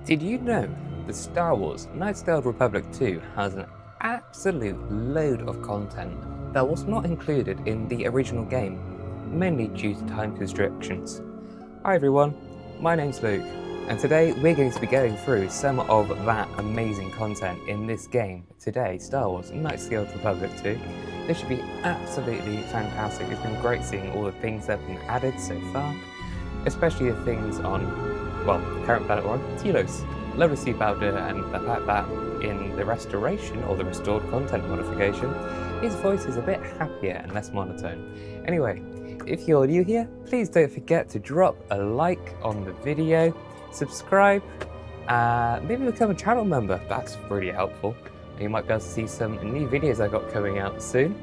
Did you know that Star Wars Knights of the Old Republic 2 has an absolute load of content that was not included in the original game, mainly due to time constrictions? Hi everyone, my name's Luke, and today we're going to be going through some of that amazing content in this game today, Star Wars Knights of the Old Republic 2. This should be absolutely fantastic. It's been great seeing all the things that have been added so far, especially the things on, well, current battlefront, Telos. Love to see Bowder and the fact that in the restoration or the restored content modification, his voice is a bit happier and less monotone. Anyway, if you're new here, please don't forget to drop a like on the video, subscribe, maybe become a channel member. That's really helpful. You might be able to see some new videos I got coming out soon.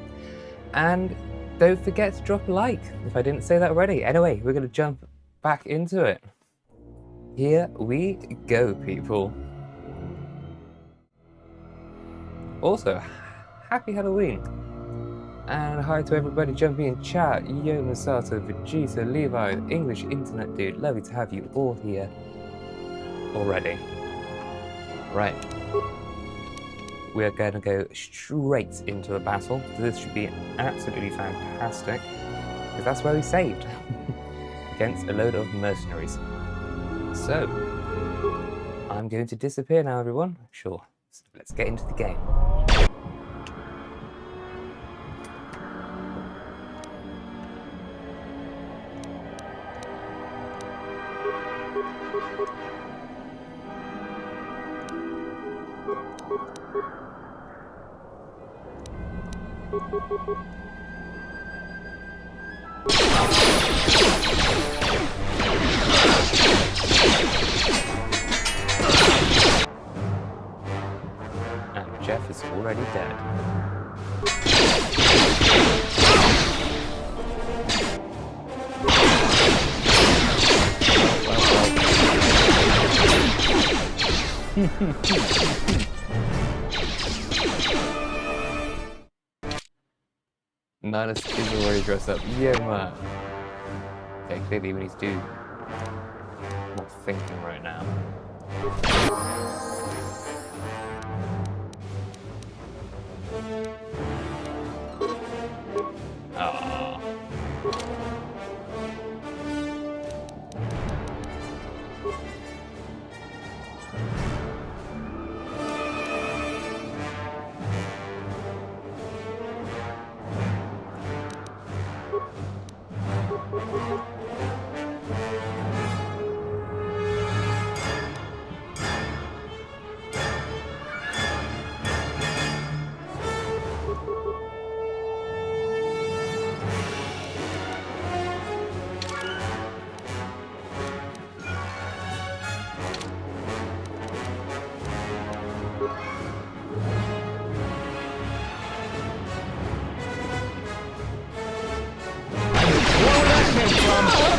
And don't forget to drop a like if I didn't say that already. Anyway, we're going to jump back into it. Here we go, people. Also, happy Halloween. And hi to everybody jumping in chat. Yo, Masato, Vegeta, Levi, English Internet Dude. Lovely to have you all here already. Right. We are going to go straight into a battle. This should be absolutely fantastic, because that's where we saved against a load of mercenaries. So, I'm going to disappear now, everyone. Sure, so let's get into the game. And Jeff is already dead. Nihilus is already dressed up. Yeah, man. Okay, clearly we need to do more thinking right now. Ah.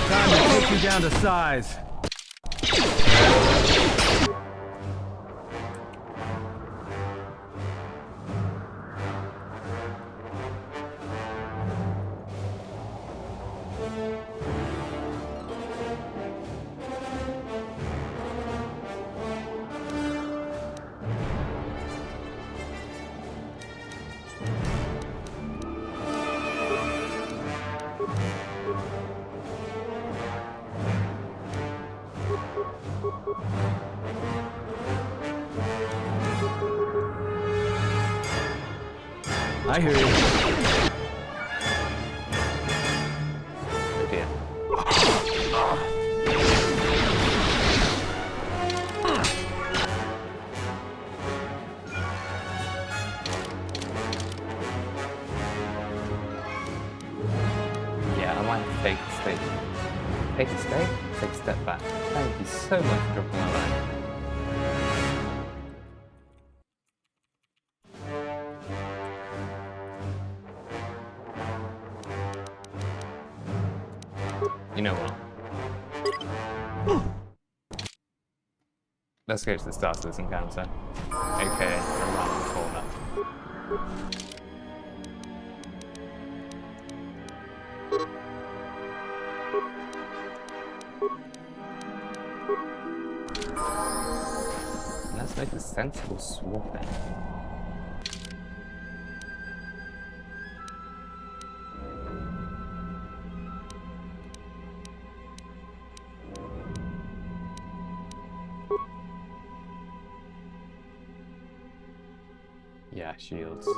Time to take you down to size. I hear you. Oh dear. Yeah, I might have to take a step. Take a step back. Thank you so much for dropping a line. You know what? Let's go to the start of this encounter, aka around the corner. make a sensible swapping. Yeah, shields.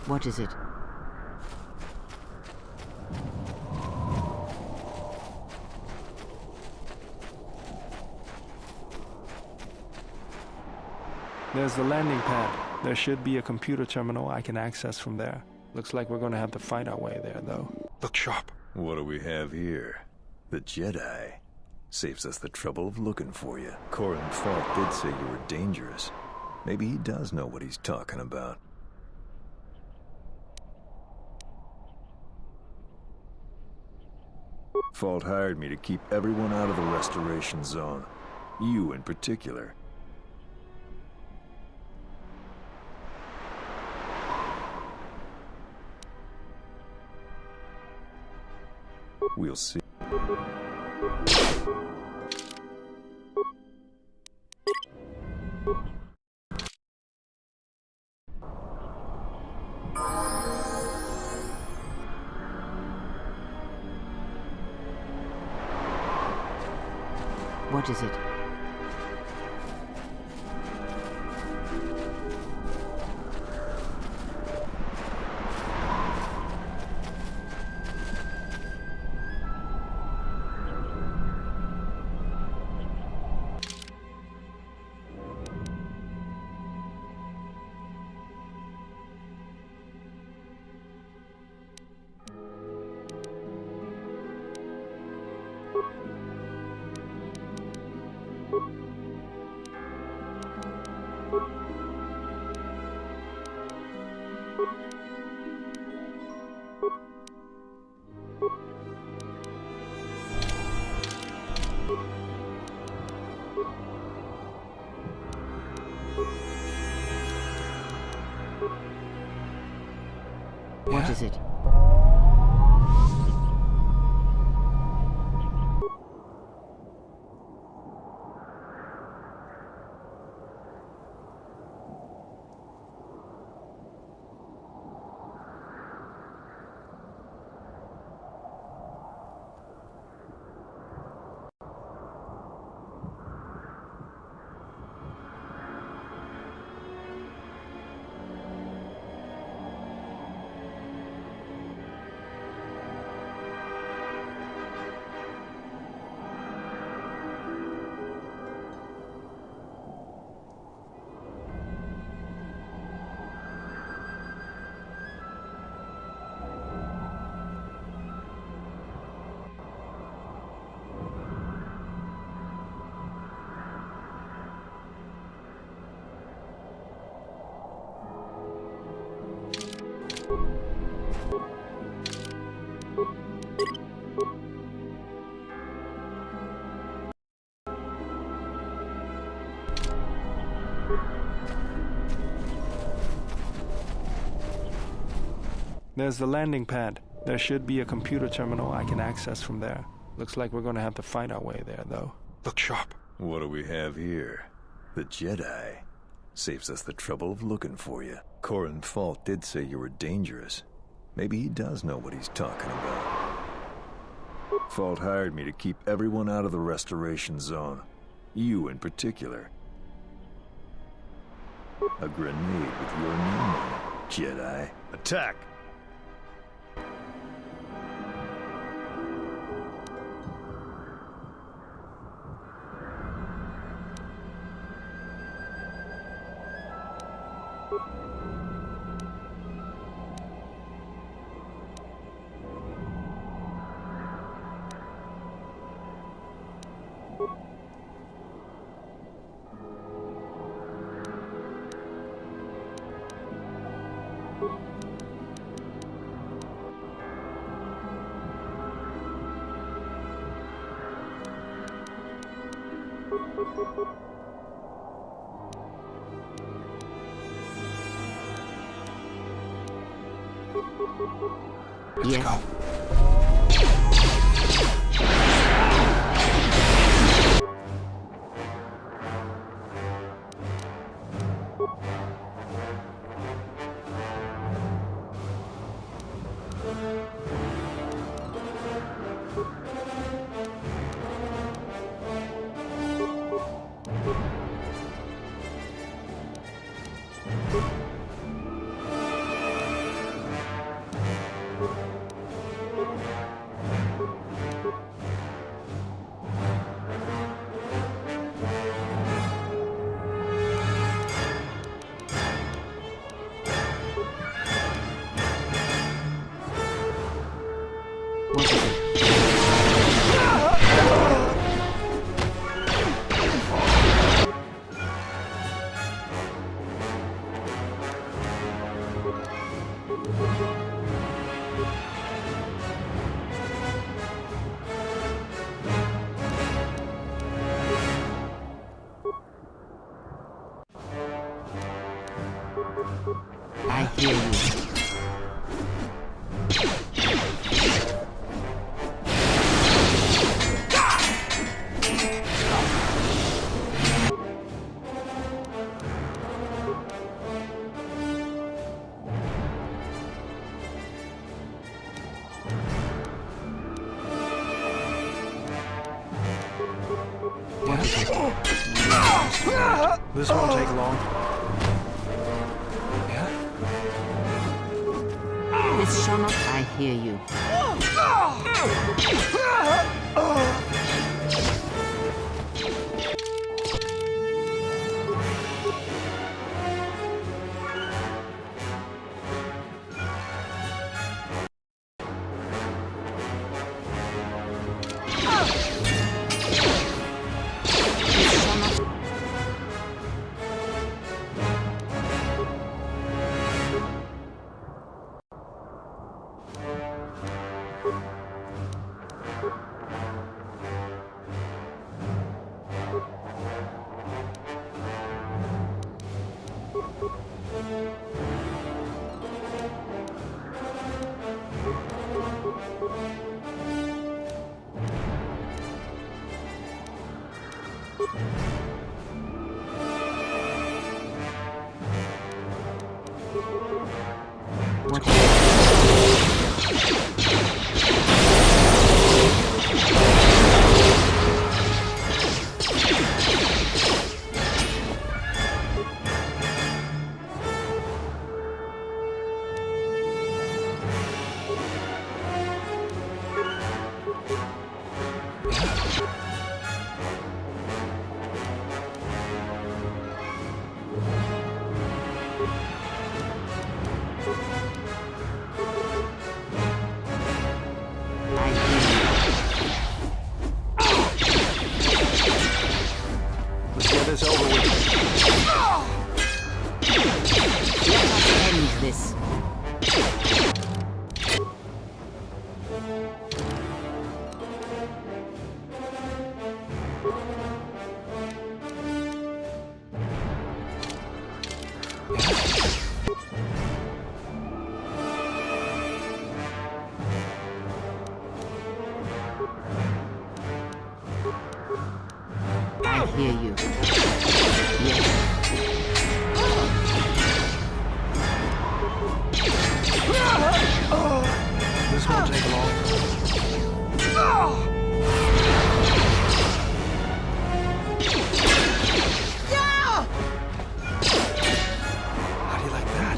What is it? There's the landing pad. There should be a computer terminal I can access from there. Looks like we're gonna have to fight our way there, though. Look sharp. What do we have here? The Jedi. Saves us the trouble of looking for you. Corin Falk did say you were dangerous. Maybe he does know what he's talking about. Fault hired me to keep everyone out of the restoration zone. You in particular. We'll see. What is it? What is it? There's the landing pad. There should be a computer terminal I can access from there. Looks like we're gonna have to fight our way there, though. Look sharp. What do we have here? The Jedi. Saves us the trouble of looking for you. Corin Fault did say you were dangerous. Maybe he does know what he's talking about. Fault hired me to keep everyone out of the restoration zone. You in particular. A grenade with your name on it, Jedi. Attack! Yes. I hear you. This won't take long. This shall not. I hear you. hear you. Yes. This won't take long. How do you like that?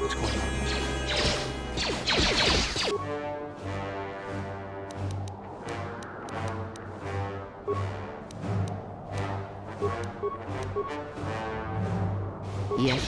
What's going on? Yes.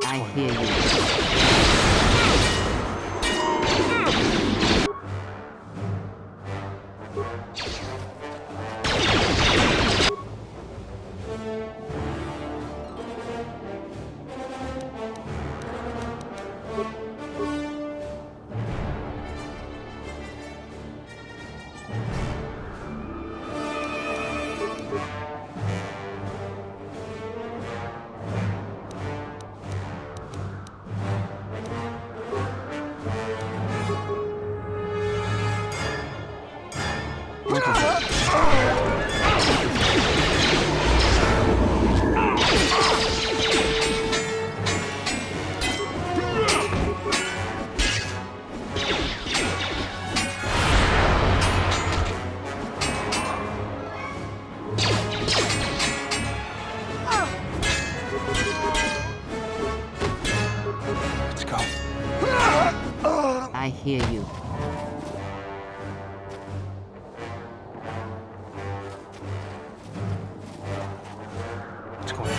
I hear you. Let's go. I hear you. What's going on?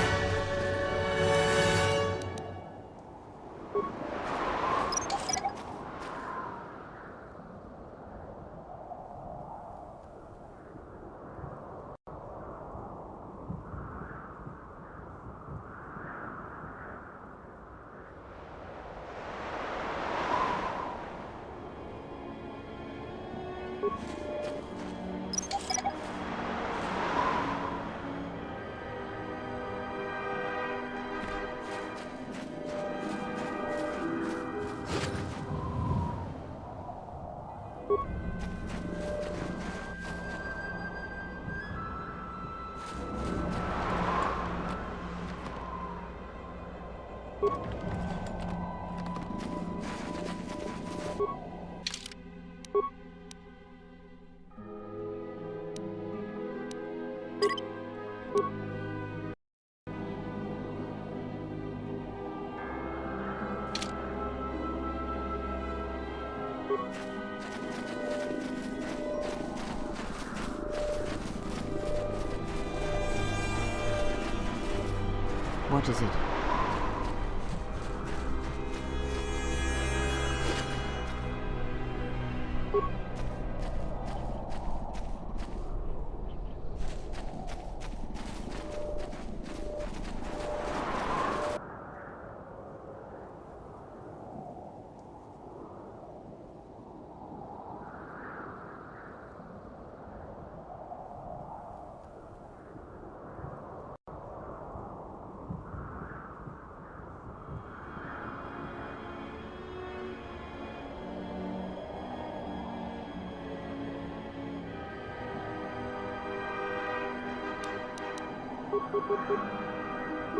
What is it?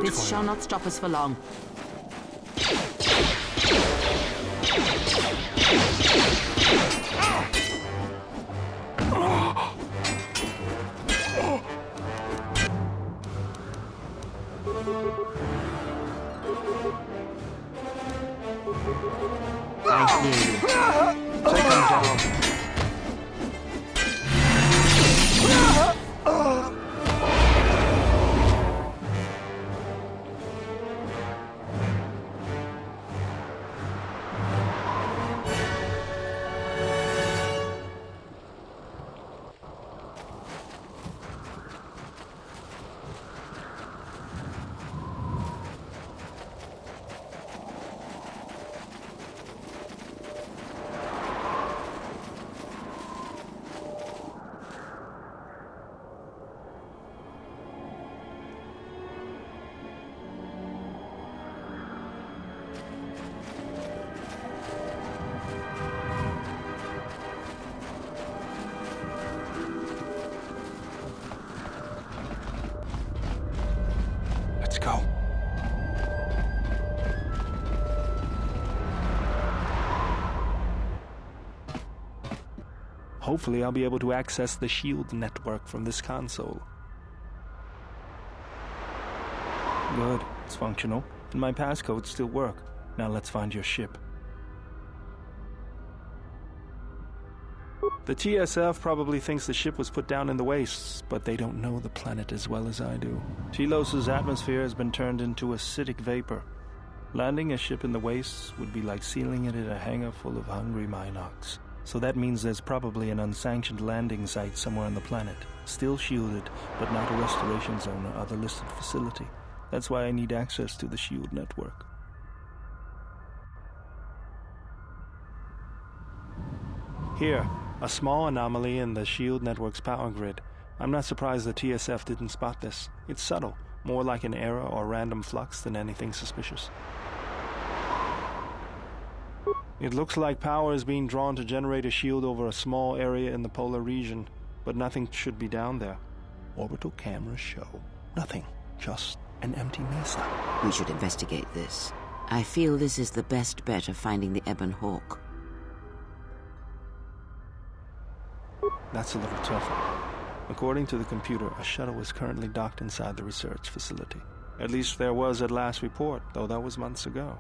This shall not stop us for long. I hear you. Take him down. Let's go. Hopefully I'll be able to access the shield network from this console. Good, it's functional, and my passcodes still work. Now let's find your ship. The TSF probably thinks the ship was put down in the wastes, but they don't know the planet as well as I do. Telos' atmosphere has been turned into acidic vapor. Landing a ship in the wastes would be like sealing it in a hangar full of hungry Minocs. So that means there's probably an unsanctioned landing site somewhere on the planet, still shielded, but not a restoration zone or other listed facility. That's why I need access to the shield network. Here, a small anomaly in the shield network's power grid. I'm not surprised the TSF didn't spot this. It's subtle, more like an error or random flux than anything suspicious. It looks like power is being drawn to generate a shield over a small area in the polar region, but nothing should be down there. Orbital cameras show nothing, just an empty mesa. We should investigate this. I feel this is the best bet of finding the Ebon Hawk. That's a little tougher. According to the computer, a shuttle is currently docked inside the research facility. At least there was at last report, though that was months ago.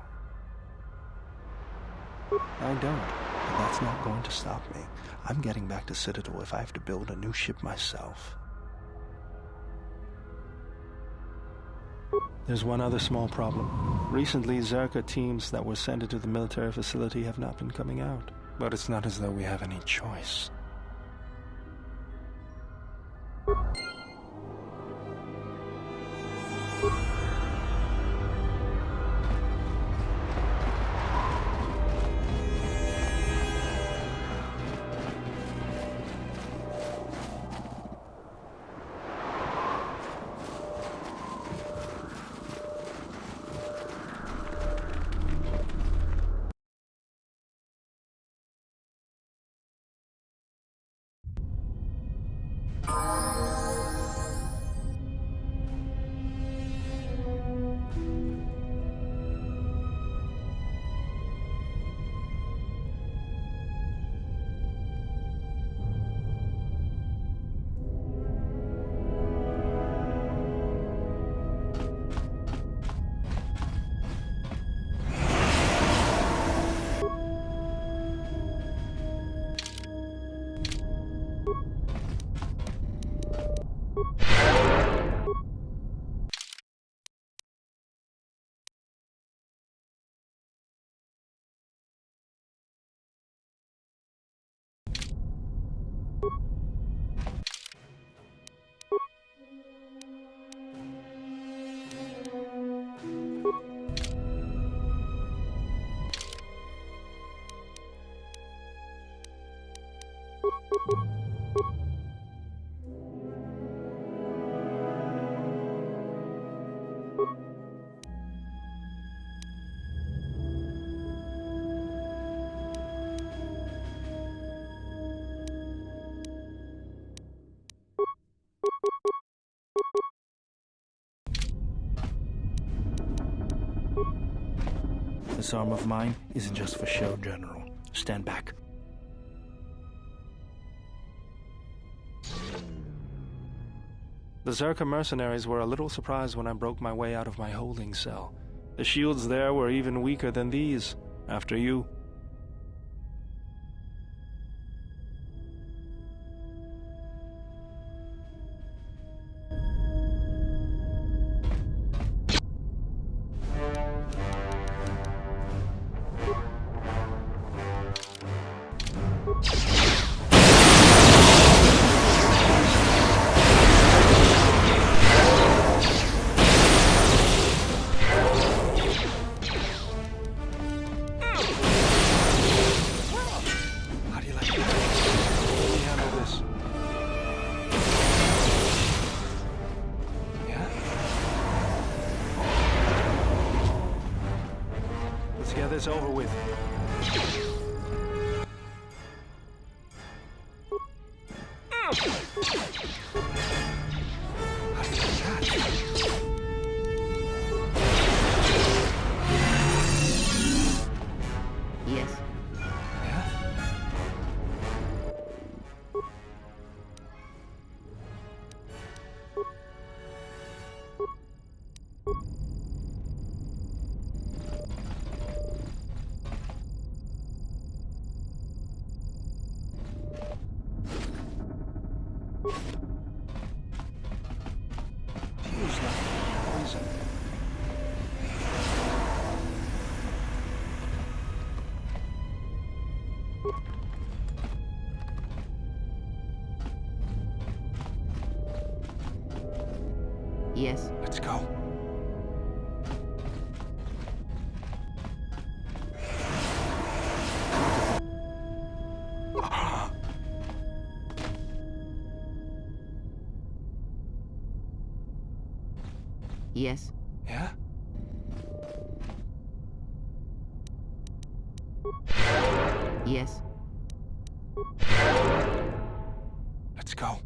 I don't, but that's not going to stop me. I'm getting back to Citadel if I have to build a new ship myself. There's one other small problem. Recently, Zerka teams that were sent into the military facility have not been coming out. But it's not as though we have any choice. This arm of mine isn't just for show, General. Stand back. The Zerka mercenaries were a little surprised when I broke my way out of my holding cell. The shields there were even weaker than these. After you. Get this over with. Yes. Yes. Let's go. Yes. Yeah? Yes. Let's go.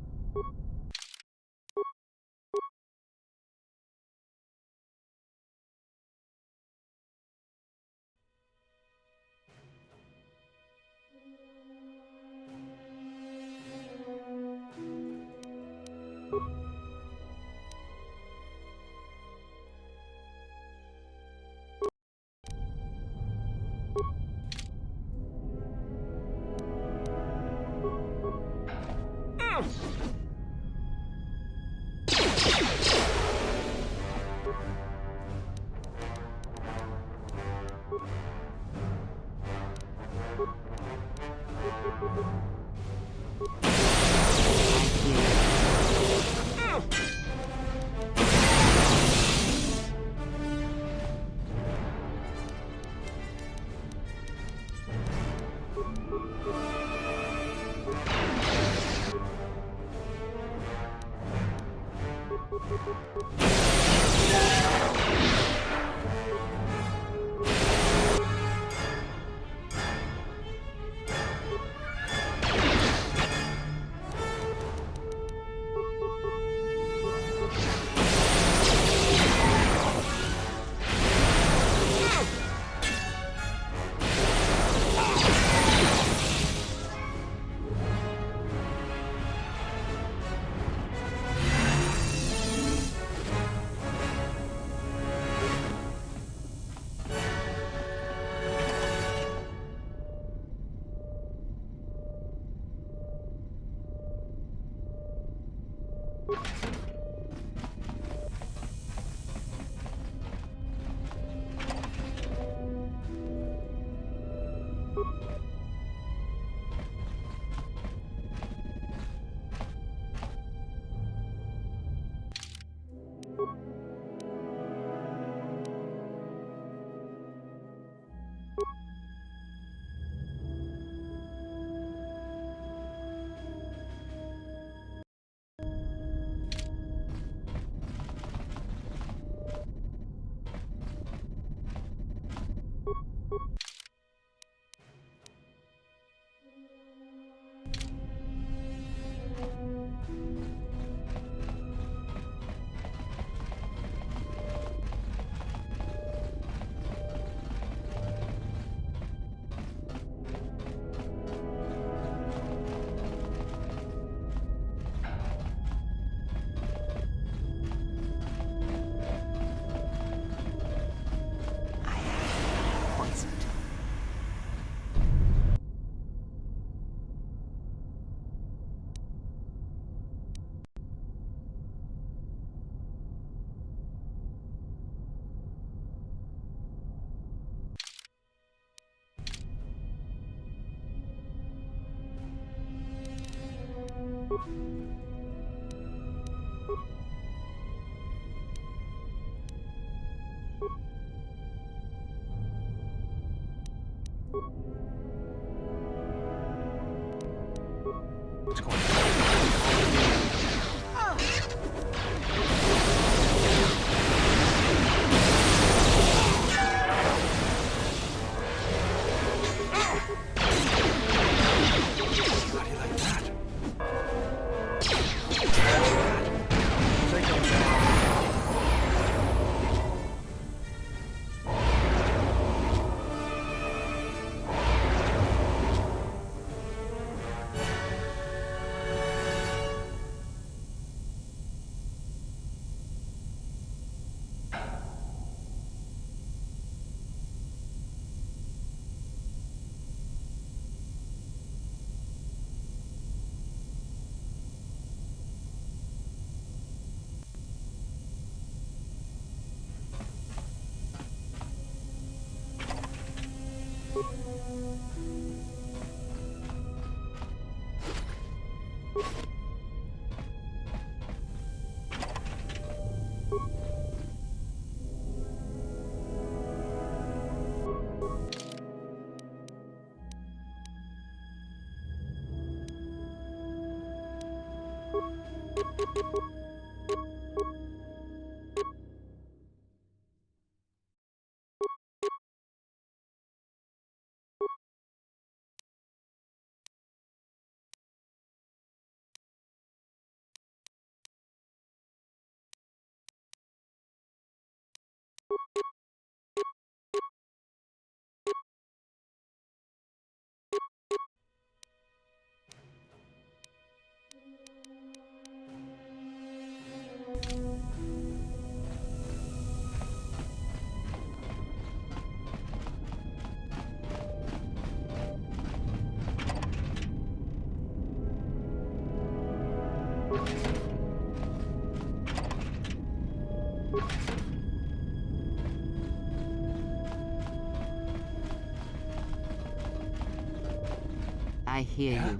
What's going on? I hear you.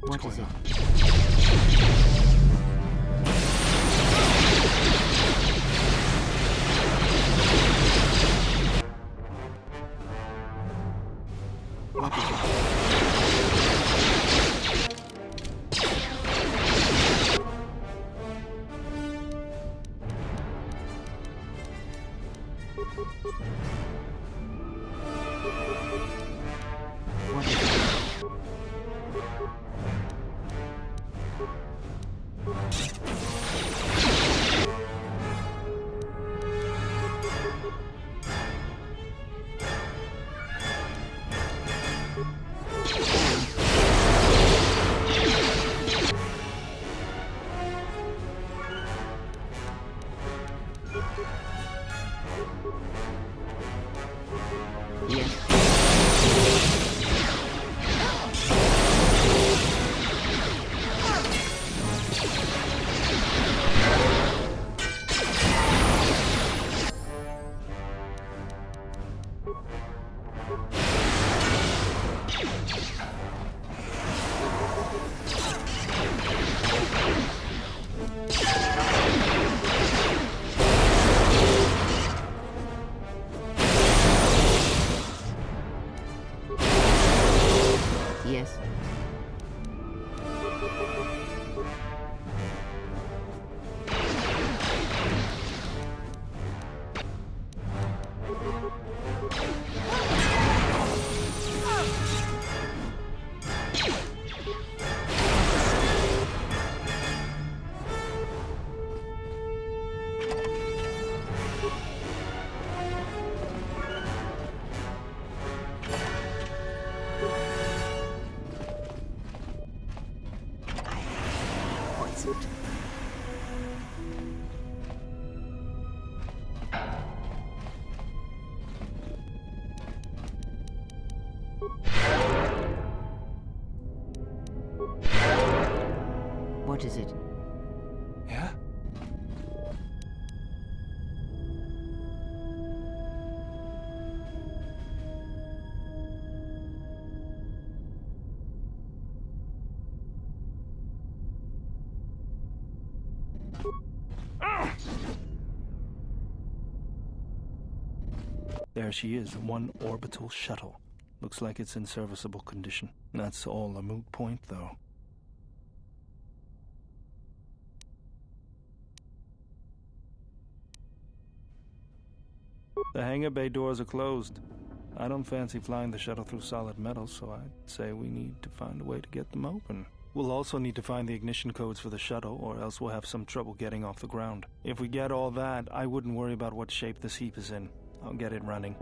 What is it? What is it? What is it? Freemcboot. What is it? Yeah? There she is, one orbital shuttle. Looks like it's in serviceable condition. That's all a moot point, though. The hangar bay doors are closed. I don't fancy flying the shuttle through solid metal, so I'd say we need to find a way to get them open. We'll also need to find the ignition codes for the shuttle, or else we'll have some trouble getting off the ground. If we get all that, I wouldn't worry about what shape this heap is in. I'll get it running.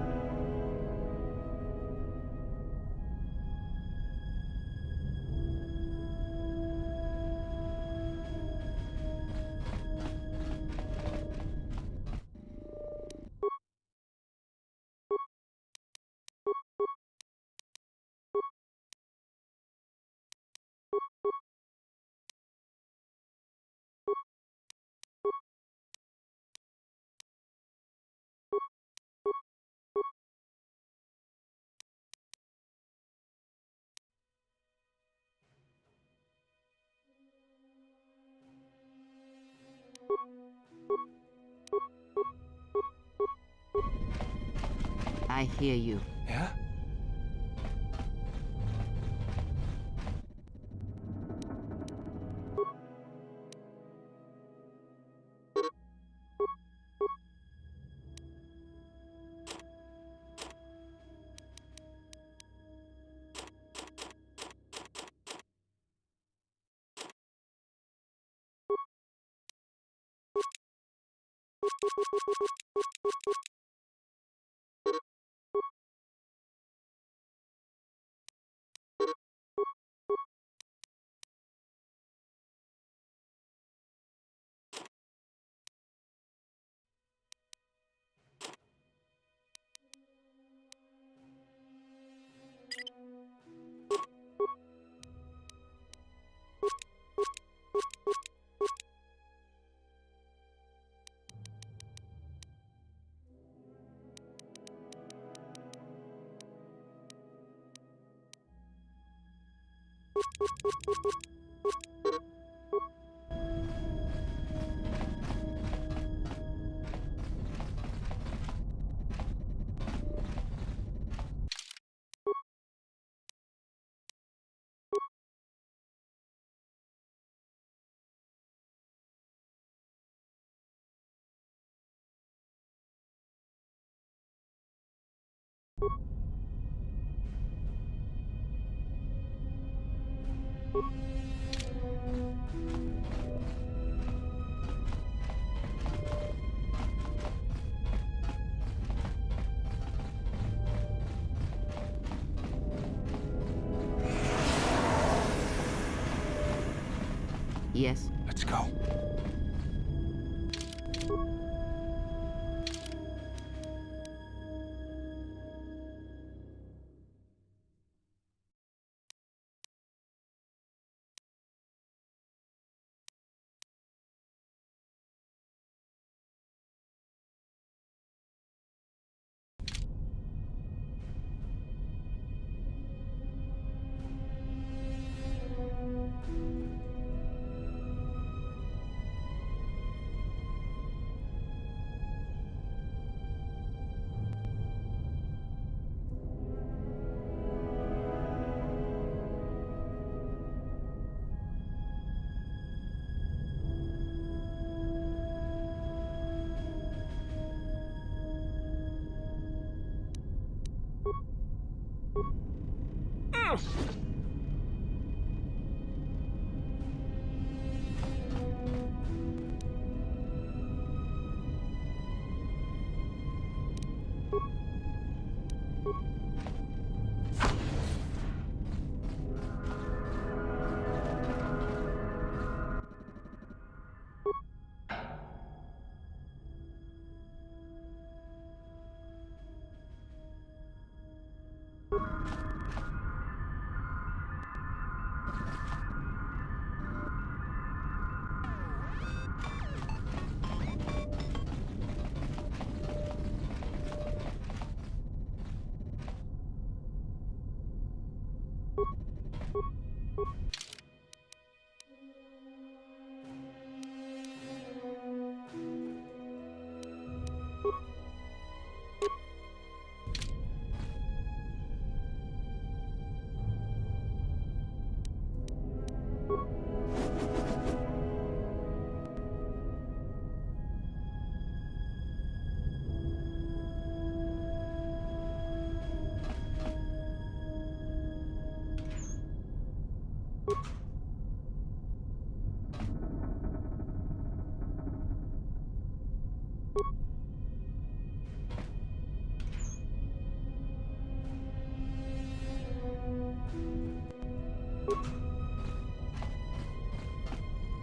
I hear you. Yeah? Yes? Let's go.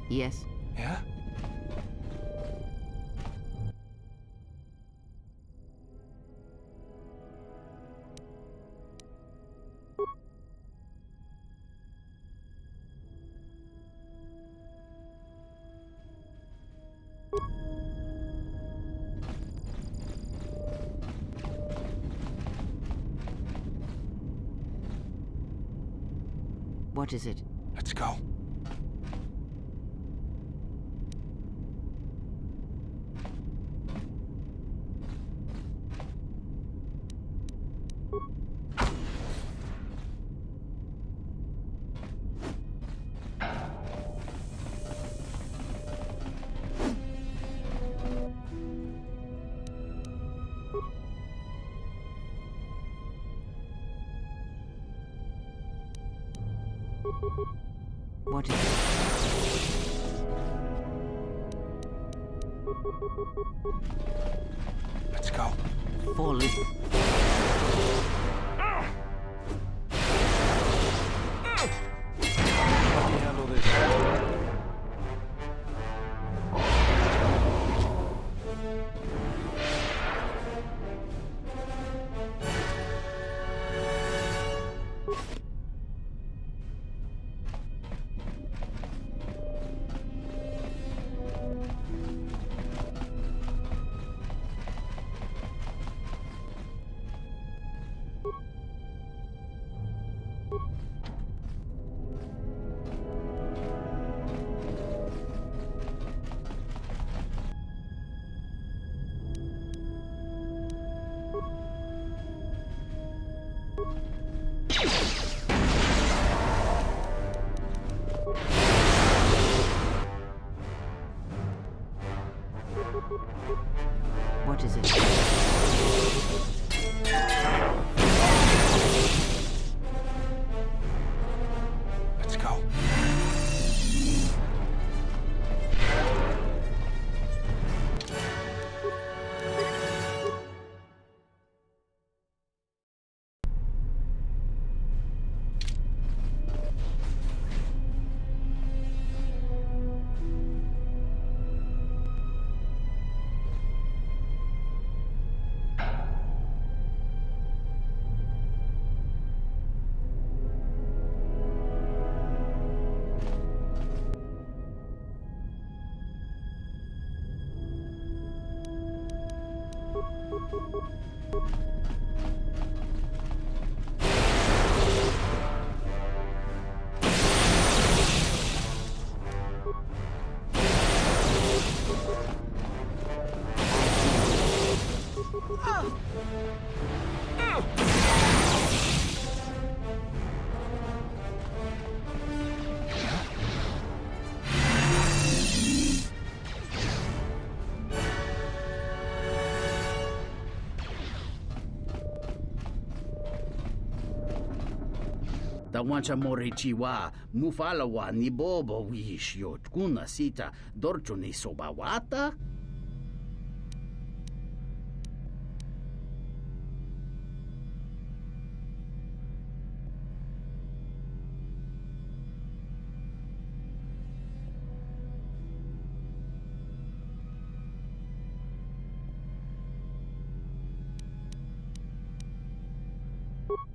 Yes? Yeah? What is it? Let's go. What is it? Let's go. Fall in. Let me handle this. What is it? Let's go. Tawancha morichiwa, mufalawa ni bobo wish yot kuna sita dorcho ni sobawata.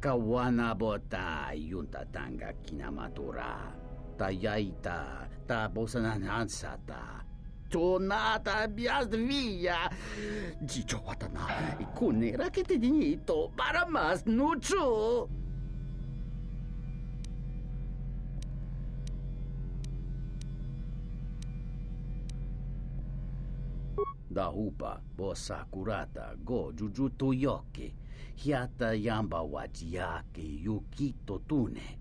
Kawana bota yunta tanga kinamatura. Tayaita ta bosananansata. Tonata biasvia. Jicho watana. Ikune rakete dinito para mas nucho. Da upa bosa kurata go jujuto yoke. Hiata yamba wajiake yukito tune.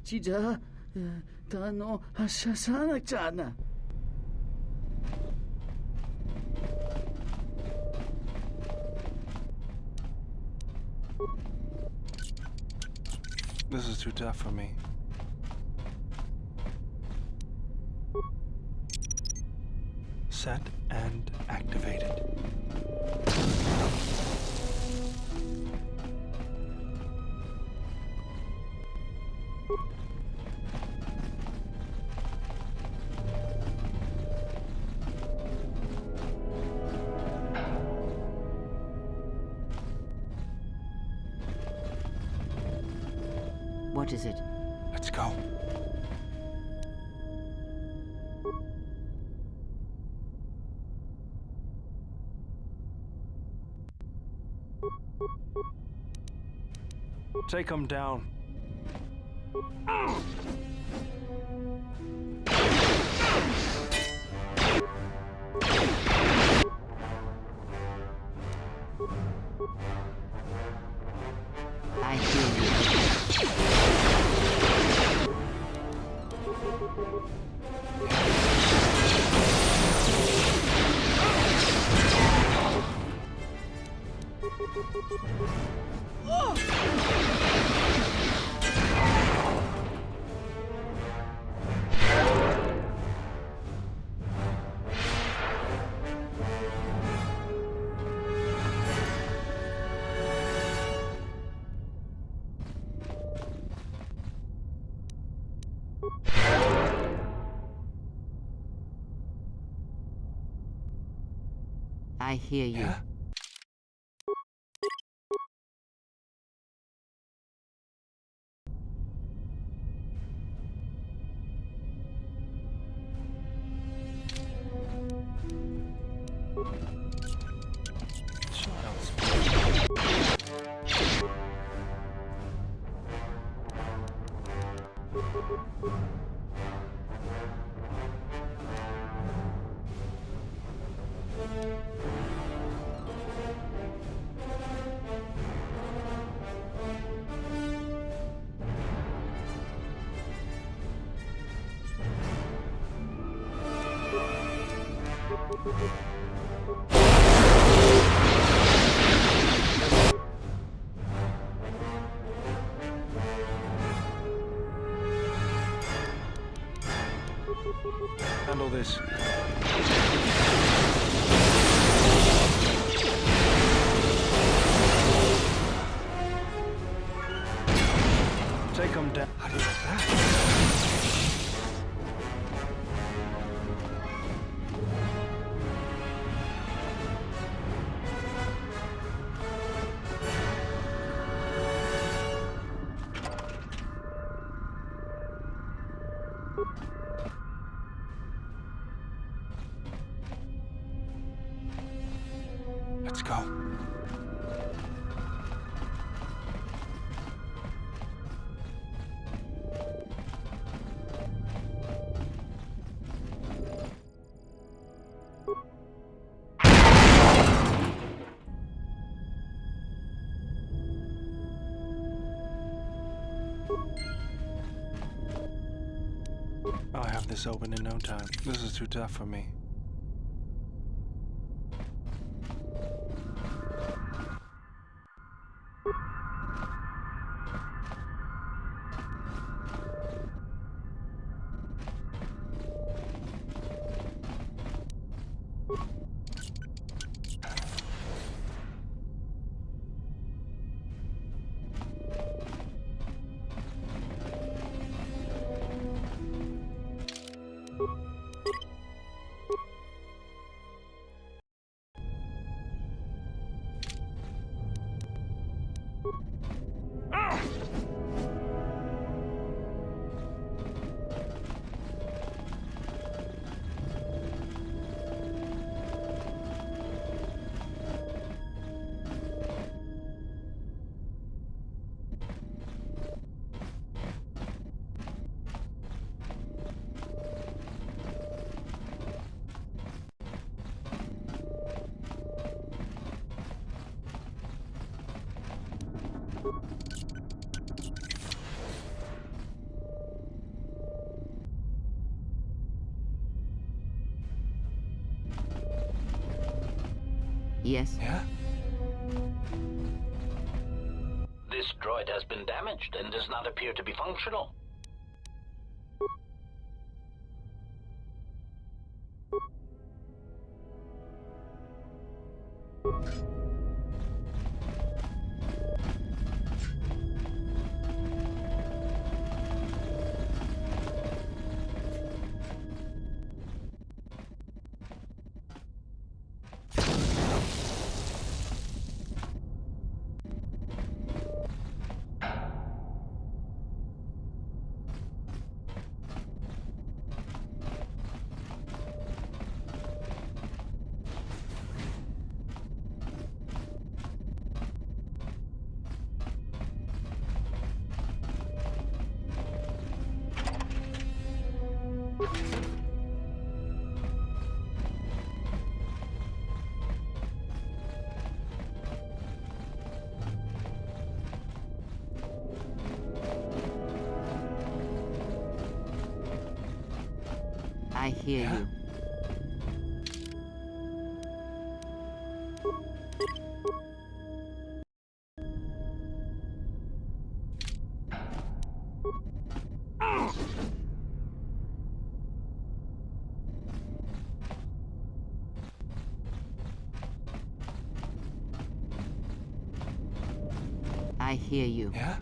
Chija, tano hasasana chana. This is too tough for me. Set and activated. What is it? Let's go. Take them down. I hear you. I hear you. Yeah? Handle this. Take them down. How do you like that? Let's go. I'll have this open in no time. This is too tough for me. Yes? Yeah? This droid has been damaged and does not appear to be functional. I hear you. I hear you. Yeah?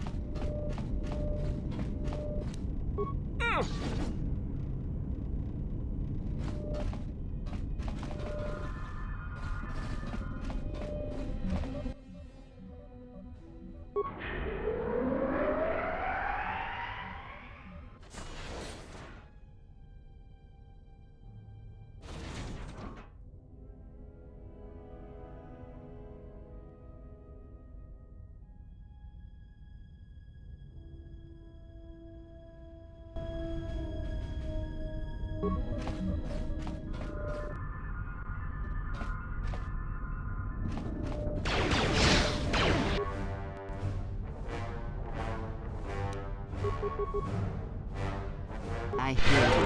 I hear you.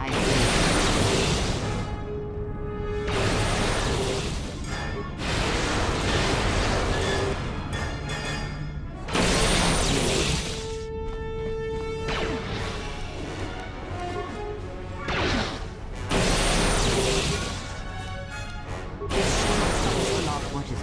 I hear you. What is it?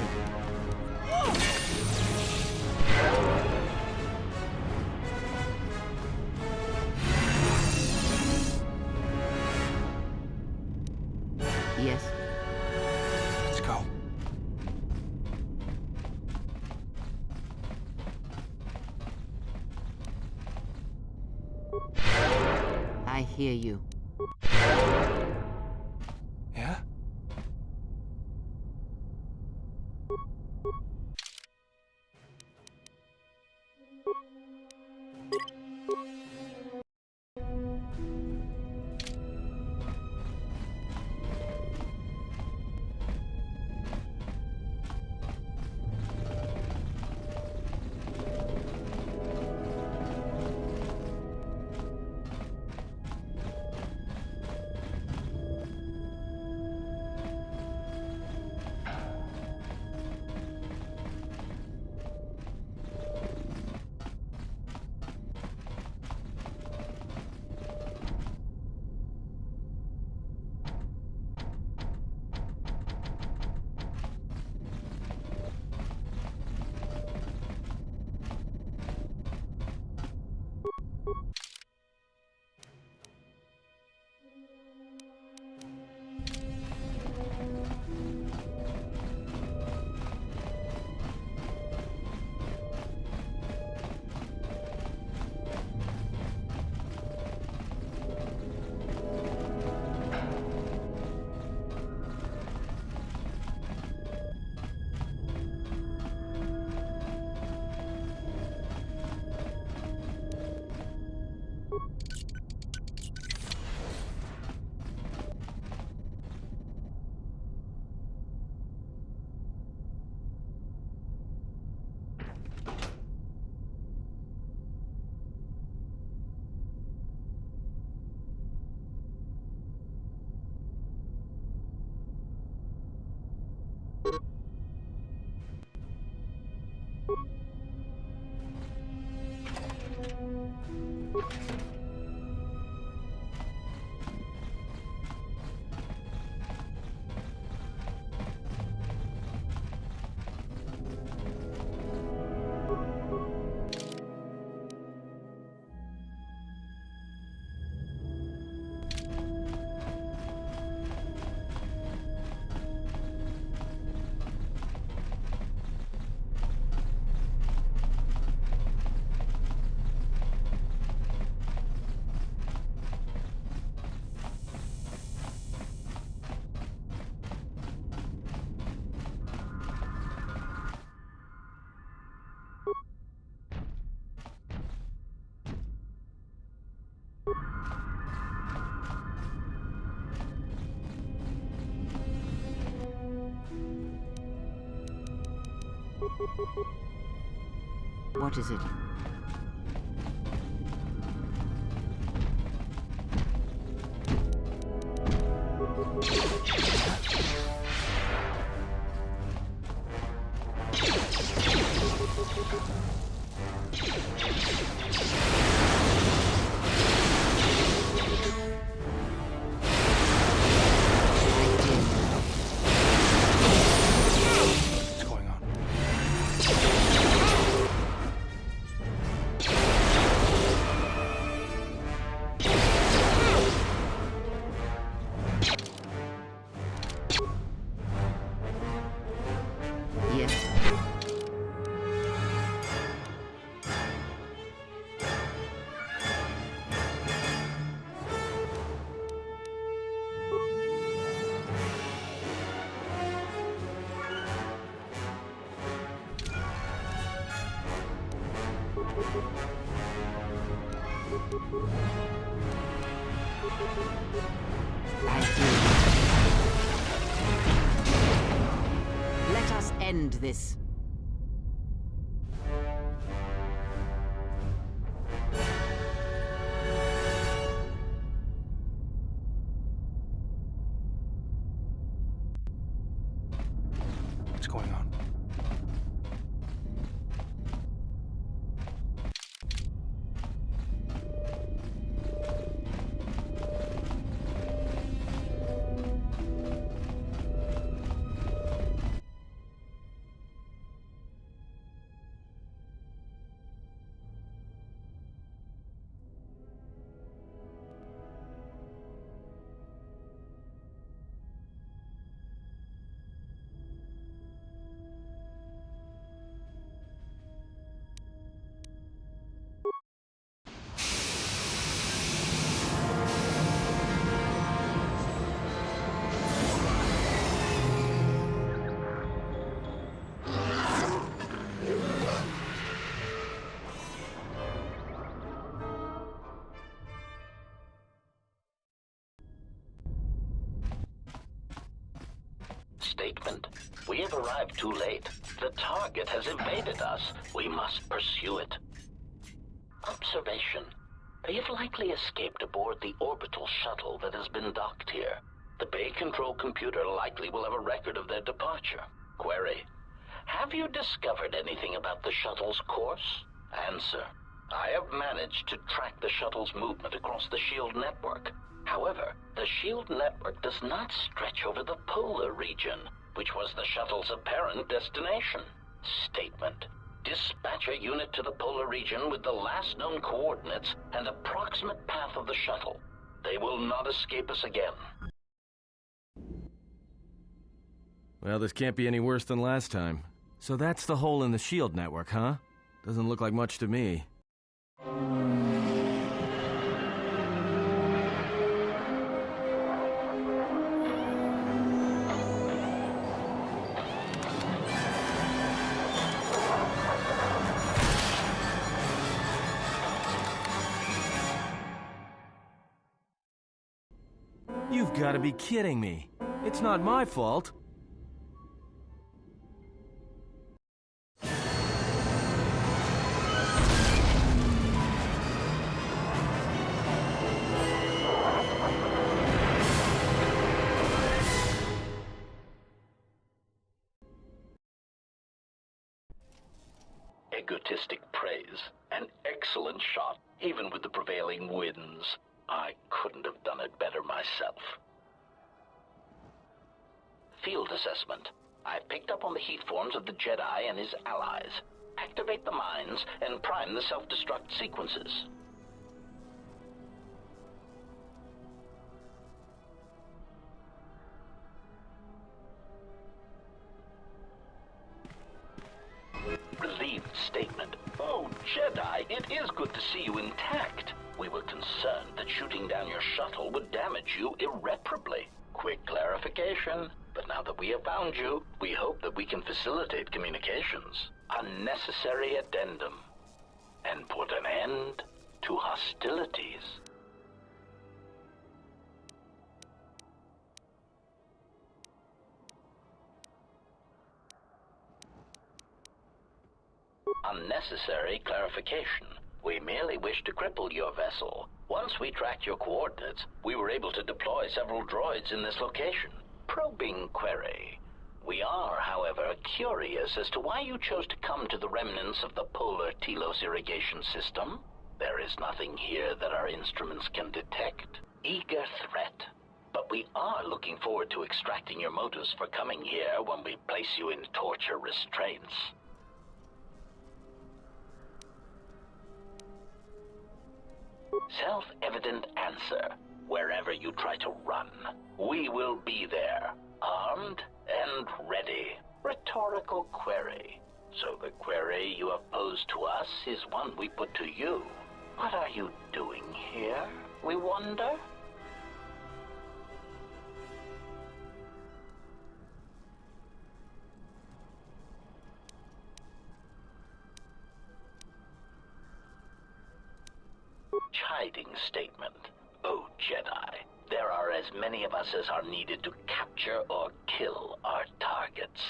I hear you. Yeah? What is it? What's going on? Yes. I hear you. Let us end this. What's going on? We have arrived too late. The target has evaded us. We must pursue it. Observation. You've likely escaped aboard the orbital shuttle that has been docked here. The Bay Control computer likely will have a record of their departure. Query. Have you discovered anything about the shuttle's course? Answer. I have managed to track the shuttle's movement across the SHIELD network. However, the SHIELD network does not stretch over the polar region, which was the shuttle's apparent destination. Statement. Dispatch a unit to the polar region with the last known coordinates and approximate path of the shuttle. They will not escape us again. Well, this can't be any worse than last time. So that's the hole in the SHIELD network, huh? Doesn't look like much to me. You've got to be kidding me. It's not my fault. Egotistic praise. An excellent shot, even with the prevailing winds. I couldn't have done it better myself. Field assessment. I picked up on the heat forms of the Jedi and his allies. Activate the mines and prime the self-destruct sequences. Relieved statement. Oh, Jedi, it is good to see you intact. We were concerned that shooting down your shuttle would damage you irreparably. Quick clarification. But now that we have found you, we hope that we can facilitate communications. Unnecessary addendum. And put an end to hostilities. Unnecessary clarification. We merely wish to cripple your vessel. Once we tracked your coordinates, we were able to deploy several droids in this location. Probing query. We are, however, curious as to why you chose to come to the remnants of the polar Telos irrigation system. There is nothing here that our instruments can detect. Eager threat. But we are looking forward to extracting your motives for coming here when we place you in torture restraints. Self-evident answer. Wherever you try to run, we will be there, armed and ready. Rhetorical query. So the query you have posed to us is one we put to you. What are you doing here, we wonder? Chiding statement. Oh, Jedi, there are as many of us as are needed to capture or kill our targets.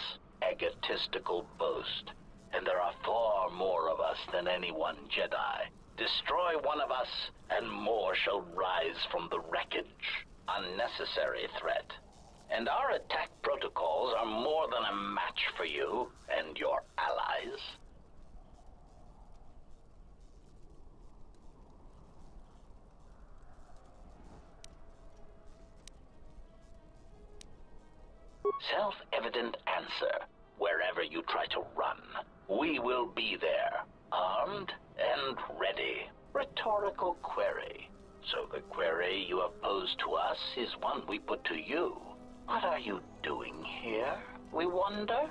Egotistical boast. And there are far more of us than any one Jedi. Destroy one of us, and more shall rise from the wreckage. Unnecessary threat. And our attack protocols are more than a match for you and your allies. Self-evident answer. Wherever you try to run, we will be there, armed and ready. Rhetorical query. So the query you have posed to us is one we put to you. What are you doing here, we wonder?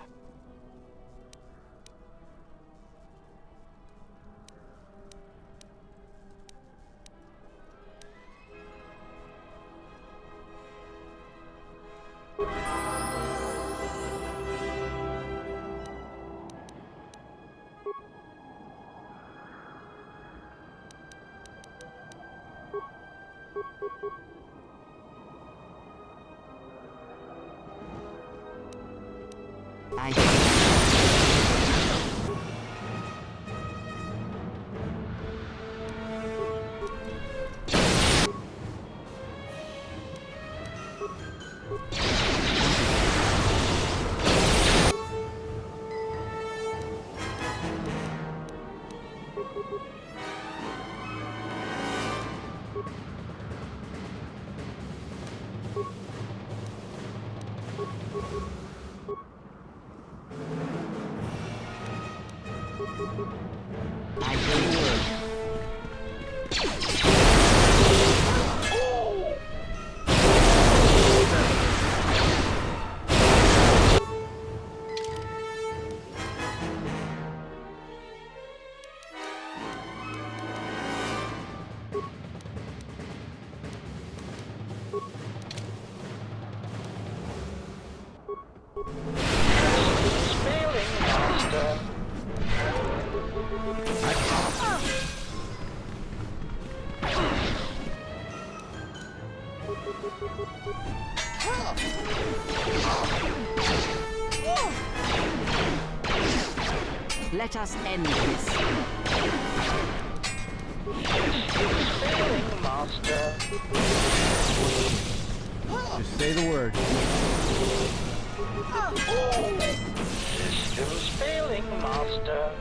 Let us end this. Failing, Master. Just say the word. Systems failing, Master.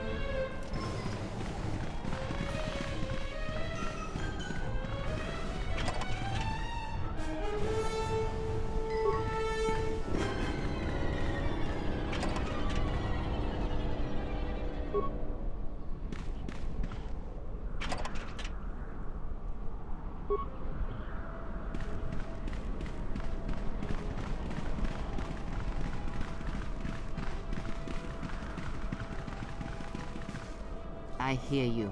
I hear you.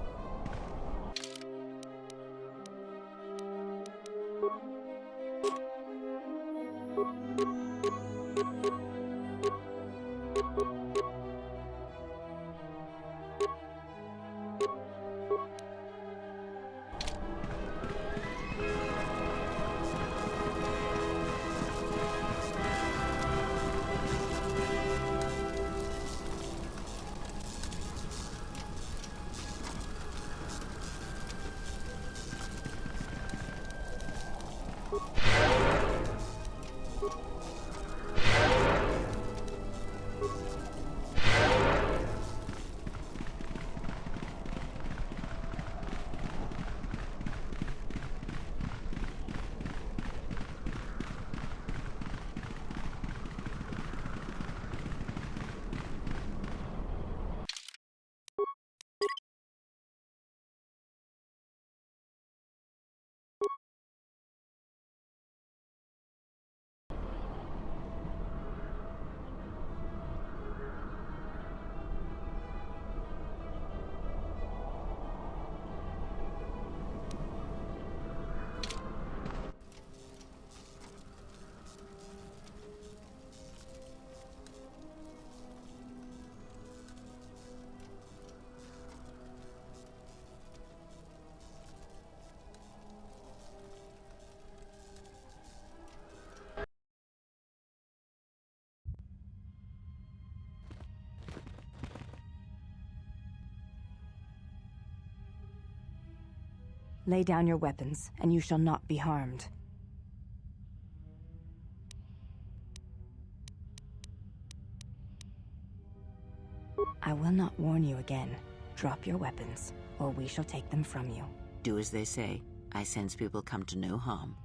Lay down your weapons, and you shall not be harmed. I will not warn you again. Drop your weapons, or we shall take them from you. Do as they say. I sense we will come to no harm.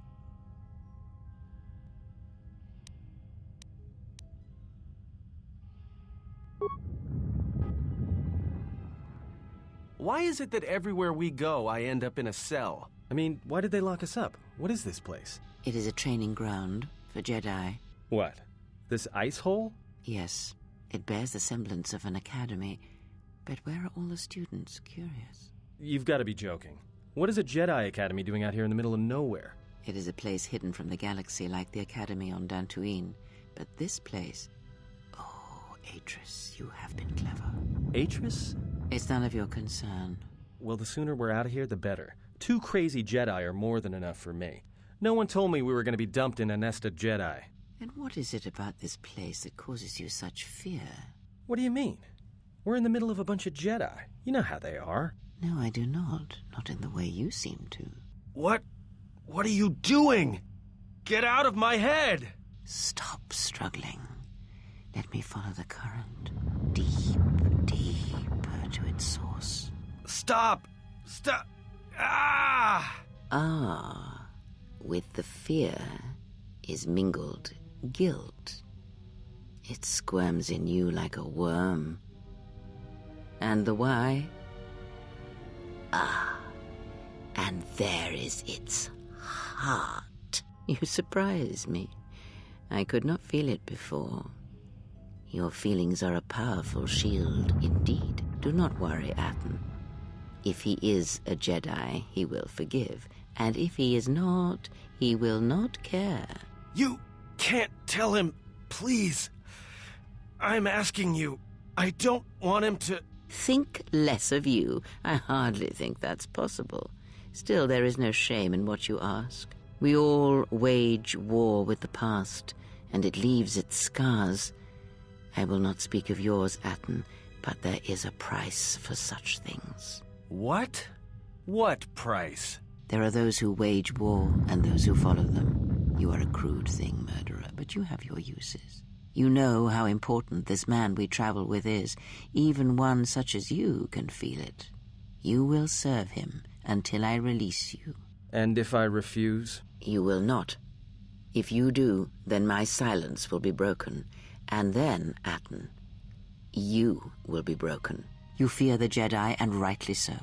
Why is it that everywhere we go, I end up in a cell? I mean, why did they lock us up? What is this place? It is a training ground for Jedi. What? This ice hole? Yes, it bears the semblance of an academy. But where are all the students? Curious. You've got to be joking. What is a Jedi Academy doing out here in the middle of nowhere? It is a place hidden from the galaxy like the academy on Dantooine. But this place... Oh, Atris, you have been clever. Atris? It's none of your concern. Well, the sooner we're out of here, the better. 2 crazy Jedi are more than enough for me. No one told me we were going to be dumped in a nest of Jedi. And what is it about this place that causes you such fear? What do you mean? We're in the middle of a bunch of Jedi. You know how they are. No, I do not. Not in the way you seem to. What? What are you doing? Get out of my head! Stop struggling. Let me follow the current. Deep, deeper to its source. Stop! Stop! Ah! Ah, with the fear is mingled guilt. It squirms in you like a worm. And the why? Ah, and there is its heart. You surprise me. I could not feel it before. Your feelings are a powerful shield indeed. Do not worry, Atten. If he is a Jedi, he will forgive. And if he is not, he will not care. You can't tell him, please. I'm asking you. I don't want him to... Think less of you. I hardly think that's possible. Still, there is no shame in what you ask. We all wage war with the past, and it leaves its scars. I will not speak of yours, Atten, but there is a price for such things. What? What price? There are those who wage war and those who follow them. You are a crude thing, murderer, but you have your uses. You know how important this man we travel with is. Even one such as you can feel it. You will serve him until I release you. And if I refuse? You will not. If you do, then my silence will be broken. And then, Atten, you will be broken. You fear the Jedi, and rightly so.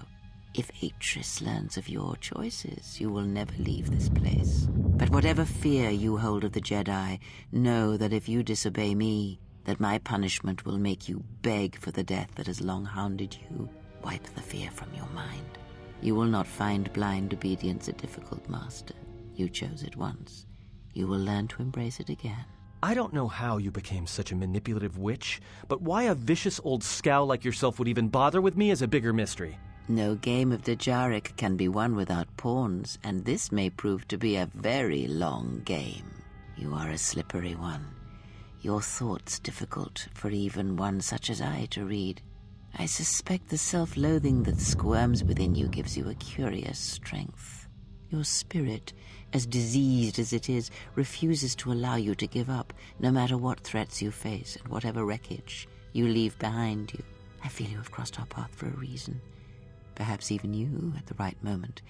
If Atris learns of your choices, you will never leave this place. But whatever fear you hold of the Jedi, know that if you disobey me, that my punishment will make you beg for the death that has long hounded you. Wipe the fear from your mind. You will not find blind obedience a difficult master. You chose it once. You will learn to embrace it again. I don't know how you became such a manipulative witch, but why a vicious old scow like yourself would even bother with me is a bigger mystery. No game of Djarik can be won without pawns, and this may prove to be a very long game. You are a slippery one. Your thoughts difficult for even one such as I to read. I suspect the self-loathing that squirms within you gives you a curious strength. Your spirit, as diseased as it is, refuses to allow you to give up, no matter what threats you face and whatever wreckage you leave behind you. I feel you have crossed our path for a reason. Perhaps even you, at the right moment,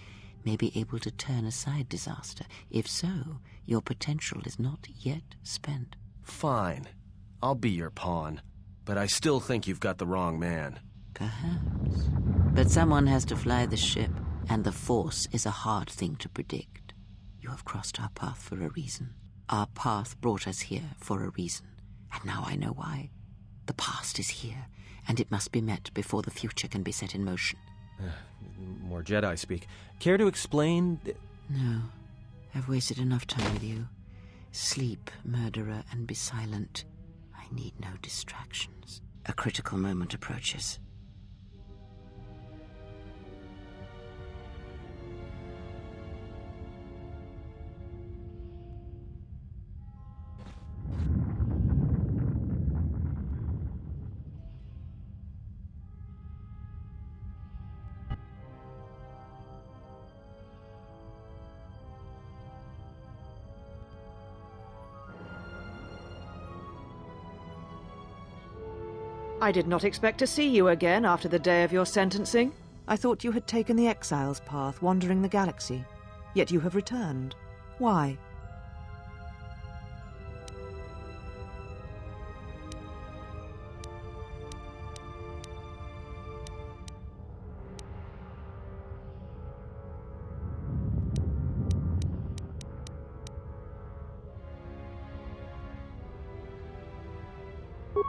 may be able to turn aside disaster. If so, your potential is not yet spent. Fine. I'll be your pawn. But I still think you've got the wrong man. Perhaps. But someone has to fly the ship, and the Force is a hard thing to predict. You have crossed our path for a reason. Our path brought us here for a reason. And now I know why. The past is here, and it must be met before the future can be set in motion. More Jedi speak. Care to explain? No. I've wasted enough time with you. Sleep, murderer, and be silent. I need no distractions. A critical moment approaches. I did not expect to see you again after the day of your sentencing. I thought you had taken the exile's path, wandering the galaxy. Yet you have returned. Why?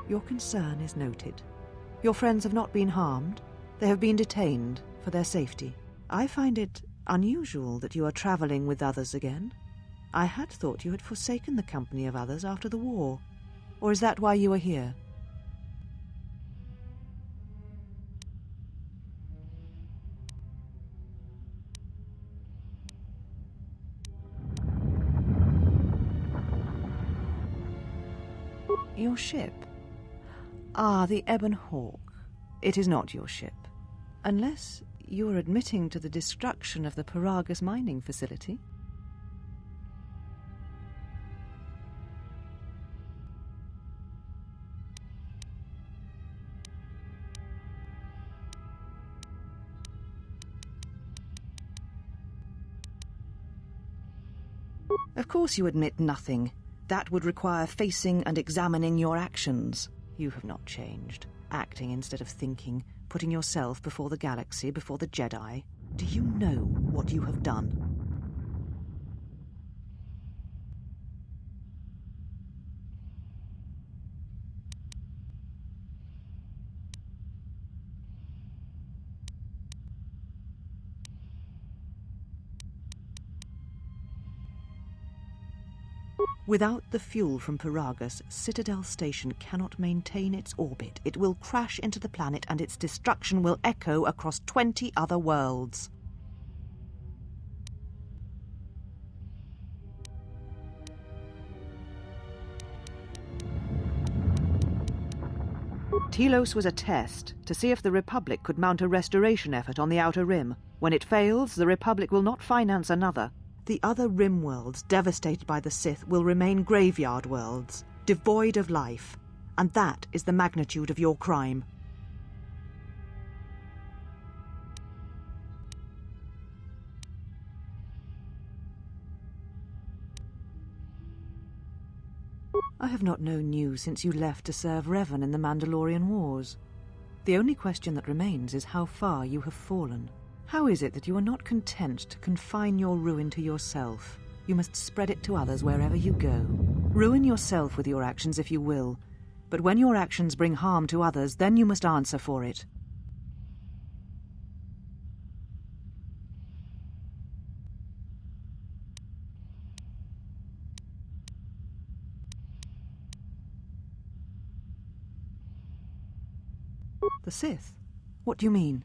Your concern is noted. Your friends have not been harmed. They have been detained for their safety. I find it unusual that you are traveling with others again. I had thought you had forsaken the company of others after the war. Or is that why you are here? Your ship? Ah, the Ebon Hawk. It is not your ship. Unless you are admitting to the destruction of the Paragus mining facility. Of course you admit nothing. That would require facing and examining your actions. You have not changed. Acting instead of thinking, putting yourself before the galaxy, before the Jedi. Do you know what you have done? Without the fuel from Paragus, Citadel Station cannot maintain its orbit. It will crash into the planet and its destruction will echo across 20 other worlds. Telos was a test to see if the Republic could mount a restoration effort on the Outer Rim. When it fails, the Republic will not finance another. The other Rim worlds devastated by the Sith will remain graveyard worlds, devoid of life, and that is the magnitude of your crime. I have not known you since you left to serve Revan in the Mandalorian Wars. The only question that remains is how far you have fallen. How is it that you are not content to confine your ruin to yourself? You must spread it to others wherever you go. Ruin yourself with your actions if you will, but when your actions bring harm to others, then you must answer for it. The Sith? What do you mean?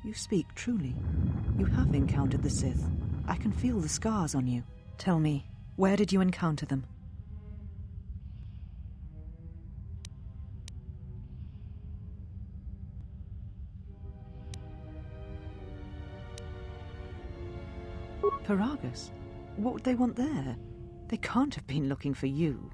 You speak truly. You have encountered the Sith. I can feel the scars on you. Tell me, where did you encounter them? Paragus? What would they want there? They can't have been looking for you.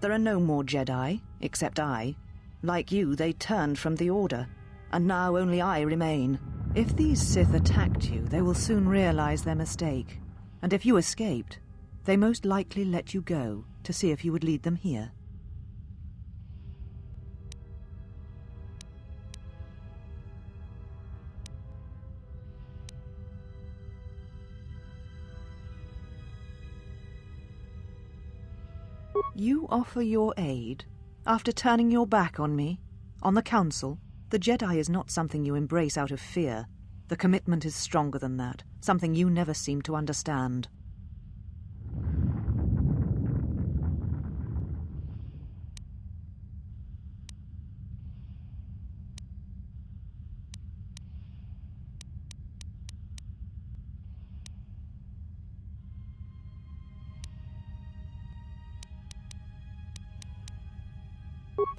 There are no more Jedi, except I. Like you, they turned from the Order, and now only I remain. If these Sith attacked you, they will soon realize their mistake. And if you escaped, they most likely let you go to see if you would lead them here. You offer your aid after turning your back on me, on the Council? The Jedi is not something you embrace out of fear. The commitment is stronger than that, something you never seem to understand.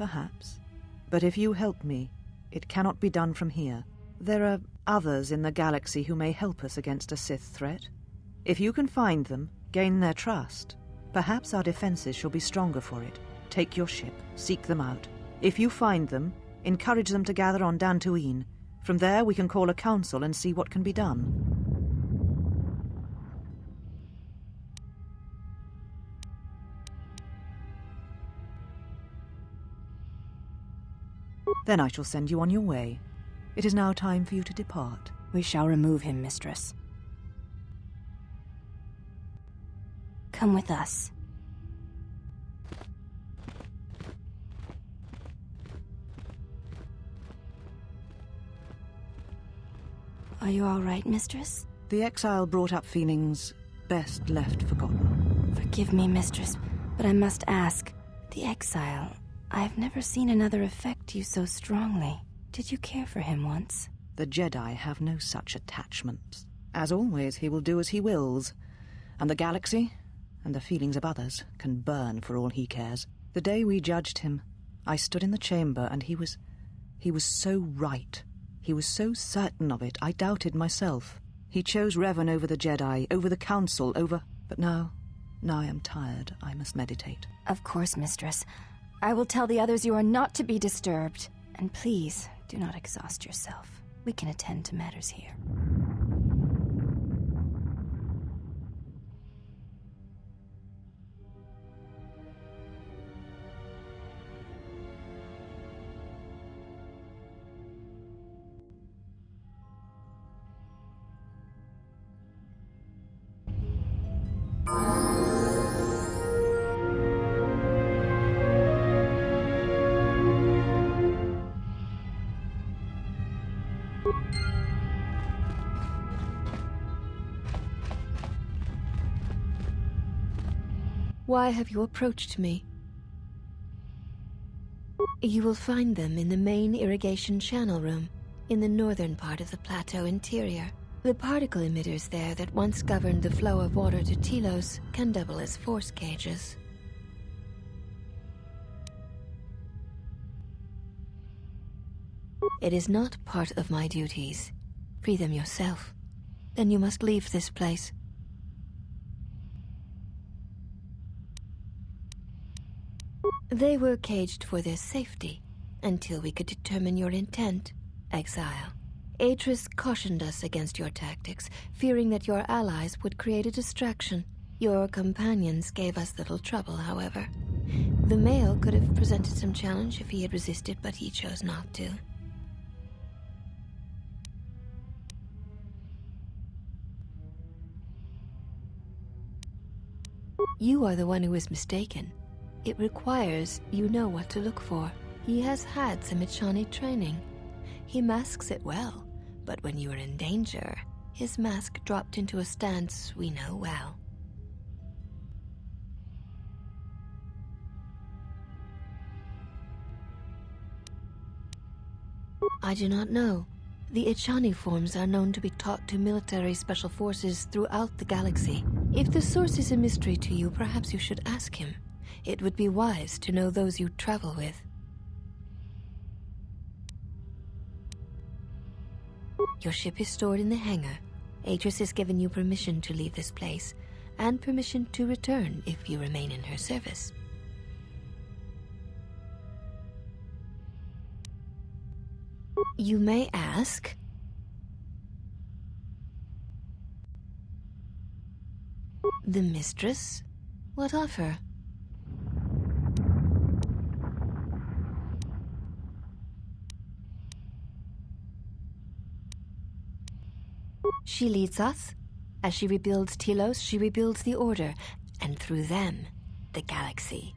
Perhaps. But if you help me, it cannot be done from here. There are others in the galaxy who may help us against a Sith threat. If you can find them, gain their trust, perhaps our defenses shall be stronger for it. Take your ship, seek them out. If you find them, encourage them to gather on Dantooine. From there we can call a council and see what can be done. Then I shall send you on your way. It is now time for you to depart. We shall remove him, Mistress. Come with us. Are you all right, Mistress? The exile brought up feelings best left forgotten. Forgive me, Mistress, but I must ask. The exile. I've never seen another affect you so strongly. Did you care for him once? The Jedi have no such attachments. As always, he will do as he wills. And the galaxy, and the feelings of others, can burn for all he cares. The day we judged him, I stood in the chamber, and he was so right. He was so certain of it, I doubted myself. He chose Revan over the Jedi, over the Council, over... But now I am tired. I must meditate. Of course, Mistress. I will tell the others you are not to be disturbed. And please, do not exhaust yourself. We can attend to matters here. Why have you approached me? You will find them in the main irrigation channel room, in the northern part of the plateau interior. The particle emitters there that once governed the flow of water to Telos can double as force cages. It is not part of my duties. Free them yourself. Then you must leave this place. They were caged for their safety, until we could determine your intent, exile. Atris cautioned us against your tactics, fearing that your allies would create a distraction. Your companions gave us little trouble, however. The male could have presented some challenge if he had resisted, but he chose not to. You are the one who is mistaken. It requires you know what to look for. He has had some Echani training. He masks it well, but when you are in danger, his mask dropped into a stance we know well. I do not know. The Echani forms are known to be taught to military special forces throughout the galaxy. If the source is a mystery to you, perhaps you should ask him. It would be wise to know those you travel with. Your ship is stored in the hangar. Atris has given you permission to leave this place, and permission to return if you remain in her service. You may ask... The mistress? What of her? She leads us. As she rebuilds Telos, she rebuilds the Order, and through them, the galaxy.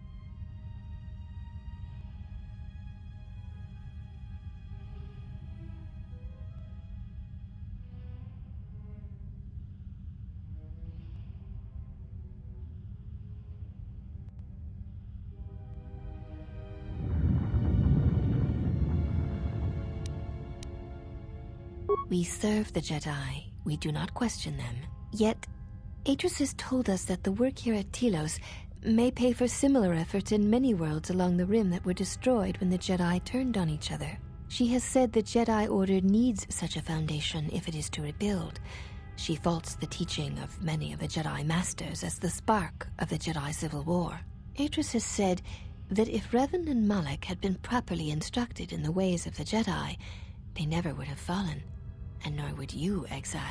We serve the Jedi. We do not question them. Yet, Atris has told us that the work here at Telos may pay for similar efforts in many worlds along the Rim that were destroyed when the Jedi turned on each other. She has said the Jedi Order needs such a foundation if it is to rebuild. She faults the teaching of many of the Jedi Masters as the spark of the Jedi Civil War. Atris has said that if Revan and Malak had been properly instructed in the ways of the Jedi, they never would have fallen. And nor would you, exile.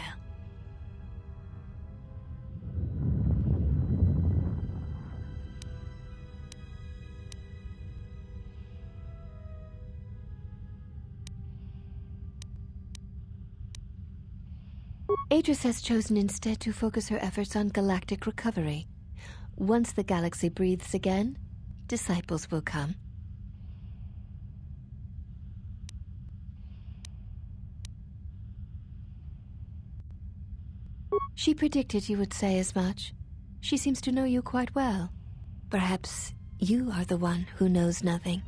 Atris has chosen instead to focus her efforts on galactic recovery. Once the galaxy breathes again, disciples will come. She predicted you would say as much. She seems to know you quite well. Perhaps You are the one who knows nothing.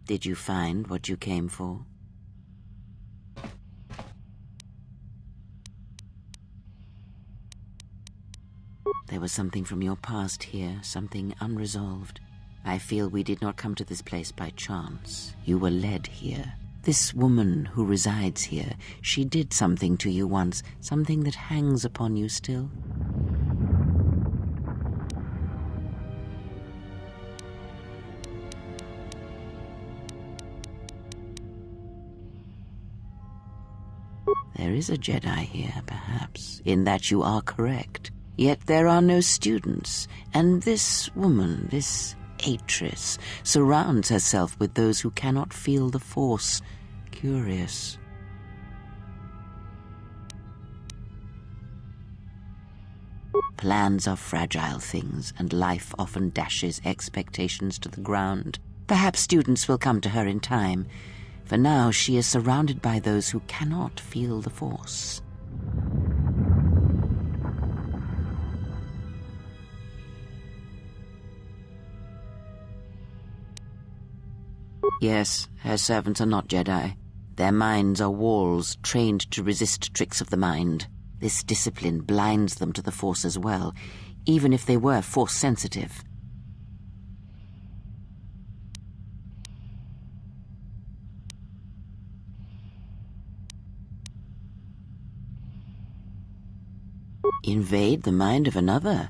Did you find what you came for? There was something from your past here, something unresolved. I feel we did not come to this place by chance. You were led here. This woman who resides here, she did something to you once, something that hangs upon you still. There is a Jedi here, perhaps, in that you are correct. Yet there are no students, and this woman, this Atris, surrounds herself with those who cannot feel the Force. Curious. Plans are fragile things, and life often dashes expectations to the ground. Perhaps students will come to her in time. For now, she is surrounded by those who cannot feel the Force. Yes, her servants are not Jedi. Their minds are walls trained to resist tricks of the mind. This discipline blinds them to the Force as well, even if they were Force-sensitive. Invade the mind of another?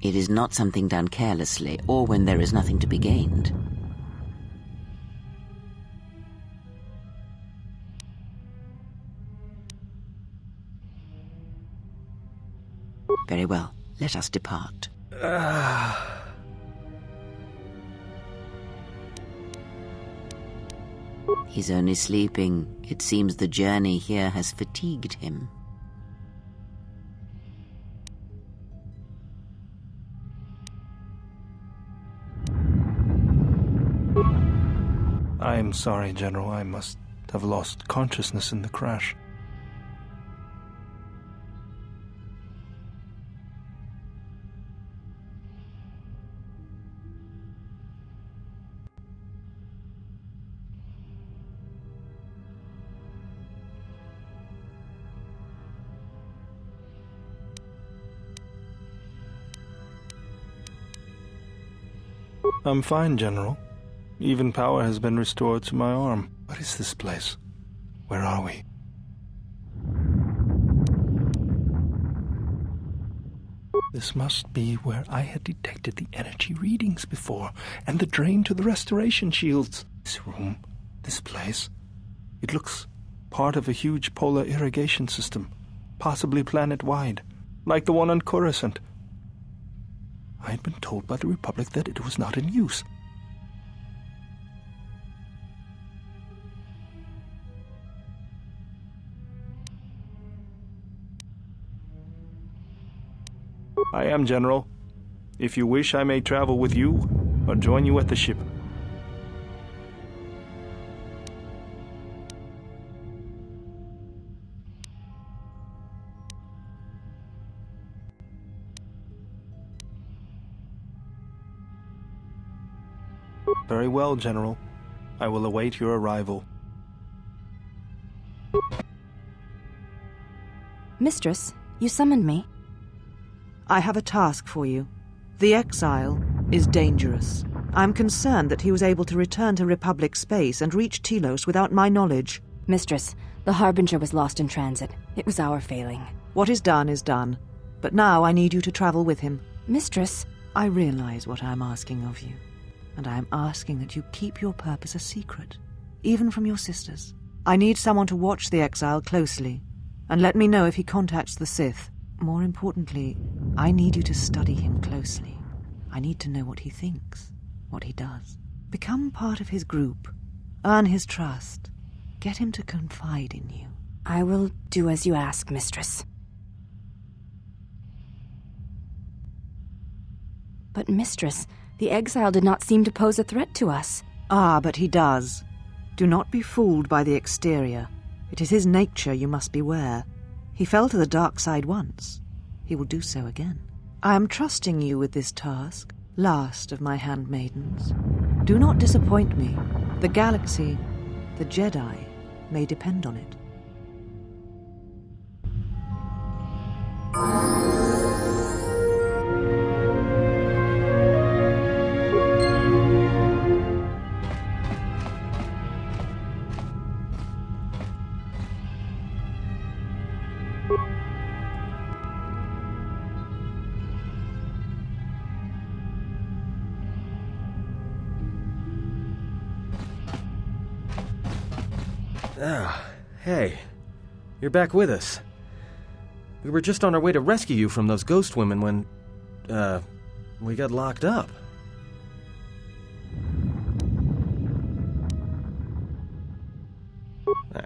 It is not something done carelessly, or when there is nothing to be gained. Very well, let us depart. He's only sleeping. It seems the journey here has fatigued him. I'm sorry, General. I must have lost consciousness in the crash. I'm fine, General. Even power has been restored to my arm. What is this place? Where are we? This must be where I had detected the energy readings before, and the drain to the restoration shields. This room, this place, it looks part of a huge polar irrigation system, possibly planet-wide, like the one on Coruscant. I had been told by the Republic that it was not in use. I am, General. If you wish, I may travel with you, or join you at the ship. Very well, General. I will await your arrival. Mistress, you summoned me. I have a task for you. The Exile is dangerous. I'm concerned that he was able to return to Republic space and reach Telos without my knowledge. Mistress, the Harbinger was lost in transit. It was our failing. What is done. But now I need you to travel with him. Mistress, I realize what I'm asking of you, and I am asking that you keep your purpose a secret, even from your sisters. I need someone to watch the Exile closely, and let me know if he contacts the Sith. More importantly, I need you to study him closely. I need to know what he thinks, what he does. Become part of his group. Earn his trust. Get him to confide in you. I will do as you ask, Mistress. But, Mistress, the Exile did not seem to pose a threat to us. Ah, but he does. Do not be fooled by the exterior. It is his nature you must beware. He fell to the dark side once. He will do so again. I am trusting you with this task, last of my handmaidens. Do not disappoint me. The galaxy, the Jedi, may depend on it. Ah, hey. You're back with us. We were just on our way to rescue you from those ghost women when, we got locked up.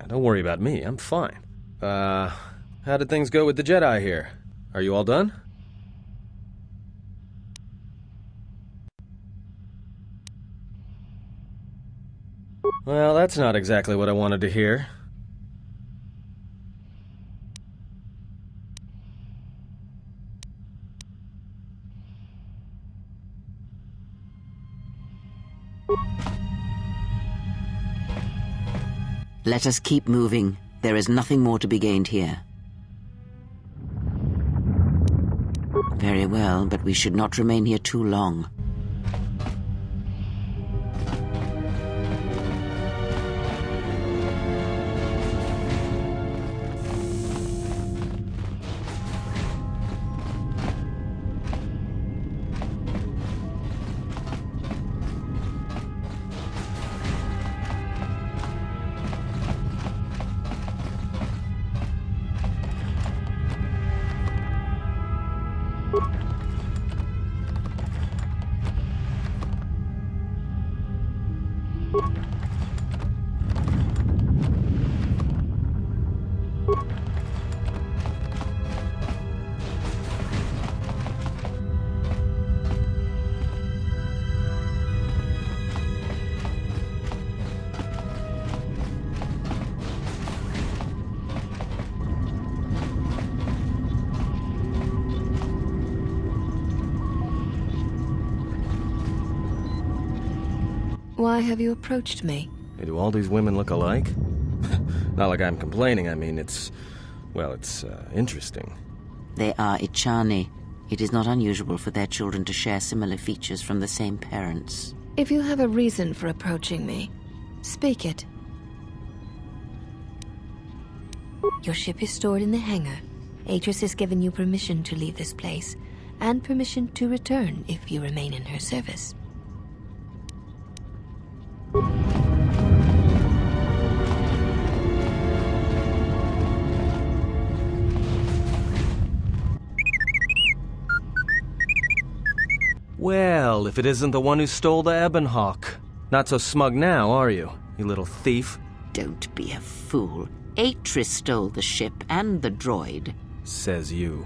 Don't worry about me, I'm fine. How did things go with the Jedi here? Are you all done? Well, that's not exactly what I wanted to hear. Let us keep moving. There is nothing more to be gained here. Very well, but we should not remain here too long. Why have you approached me? Hey, do all these women look alike? Not like I'm complaining, I mean, it's interesting. They are Ichani. It is not unusual for their children to share similar features from the same parents. If you have a reason for approaching me, speak it. Your ship is stored in the hangar. Atris has given you permission to leave this place, and permission to return if you remain in her service. Well, if it isn't the one who stole the Ebonhawk. Not so smug now, are you, you little thief? Don't be a fool. Atris stole the ship and the droid. Says you.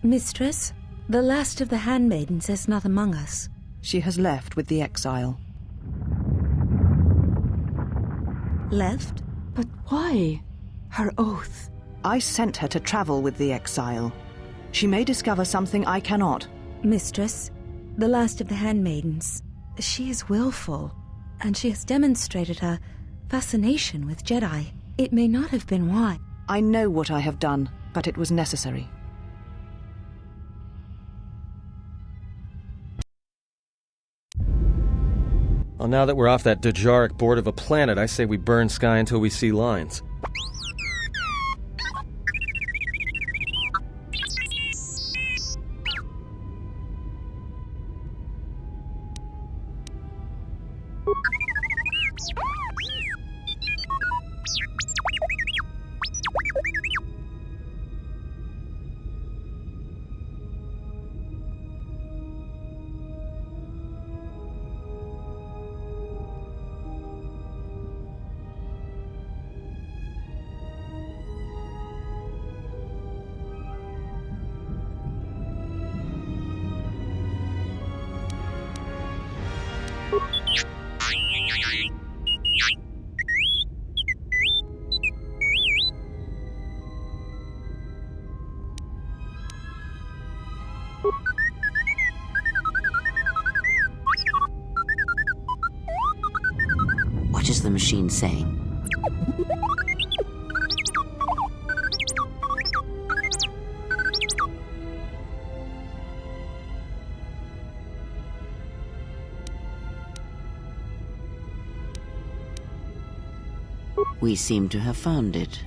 Mistress, the last of the handmaidens is not among us. She has left with the exile. Left? But why? Her oath. I sent her to travel with the exile. She may discover something I cannot. Mistress, the last of the handmaidens, she is willful, and she has demonstrated her fascination with Jedi. It may not have been why. I know what I have done, but it was necessary. Well, now that we're off that Dejaric board of a planet, I say we burn sky until we see lines. machine saying? We seem to have found it.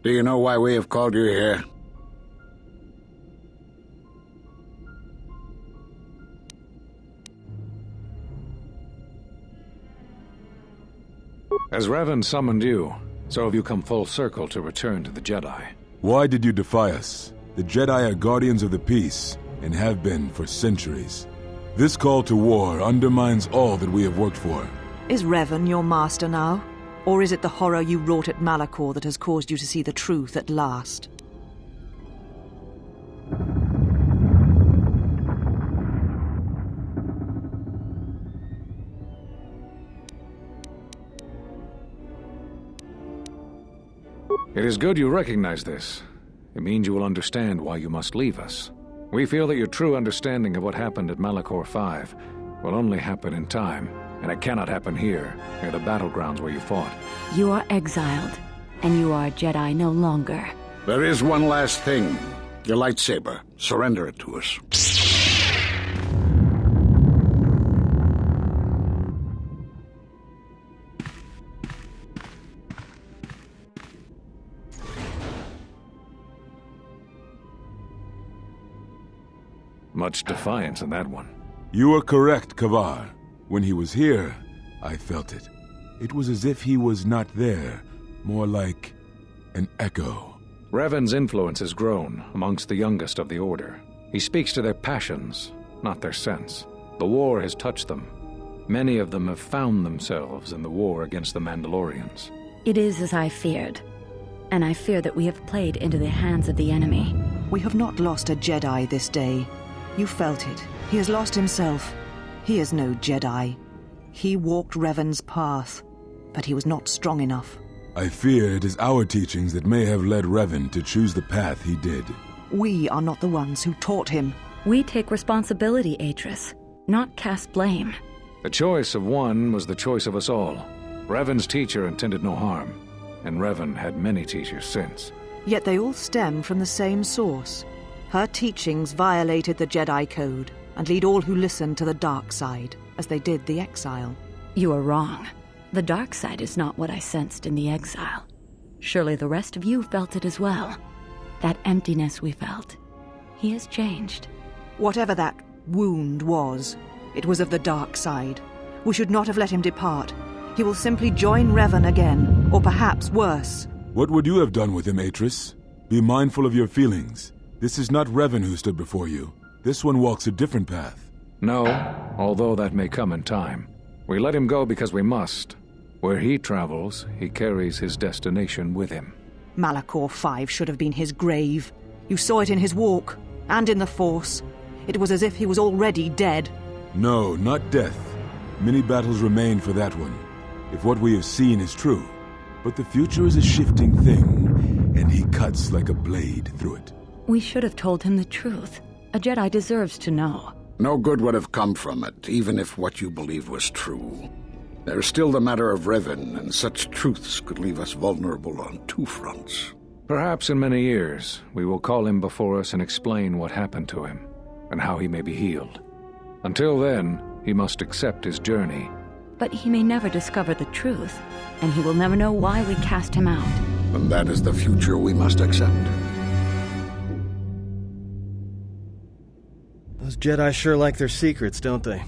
Do you know why we have called you here? As Revan summoned you, so have you come full circle to return to the Jedi. Why did you defy us? The Jedi are guardians of the peace, and have been for centuries. This call to war undermines all that we have worked for. Is Revan your master now? Or is it the horror you wrought at Malachor that has caused you to see the truth at last? It is good you recognize this. It means you will understand why you must leave us. We feel that your true understanding of what happened at Malachor 5 will only happen in time, and it cannot happen here, near the battlegrounds where you fought. You are exiled, and you are a Jedi no longer. There is one last thing. Your lightsaber. Surrender it to us. Much defiance in that one. You are correct, Kavar. When he was here, I felt it. It was as if he was not there, more like an echo. Revan's influence has grown amongst the youngest of the Order. He speaks to their passions, not their sense. The war has touched them. Many of them have found themselves in the war against the Mandalorians. It is as I feared, and I fear that we have played into the hands of the enemy. We have not lost a Jedi this day. You felt it. He has lost himself. He is no Jedi. He walked Revan's path, but he was not strong enough. I fear it is our teachings that may have led Revan to choose the path he did. We are not the ones who taught him. We take responsibility, Atris, not cast blame. The choice of one was the choice of us all. Revan's teacher intended no harm, and Revan had many teachers since. Yet they all stem from the same source. Her teachings violated the Jedi Code and lead all who listen to the dark side, as they did the exile. You are wrong. The dark side is not what I sensed in the exile. Surely the rest of you felt it as well. That emptiness we felt. He has changed. Whatever that wound was, it was of the dark side. We should not have let him depart. He will simply join Revan again, or perhaps worse. What would you have done with him, Atris? Be mindful of your feelings. This is not Revan who stood before you. This one walks a different path. No, although that may come in time. We let him go because we must. Where he travels, he carries his destination with him. Malachor 5 should have been his grave. You saw it in his walk, and in the Force. It was as if he was already dead. No, not death. Many battles remain for that one, if what we have seen is true. But the future is a shifting thing, and he cuts like a blade through it. We should have told him the truth. A Jedi deserves to know. No good would have come from it, even if what you believed was true. There is still the matter of Revan, and such truths could leave us vulnerable on two fronts. Perhaps in many years, we will call him before us and explain what happened to him, and how he may be healed. Until then, he must accept his journey. But he may never discover the truth, and he will never know why we cast him out. And that is the future we must accept. Those Jedi sure like their secrets, don't they?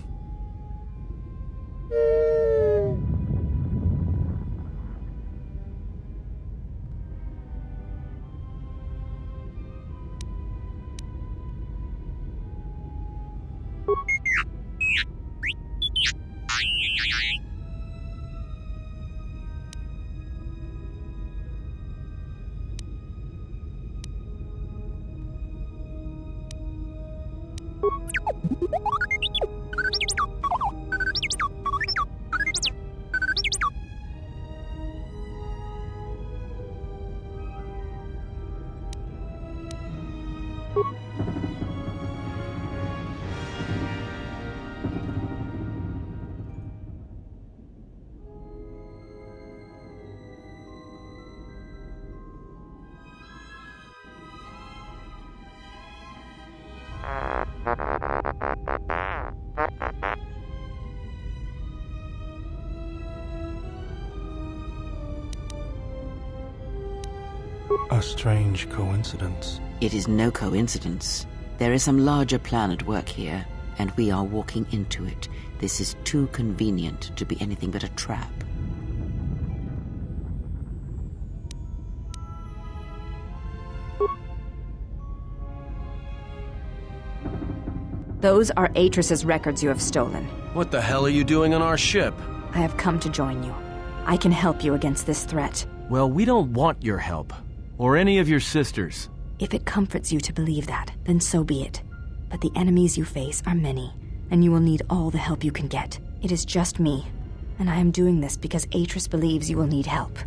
A strange coincidence. It is no coincidence. There is some larger plan at work here, and we are walking into it. This is too convenient to be anything but a trap. Those are Atris's records you have stolen. What the hell are you doing on our ship? I have come to join you. I can help you against this threat. Well, we don't want your help. Or any of your sisters. If it comforts you to believe that, then so be it. But the enemies you face are many, and you will need all the help you can get. It is just me, and I am doing this because Atris believes you will need help.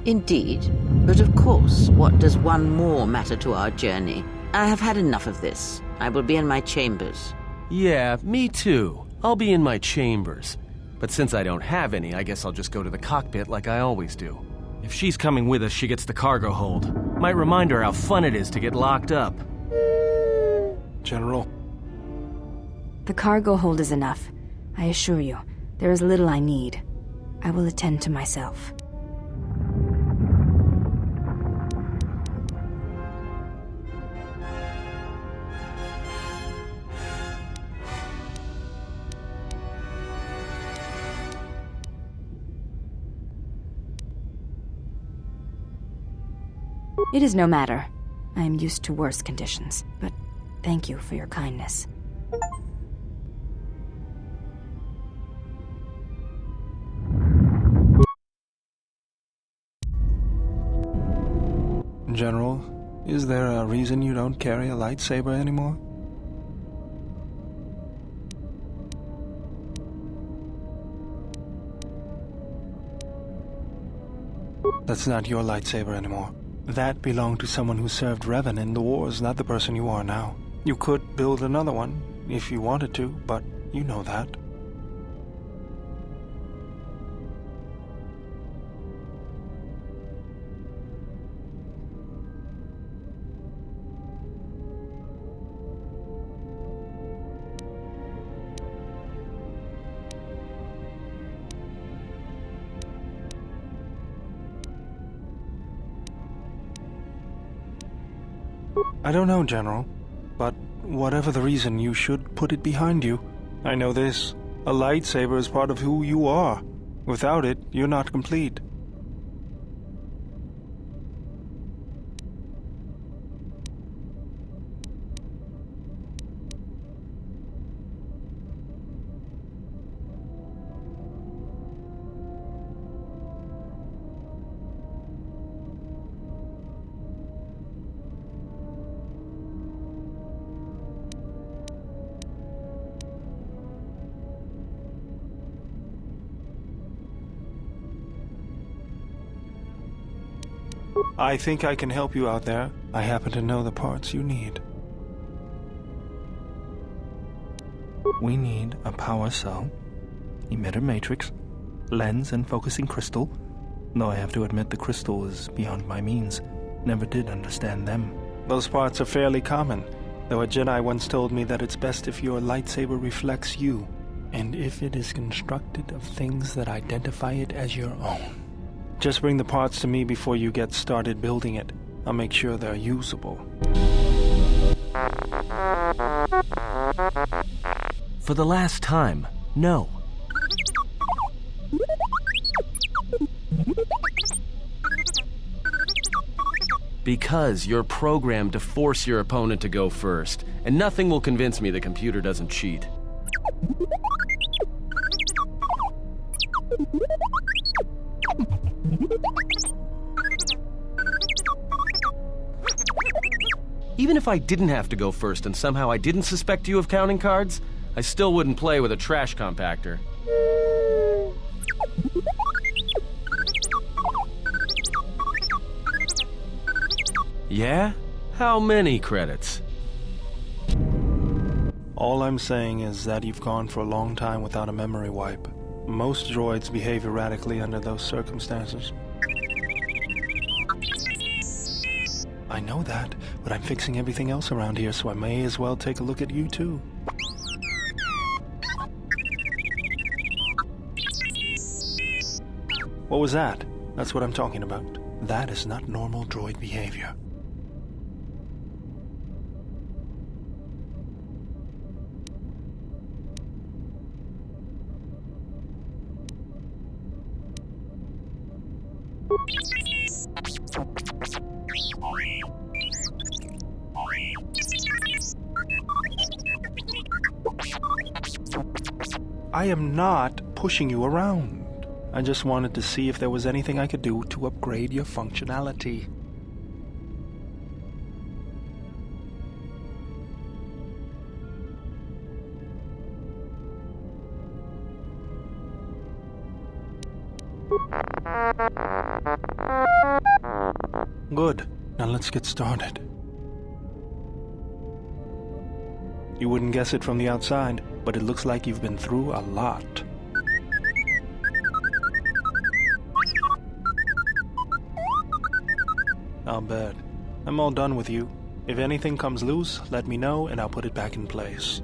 Indeed. But of course, what does one more matter to our journey? I have had enough of this. I will be in my chambers. Yeah, me too. I'll be in my chambers. But since I don't have any, I guess I'll just go to the cockpit like I always do. If she's coming with us, she gets the cargo hold. Might remind her how fun it is to get locked up. General. The cargo hold is enough. I assure you, there is little I need. I will attend to myself. It is no matter. I am used to worse conditions, but thank you for your kindness. General, is there a reason you don't carry a lightsaber anymore? That's not your lightsaber anymore. That belonged to someone who served Revan in the wars, not the person you are now. You could build another one, if you wanted to, but you know that. I don't know, General, but whatever the reason, you should put it behind you. I know this. A lightsaber is part of who you are. Without it, you're not complete. I think I can help you out there. I happen to know the parts you need. We need a power cell, emitter matrix, lens and focusing crystal. Though I have to admit the crystal is beyond my means. Never did understand them. Those parts are fairly common, though a Jedi once told me that it's best if your lightsaber reflects you, and if it is constructed of things that identify it as your own. Just bring the parts to me before you get started building it. I'll make sure they're usable. For the last time, no. Because you're programmed to force your opponent to go first, and nothing will convince me the computer doesn't cheat. Even if I didn't have to go first and somehow I didn't suspect you of counting cards, I still wouldn't play with a trash compactor. Yeah? How many credits? All I'm saying is that you've gone for a long time without a memory wipe. Most droids behave erratically under those circumstances. I know that, but I'm fixing everything else around here, so I may as well take a look at you too. What was that? That's what I'm talking about. That is not normal droid behavior. I am not pushing you around. I just wanted to see if there was anything I could do to upgrade your functionality. Good. Now let's get started. You wouldn't guess it from the outside, but it looks like you've been through a lot. I'll bet. I'm all done with you. If anything comes loose, let me know and I'll put it back in place.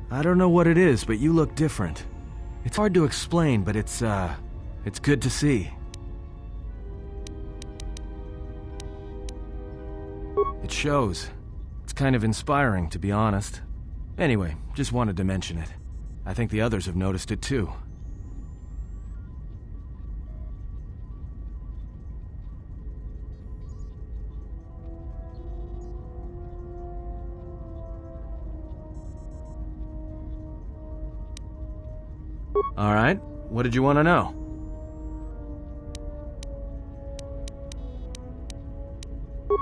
I don't know what it is, but you look different. It's hard to explain, but it's good to see. It shows. It's kind of inspiring, to be honest. Anyway, just wanted to mention it. I think the others have noticed it too. All right, what did you want to know?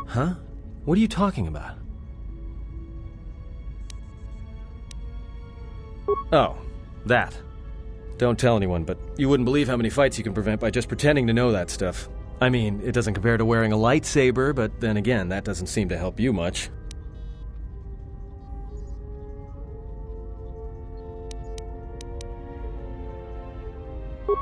Huh? What are you talking about? Oh, that. Don't tell anyone, but you wouldn't believe how many fights you can prevent by just pretending to know that stuff. I mean, it doesn't compare to wearing a lightsaber, but then again, that doesn't seem to help you much.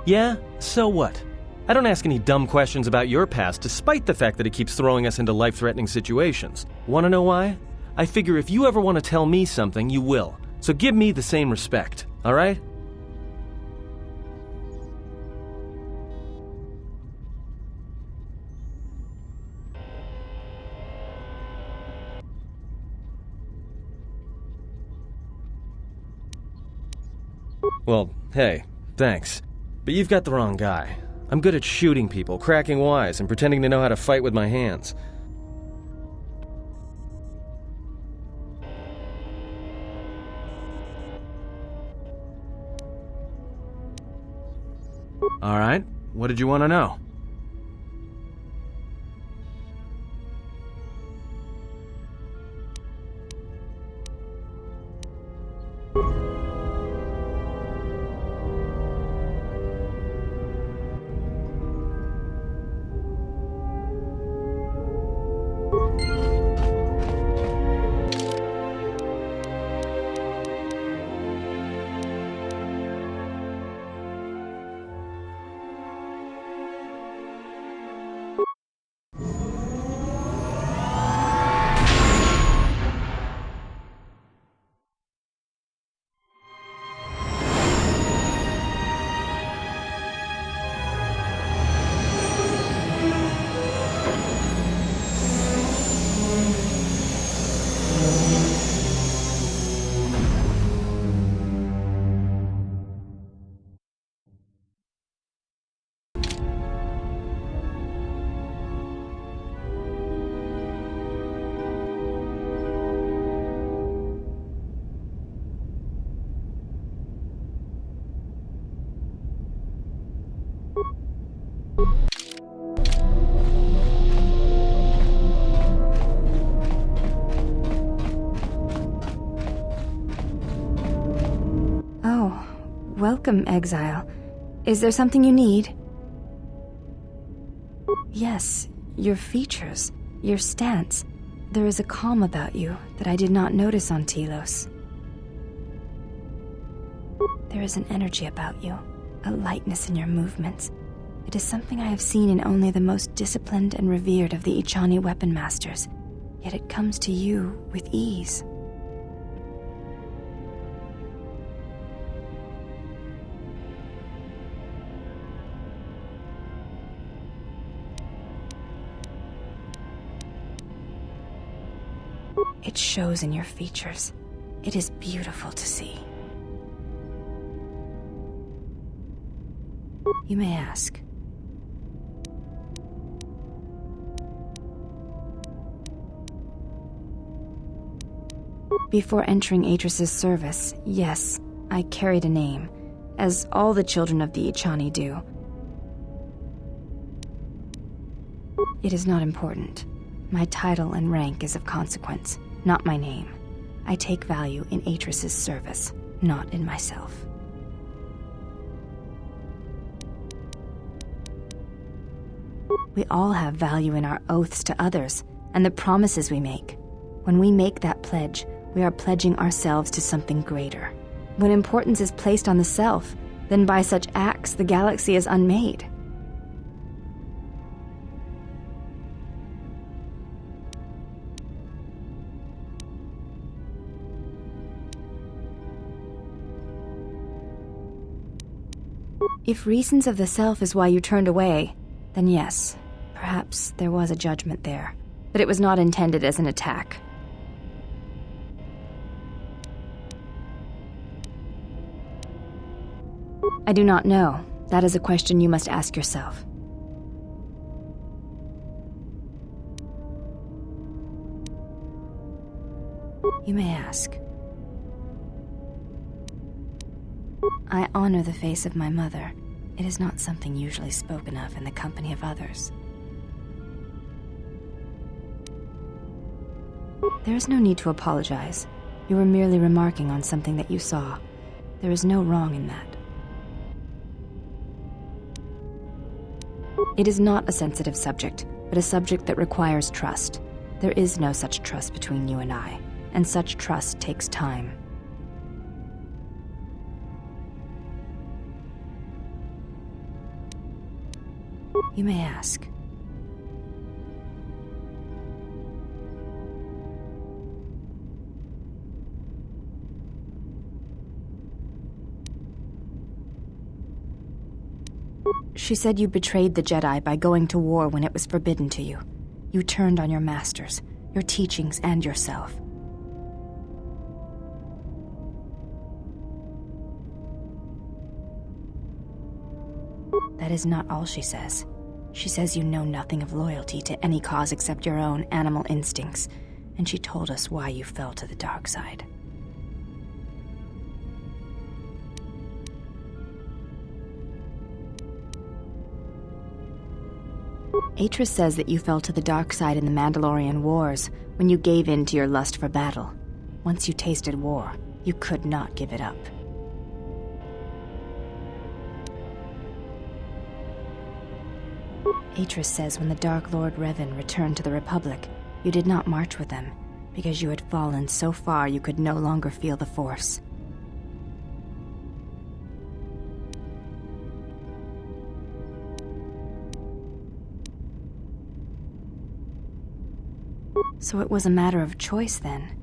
Yeah? So what? I don't ask any dumb questions about your past, despite the fact that it keeps throwing us into life-threatening situations. Want to know why? I figure if you ever want to tell me something, you will. So give me the same respect, alright? Well, hey, thanks. But you've got the wrong guy. I'm good at shooting people, cracking wise, and pretending to know how to fight with my hands. Alright, what did you want to know? Welcome, Exile. Is there something you need? Yes, your features, your stance. There is a calm about you that I did not notice on Telos. There is an energy about you, a lightness in your movements. It is something I have seen in only the most disciplined and revered of the Ichani weapon masters, yet it comes to you with ease. It shows in your features. It is beautiful to see. You may ask. Before entering Atris's service, yes, I carried a name, as all the children of the Ichani do. It is not important. My title and rank is of consequence, not my name. I take value in Atris's service, not in myself. We all have value in our oaths to others, and the promises we make. When we make that pledge, we are pledging ourselves to something greater. When importance is placed on the self, then by such acts the galaxy is unmade. If reasons of the self is why you turned away, then yes, perhaps there was a judgment there, but it was not intended as an attack. I do not know. That is a question you must ask yourself. You may ask. I honor the face of my mother. It is not something usually spoken of in the company of others. There is no need to apologize. You were merely remarking on something that you saw. There is no wrong in that. It is not a sensitive subject, but a subject that requires trust. There is no such trust between you and I, and such trust takes time. You may ask. She said you betrayed the Jedi by going to war when it was forbidden to you. You turned on your masters, your teachings, and yourself. That is not all she says. She says you know nothing of loyalty to any cause except your own animal instincts, and she told us why you fell to the dark side. Atris says that you fell to the dark side in the Mandalorian Wars when you gave in to your lust for battle. Once you tasted war, you could not give it up. Atris says when the Dark Lord Revan returned to the Republic, you did not march with them, because you had fallen so far you could no longer feel the Force. So it was a matter of choice then.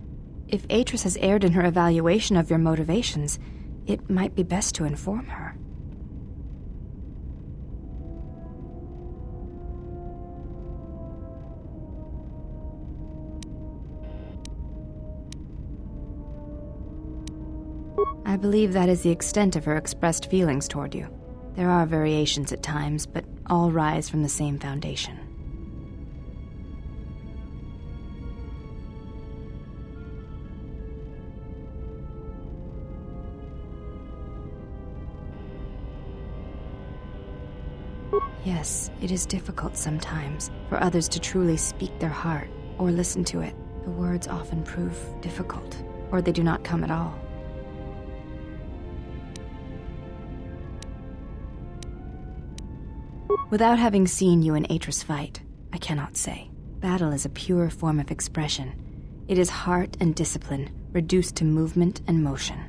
If Atris has erred in her evaluation of your motivations, it might be best to inform her. I believe that is the extent of her expressed feelings toward you. There are variations at times, but all rise from the same foundation. Yes, it is difficult sometimes for others to truly speak their heart or listen to it. The words often prove difficult, or they do not come at all. Without having seen you and Atris fight, I cannot say. Battle is a pure form of expression. It is heart and discipline, reduced to movement and motion.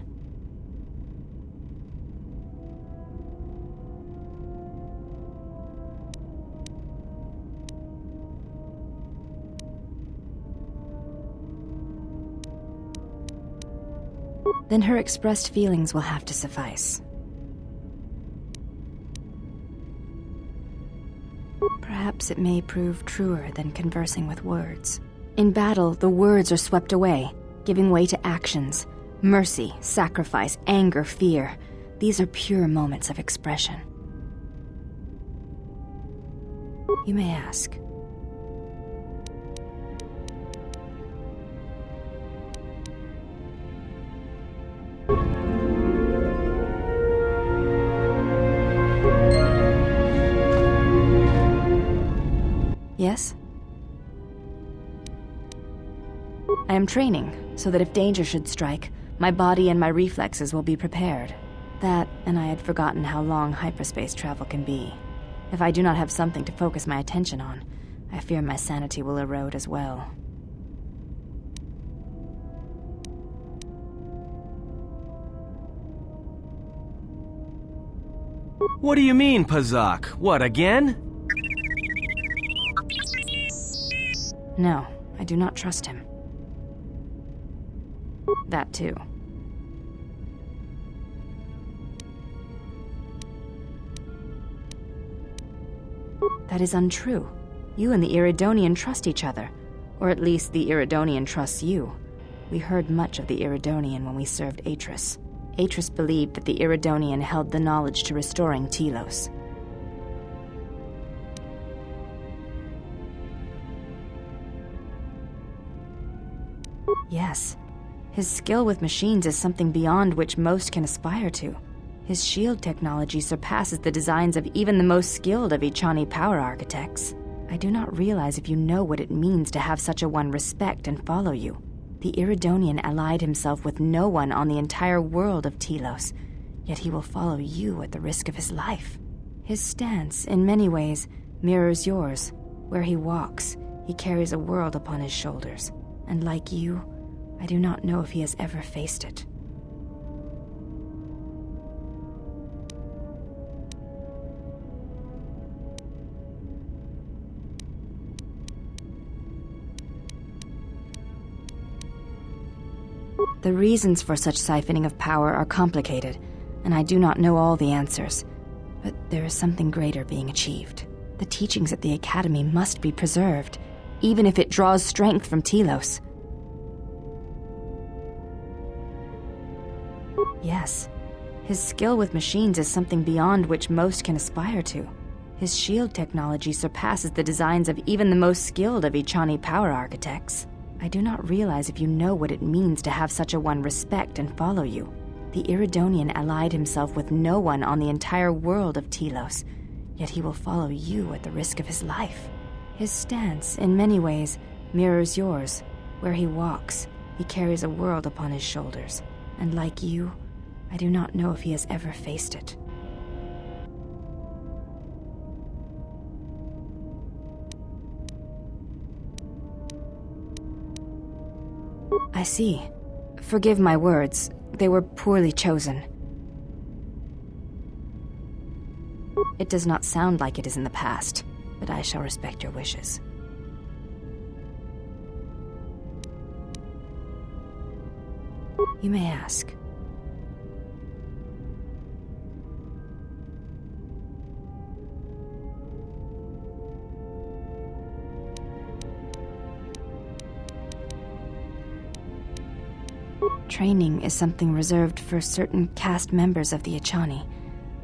Then her expressed feelings will have to suffice. Perhaps it may prove truer than conversing with words. In battle, the words are swept away, giving way to actions. Mercy, sacrifice, anger, fear. These are pure moments of expression. You may ask. Yes? I am training, so that if danger should strike, my body and my reflexes will be prepared. That, and I had forgotten how long hyperspace travel can be. If I do not have something to focus my attention on, I fear my sanity will erode as well. What do you mean, Pazak? What, again? No, I do not trust him. That too. That is untrue. You and the Iridonian trust each other. Or at least the Iridonian trusts you. We heard much of the Iridonian when we served Atris. Atris believed that the Iridonian held the knowledge to restoring Telos. Yes. His skill with machines is something beyond which most can aspire to. His shield technology surpasses the designs of even the most skilled of Echani power architects. I do not realize if you know what it means to have such a one respect and follow you. The Iridonian allied himself with no one on the entire world of Telos, yet he will follow you at the risk of his life. His stance, in many ways, mirrors yours. Where he walks, he carries a world upon his shoulders, and like you, I do not know if he has ever faced it. The reasons for such siphoning of power are complicated, and I do not know all the answers. But there is something greater being achieved. The teachings at the Academy must be preserved, even if it draws strength from Telos. Yes, his skill with machines is something beyond which most can aspire to. His shield technology surpasses the designs of even the most skilled of Echani power architects. I do not realize if you know what it means to have such a one respect and follow you. The Iridonian allied himself with no one on the entire world of Telos, yet he will follow you at the risk of his life. His stance, in many ways, mirrors yours. Where he walks, he carries a world upon his shoulders, and like you, I do not know if he has ever faced it. I see. Forgive my words. They were poorly chosen. It does not sound like it is in the past, but I shall respect your wishes. You may ask. Training is something reserved for certain caste members of the Echani,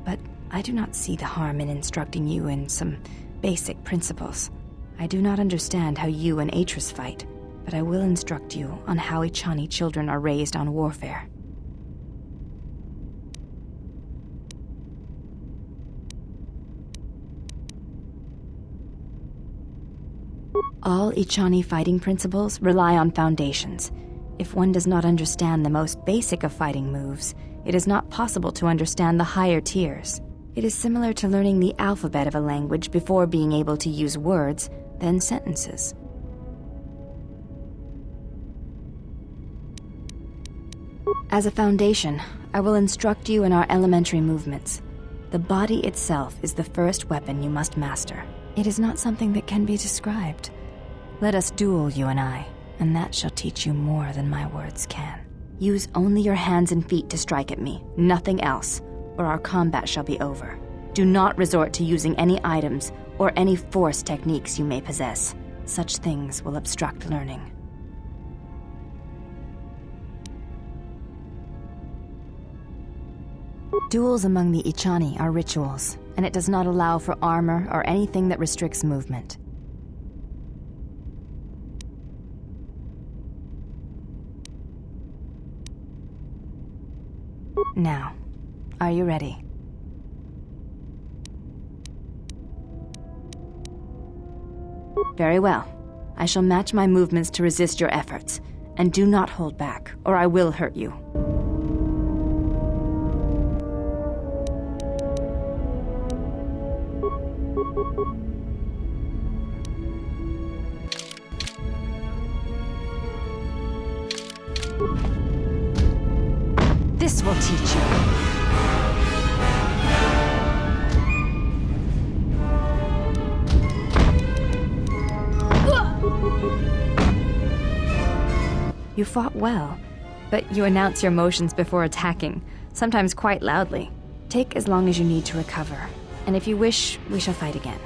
but I do not see the harm in instructing you in some basic principles. I do not understand how you and Atris fight, but I will instruct you on how Echani children are raised on warfare. All Echani fighting principles rely on foundations. If one does not understand the most basic of fighting moves, it is not possible to understand the higher tiers. It is similar to learning the alphabet of a language before being able to use words, then sentences. As a foundation, I will instruct you in our elementary movements. The body itself is the first weapon you must master. It is not something that can be described. Let us duel, you and I, and that shall teach you more than my words can. Use only your hands and feet to strike at me, nothing else, or our combat shall be over. Do not resort to using any items or any force techniques you may possess. Such things will obstruct learning. Duels among the Ichani are rituals, and it does not allow for armor or anything that restricts movement. Now, are you ready? Very well. I shall match my movements to resist your efforts, and do not hold back, or I will hurt you. This will teach you. You fought well, but you announce your motions before attacking, sometimes quite loudly. Take as long as you need to recover, and if you wish, we shall fight again.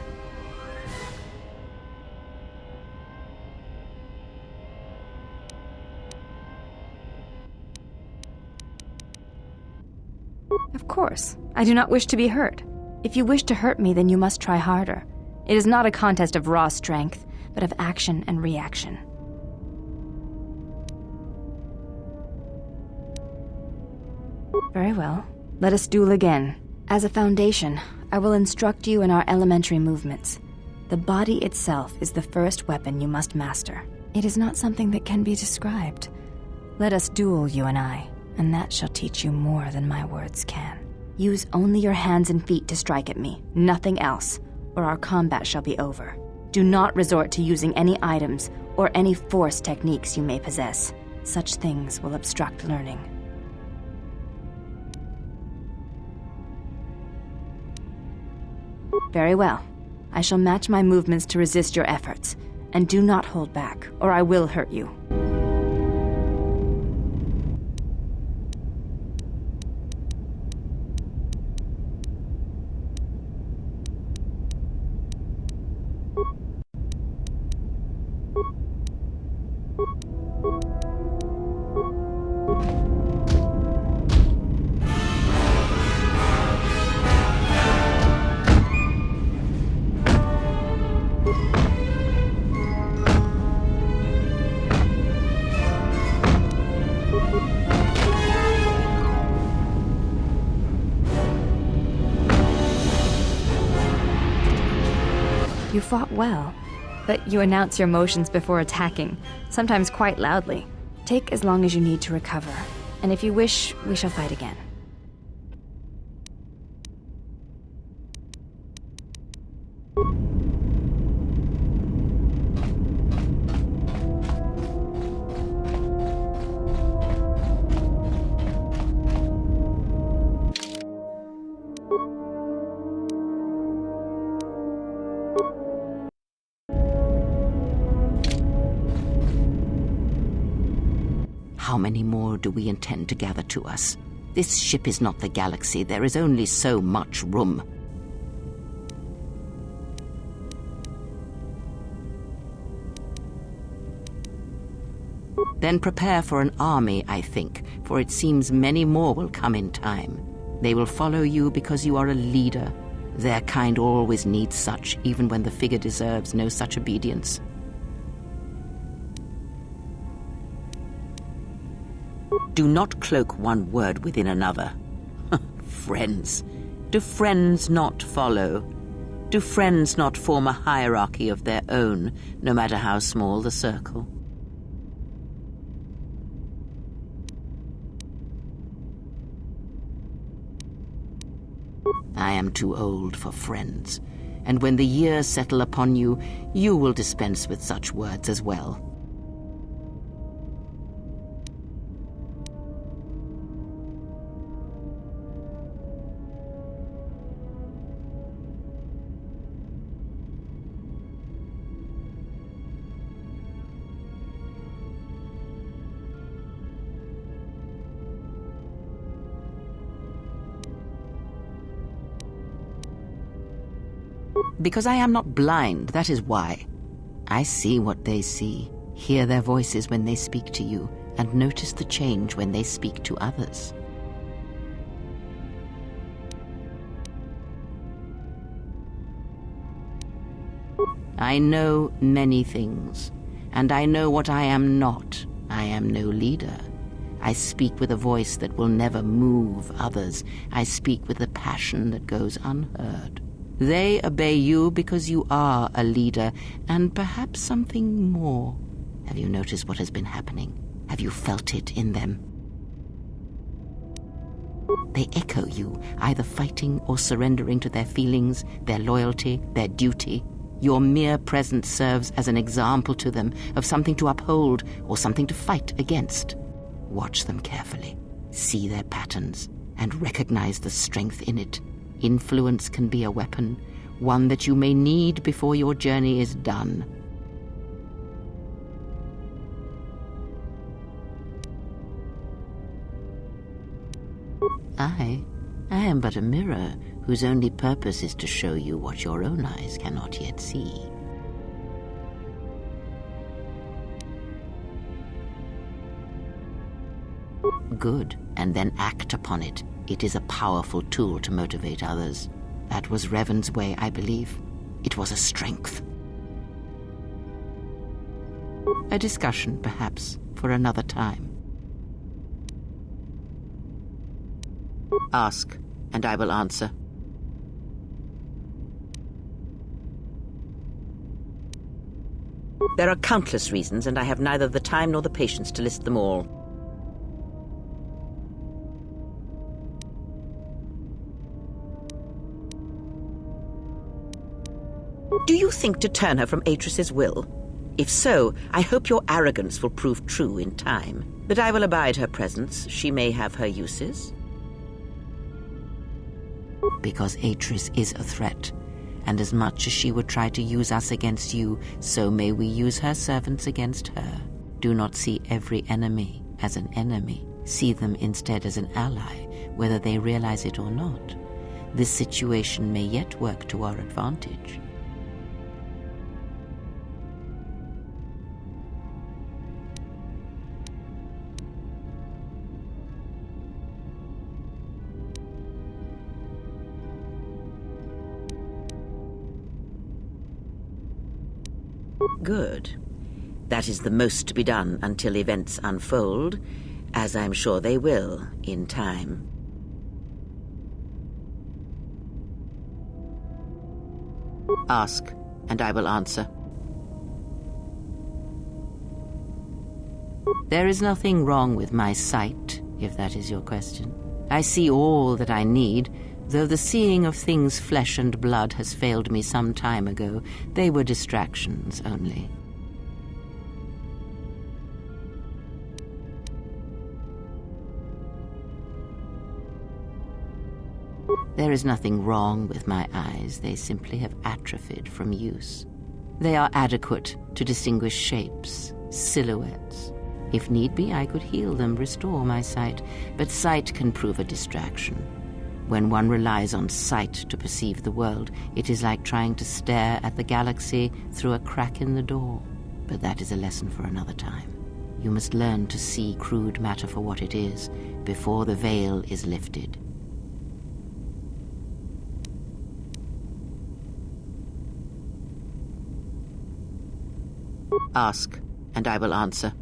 Of course, I do not wish to be hurt. If you wish to hurt me, then you must try harder. It is not a contest of raw strength, but of action and reaction. Very well. Let us duel again. As a foundation, I will instruct you in our elementary movements. The body itself is the first weapon you must master. It is not something that can be described. Let us duel, you and I, and that shall teach you more than my words can. Use only your hands and feet to strike at me, nothing else, or our combat shall be over. Do not resort to using any items or any force techniques you may possess. Such things will obstruct learning. Very well. I shall match my movements to resist your efforts, and do not hold back, or I will hurt you. You fought well, but you announce your motions before attacking, sometimes quite loudly. Take as long as you need to recover, and if you wish, we shall fight again. How many more do we intend to gather to us? This ship is not the Galaxy. There is only so much room. Then prepare for an army, I think, for it seems many more will come in time. They will follow you because you are a leader. Their kind always needs such, even when the figure deserves no such obedience. Do not cloak one word within another. Friends. Do friends not follow? Do friends not form a hierarchy of their own, no matter how small the circle? I am too old for friends, and when the years settle upon you, you will dispense with such words as well. Because I am not blind, that is why. I see what they see, hear their voices when they speak to you, and notice the change when they speak to others. I know many things, and I know what I am not. I am no leader. I speak with a voice that will never move others. I speak with a passion that goes unheard. They obey you because you are a leader, and perhaps something more. Have you noticed what has been happening? Have you felt it in them? They echo you, either fighting or surrendering to their feelings, their loyalty, their duty. Your mere presence serves as an example to them of something to uphold or something to fight against. Watch them carefully, see their patterns, and recognize the strength in it. Influence can be a weapon, one that you may need before your journey is done. I am but a mirror whose only purpose is to show you what your own eyes cannot yet see. Good, and then act upon it. It is a powerful tool to motivate others. That was Revan's way, I believe. It was a strength. A discussion, perhaps, for another time. Ask, and I will answer. There are countless reasons, and I have neither the time nor the patience to list them all. Do you think to turn her from Atris's will? If so, I hope your arrogance will prove true in time. But I will abide her presence. She may have her uses. Because Atris is a threat, and as much as she would try to use us against you, so may we use her servants against her. Do not see every enemy as an enemy. See them instead as an ally, whether they realize it or not. This situation may yet work to our advantage. Good. That is the most to be done until events unfold, as I'm sure they will in time. Ask, and I will answer. There is nothing wrong with my sight, if that is your question. I see all that I need, though the seeing of things flesh and blood has failed me some time ago. They were distractions only. There is nothing wrong with my eyes. They simply have atrophied from use. They are adequate to distinguish shapes, silhouettes. If need be, I could heal them, restore my sight, but sight can prove a distraction. When one relies on sight to perceive the world, it is like trying to stare at the galaxy through a crack in the door. But that is a lesson for another time. You must learn to see crude matter for what it is, before the veil is lifted. Ask, and I will answer.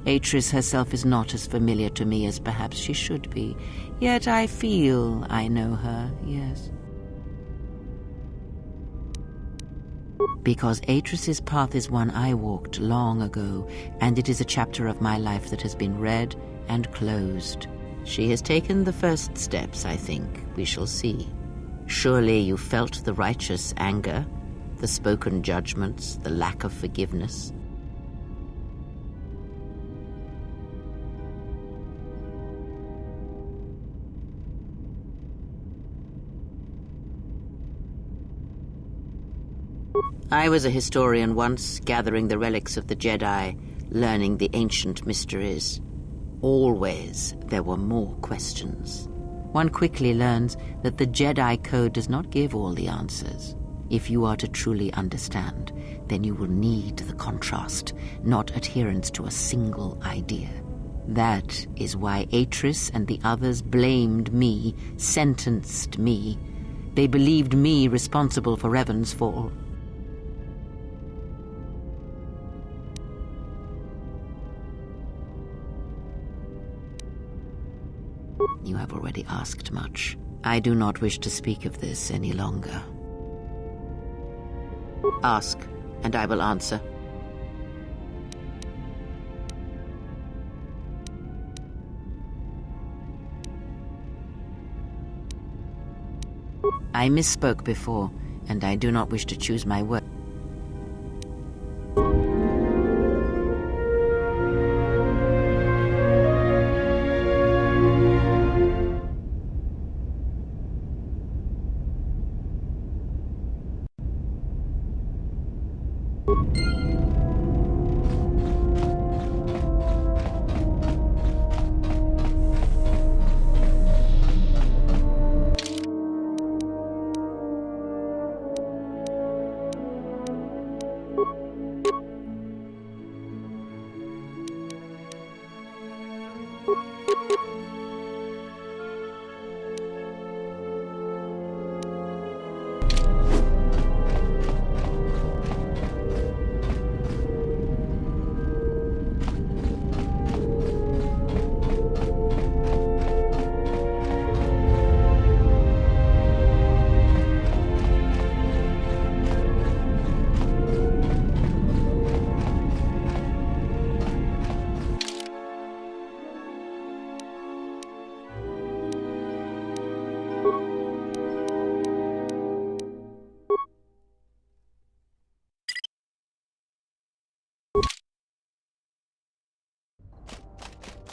Atris herself is not as familiar to me as perhaps she should be, yet I feel I know her, yes. Because Atris's path is one I walked long ago, and it is a chapter of my life that has been read and closed. She has taken the first steps, I think. We shall see. Surely you felt the righteous anger, the spoken judgments, the lack of forgiveness. I was a historian once, gathering the relics of the Jedi, learning the ancient mysteries. Always there were more questions. One quickly learns that the Jedi Code does not give all the answers. If you are to truly understand, then you will need the contrast, not adherence to a single idea. That is why Atris and the others blamed me, sentenced me. They believed me responsible for Revan's fall. You have already asked much. I do not wish to speak of this any longer. Ask, and I will answer. I misspoke before, and I do not wish to choose my words.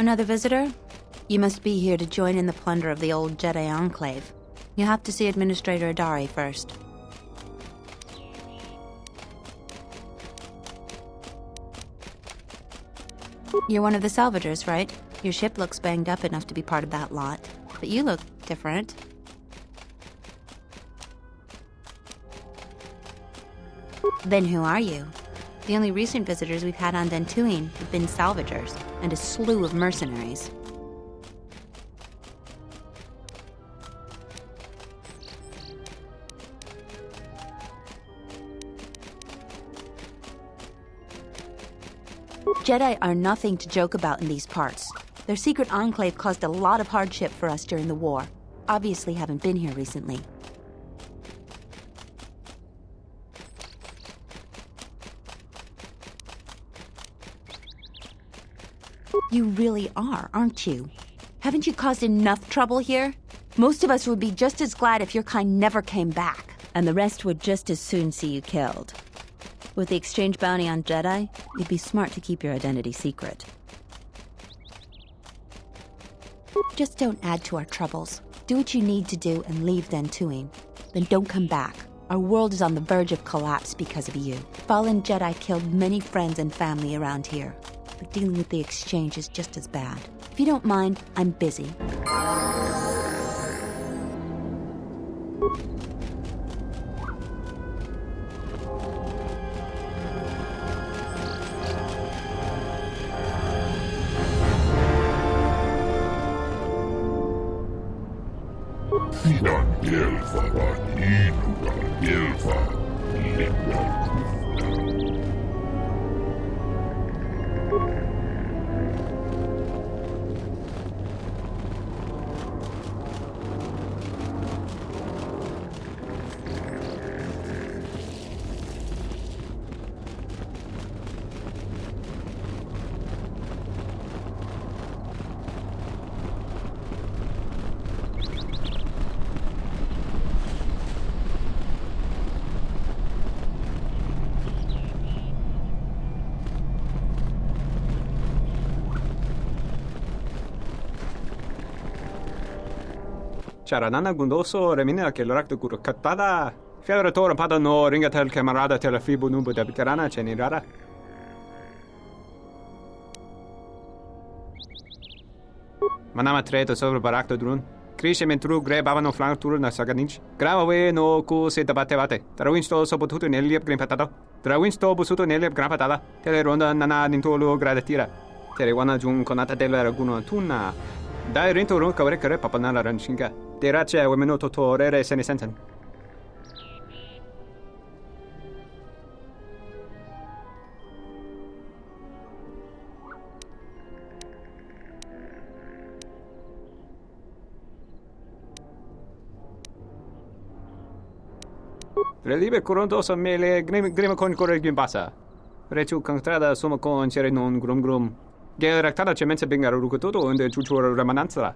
Another visitor? You must be here to join in the plunder of the old Jedi Enclave. You have to see Administrator Adari first. You're one of the salvagers, right? Your ship looks banged up enough to be part of that lot. But you look different. Then who are you? The only recent visitors we've had on Dantooine have been salvagers and a slew of mercenaries. Jedi are nothing to joke about in these parts. Their secret enclave caused a lot of hardship for us during the war. Obviously haven't been here recently. You really are, aren't you? Haven't you caused enough trouble here? Most of us would be just as glad if your kind never came back. And the rest would just as soon see you killed. With the exchange bounty on Jedi, you'd be smart to keep your identity secret. Just don't add to our troubles. Do what you need to do and leave Dantooine. Then don't come back. Our world is on the verge of collapse because of you. Fallen Jedi killed many friends and family around here. But dealing with the exchange is just as bad. If you don't mind, I'm busy. Charanana gundoso remina che l'orecto curo catada. Fiaratore pada no ringatel camarada tela fibu nubu da bicarana cenirara. Manama treto sobre barakto drun. Krishe mentru gre bavano flank tur na saganich. Grava no ku se tabate bate. Trawinsto so potuto neliep grimpatado. Trawinsto busuto neliep grampatada. Tele ronda nana nintolo gradatira. Tere wana jun konata della raguno tunna. Dai rinto ron kawre kare papanala ranshinga. Terace wemeno totorere senesensen. Relive corontoso mele grima con corre gimbasa. Rechu contrada sumo con cere non grum grum. Gel rectada cemense bingaro rukutoto unde chuchura remananza.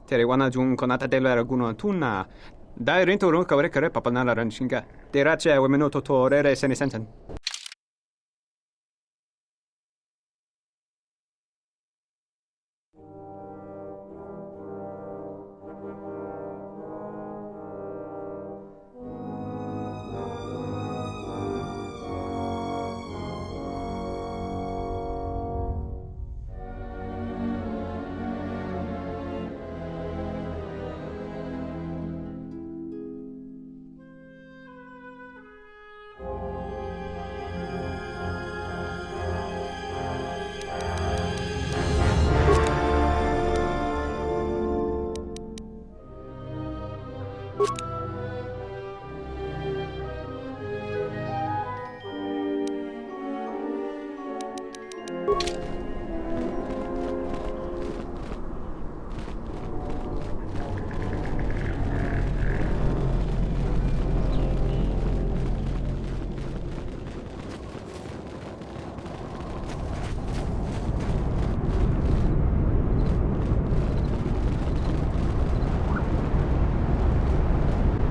Tere wana jun konata della raguno tunna. Dai rinto ron kawre kare papanala ranshinga. Terace wemeno totorere senesensen.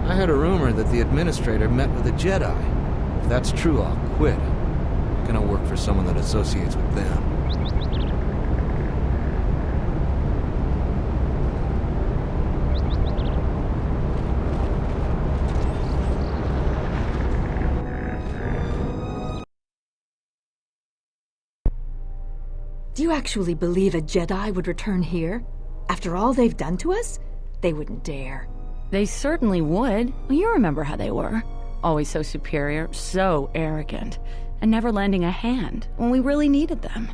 I heard a rumor that the administrator met with a Jedi. If that's true, I'll quit. I'm gonna work for someone that associates with them. Do you actually believe a Jedi would return here? After all they've done to us? They wouldn't dare. They certainly would. Well, you remember how they were. Always so superior, so arrogant, and never lending a hand when we really needed them.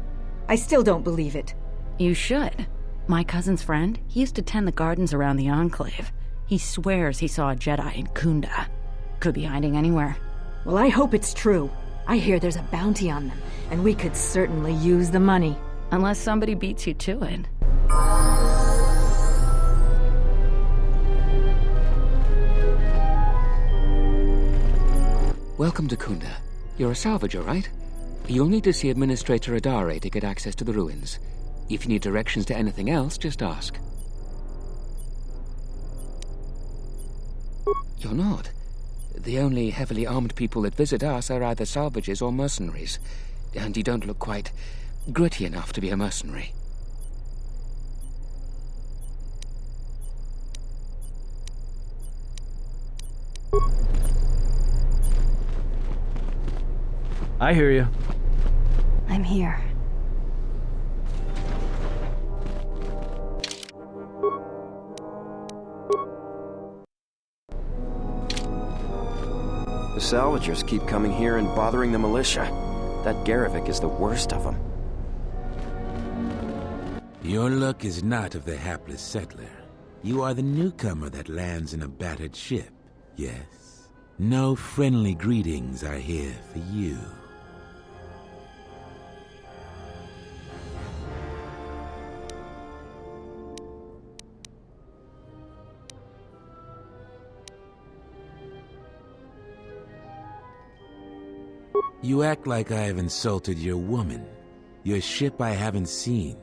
I still don't believe it. You should. My cousin's friend, he used to tend the gardens around the Enclave. He swears he saw a Jedi in Kunda. Could be hiding anywhere. Well, I hope it's true. I hear there's a bounty on them, and we could certainly use the money. Unless somebody beats you to it. Welcome to Kunda. You're a salvager, right? You'll need to see Administrator Adare to get access to the ruins. If you need directions to anything else, just ask. You're not. The only heavily armed people that visit us are either salvagers or mercenaries. And you don't look quite gritty enough to be a mercenary. I hear you. I'm here. The salvagers keep coming here and bothering the militia. That Garevik is the worst of them. Your luck is not of the hapless settler. You are the newcomer that lands in a battered ship, yes. No friendly greetings are here for you. You act like I have insulted your woman, your ship I haven't seen.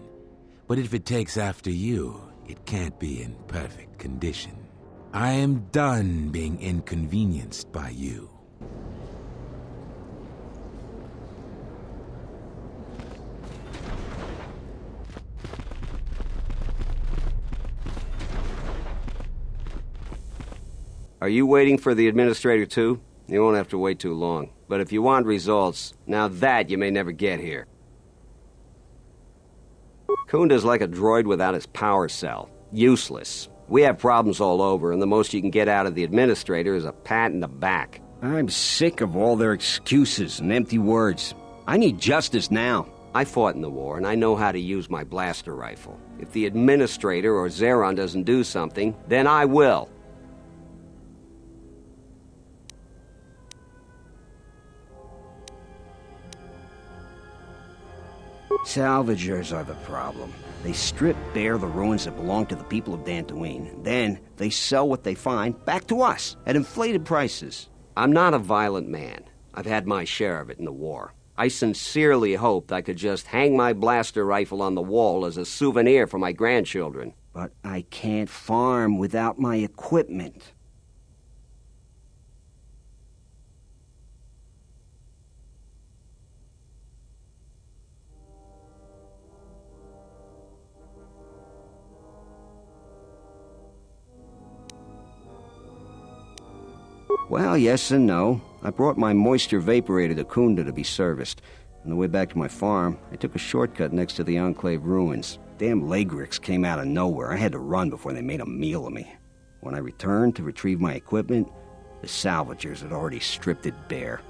But if it takes after you, it can't be in perfect condition. I am done being inconvenienced by you. Are you waiting for the administrator too? You won't have to wait too long. But if you want results, now that you may never get here. Kunda's like a droid without his power cell. Useless. We have problems all over, and the most you can get out of the administrator is a pat in the back. I'm sick of all their excuses and empty words. I need justice now. I fought in the war, and I know how to use my blaster rifle. If the administrator or Zeron doesn't do something, then I will. Salvagers are the problem. They strip bare the ruins that belong to the people of Dantooine. Then they sell what they find back to us at inflated prices. I'm not a violent man. I've had my share of it in the war. I sincerely hoped I could just hang my blaster rifle on the wall as a souvenir for my grandchildren. But I can't farm without my equipment. Well, yes and no. I brought my moisture vaporator to Kunda to be serviced. On the way back to my farm, I took a shortcut next to the Enclave ruins. Damn Lagrix came out of nowhere. I had to run before they made a meal of me. When I returned to retrieve my equipment, the salvagers had already stripped it bare.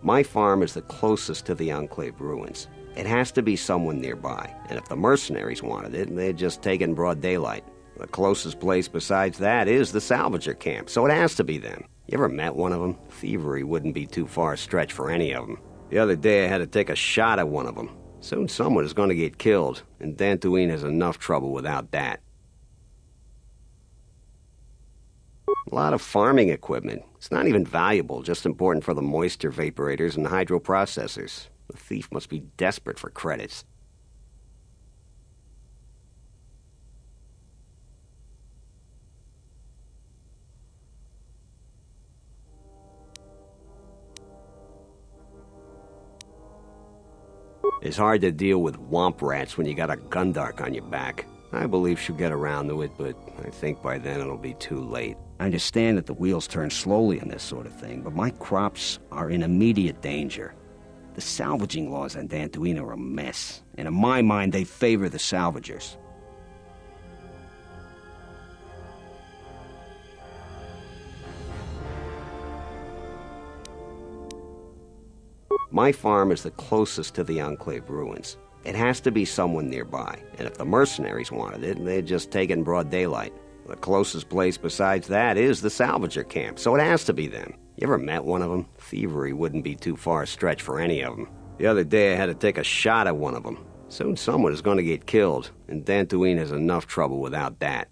My farm is the closest to the Enclave ruins. It has to be someone nearby, and if the mercenaries wanted it, they'd just take it in broad daylight. The closest place besides that is the salvager camp, so it has to be them. You ever met one of them? Thievery wouldn't be too far a stretch for any of them. The other day I had to take a shot at one of them. Soon someone is going to get killed, and Dantooine has enough trouble without that. A lot of farming equipment. It's not even valuable, just important for the moisture vaporators and hydroprocessors. The thief must be desperate for credits. It's hard to deal with womp rats when you got a Gundark on your back. I believe she'll get around to it, but I think by then it'll be too late. I understand that the wheels turn slowly on this sort of thing, but my crops are in immediate danger. The salvaging laws on Dantooine are a mess, and in my mind, they favor the salvagers. My farm is the closest to the Enclave ruins. It has to be someone nearby, and if the mercenaries wanted it, they'd just take it in broad daylight. The closest place besides that is the salvager camp, so it has to be them. You ever met one of them? Thievery wouldn't be too far a stretch for any of them. The other day I had to take a shot at one of them. Soon someone is going to get killed, and Dantooine has enough trouble without that.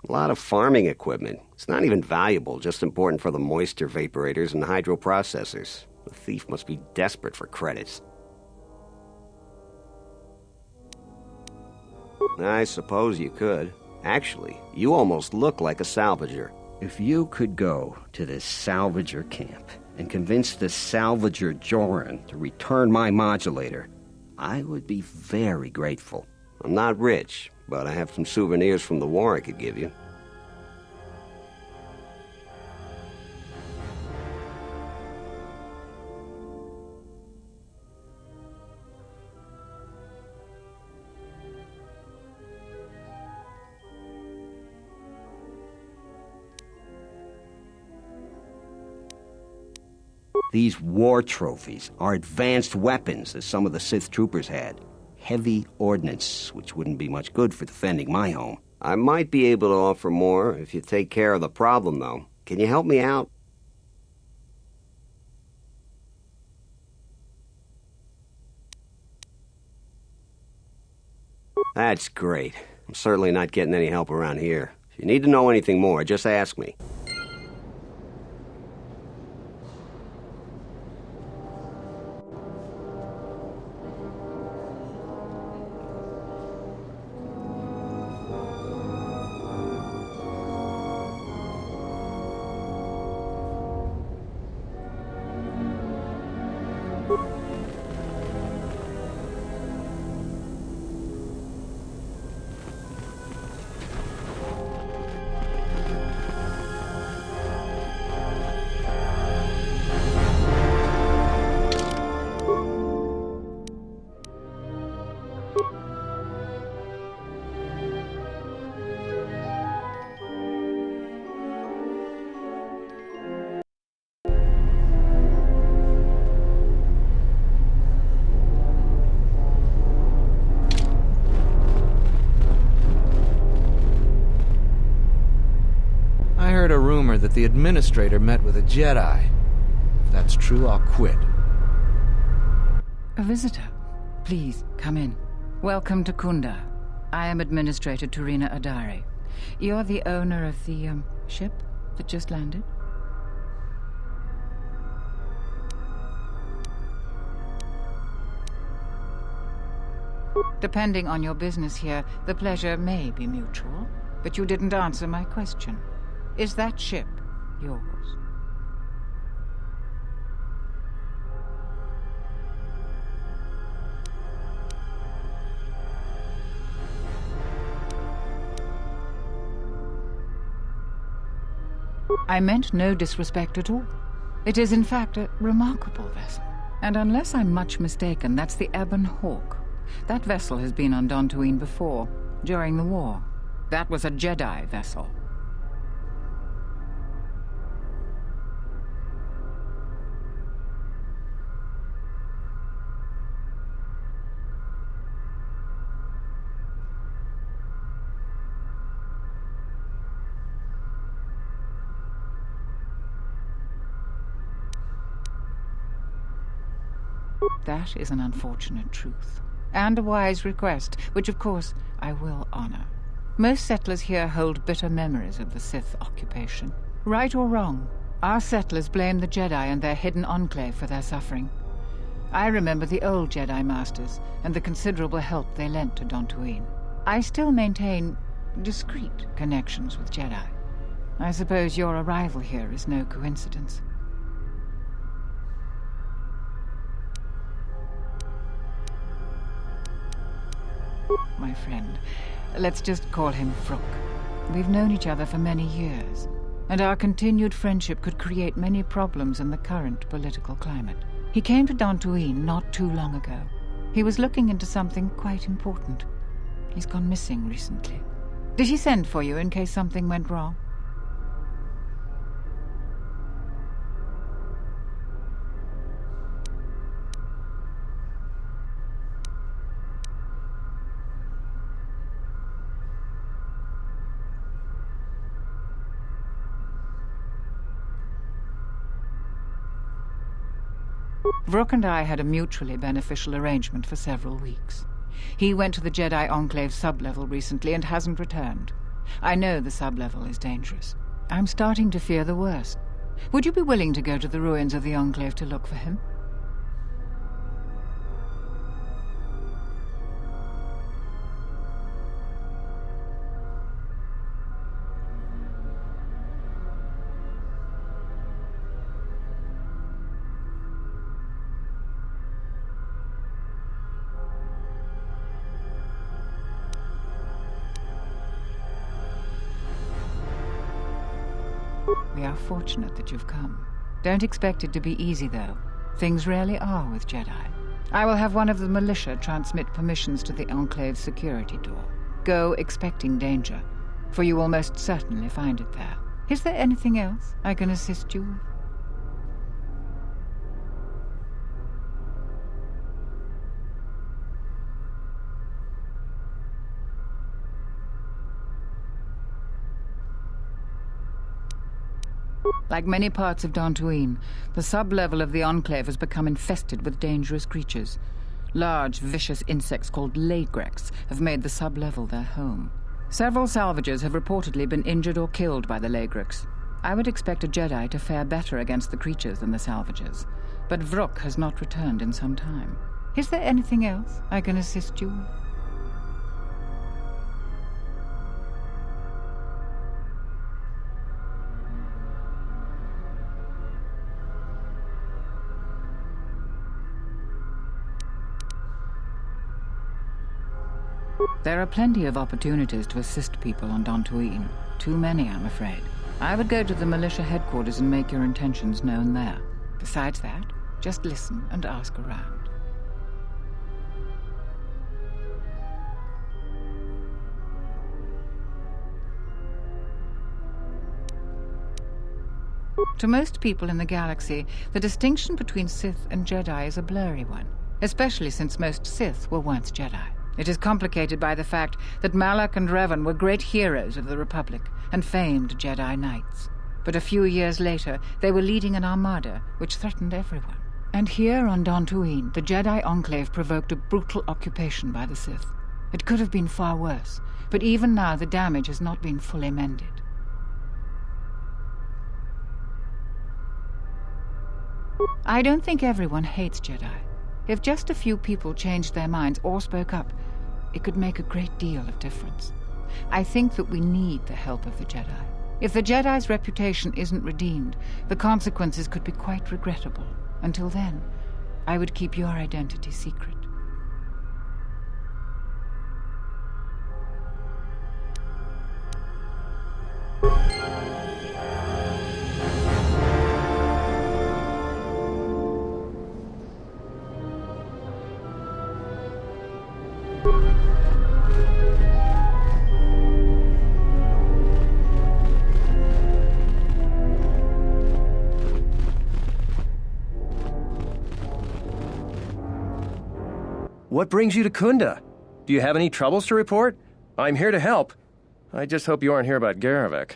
A lot of farming equipment. It's not even valuable, just important for the moisture vaporators and hydroprocessors. The thief must be desperate for credits. I suppose you could. Actually, you almost look like a salvager. If you could go to this salvager camp and convince the salvager Joran to return my modulator, I would be very grateful. I'm not rich, but I have some souvenirs from the war I could give you. These war trophies are advanced weapons that some of the Sith troopers had. Heavy ordnance, which wouldn't be much good for defending my home. I might be able to offer more if you take care of the problem, though. Can you help me out? That's great. I'm certainly not getting any help around here. If you need to know anything more, just ask me. that the Administrator met with a Jedi. If that's true, I'll quit. A visitor. Please, come in. Welcome to Kunda. I am Administrator Turina Adari. You're the owner of the, ship that just landed? Depending on your business here, the pleasure may be mutual, but you didn't answer my question. Is that ship yours? I meant no disrespect at all. It is in fact a remarkable vessel. And unless I'm much mistaken, that's the Ebon Hawk. That vessel has been on Dantooine before, during the war. That was a Jedi vessel. That is an unfortunate truth. And a wise request, which of course I will honor. Most settlers here hold bitter memories of the Sith occupation. Right or wrong, our settlers blame the Jedi and their hidden enclave for their suffering. I remember the old Jedi Masters and the considerable help they lent to Dantooine. I still maintain discreet connections with Jedi. I suppose your arrival here is no coincidence. My friend, let's just call him Vrook. We've known each other for many years, and our continued friendship could create many problems in the current political climate. He came to Dantooine not too long ago. He was looking into something quite important. He's gone missing recently. Did he send for you in case something went wrong? Vrook and I had a mutually beneficial arrangement for several weeks. He went to the Jedi Enclave sublevel recently and hasn't returned. I know the sublevel is dangerous. I'm starting to fear the worst. Would you be willing to go to the ruins of the Enclave to look for him? We are fortunate that you've come. Don't expect it to be easy, though. Things rarely are with Jedi. I will have one of the militia transmit permissions to the Enclave's security door. Go expecting danger, for you will most certainly find it there. Is there anything else I can assist you with? Like many parts of Dantooine, the sub-level of the Enclave has become infested with dangerous creatures. Large, vicious insects called Lagreks have made the sub-level their home. Several salvagers have reportedly been injured or killed by the Lagreks. I would expect a Jedi to fare better against the creatures than the salvagers, but Vrook has not returned in some time. Is there anything else I can assist you with? There are plenty of opportunities to assist people on Dantooine. Too many, I'm afraid. I would go to the militia headquarters and make your intentions known there. Besides that, just listen and ask around. To most people in the galaxy, the distinction between Sith and Jedi is a blurry one, especially since most Sith were once Jedi. It is complicated by the fact that Malak and Revan were great heroes of the Republic and famed Jedi Knights. But a few years later, they were leading an armada which threatened everyone. And here on Dantooine, the Jedi Enclave provoked a brutal occupation by the Sith. It could have been far worse, but even now the damage has not been fully mended. I don't think everyone hates Jedi. If just a few people changed their minds or spoke up, it could make a great deal of difference. I think that we need the help of the Jedi. If the Jedi's reputation isn't redeemed, the consequences could be quite regrettable. Until then, I would keep your identity secret. What brings you to Kunda? Do you have any troubles to report? I'm here to help. I just hope you aren't here about Garavik.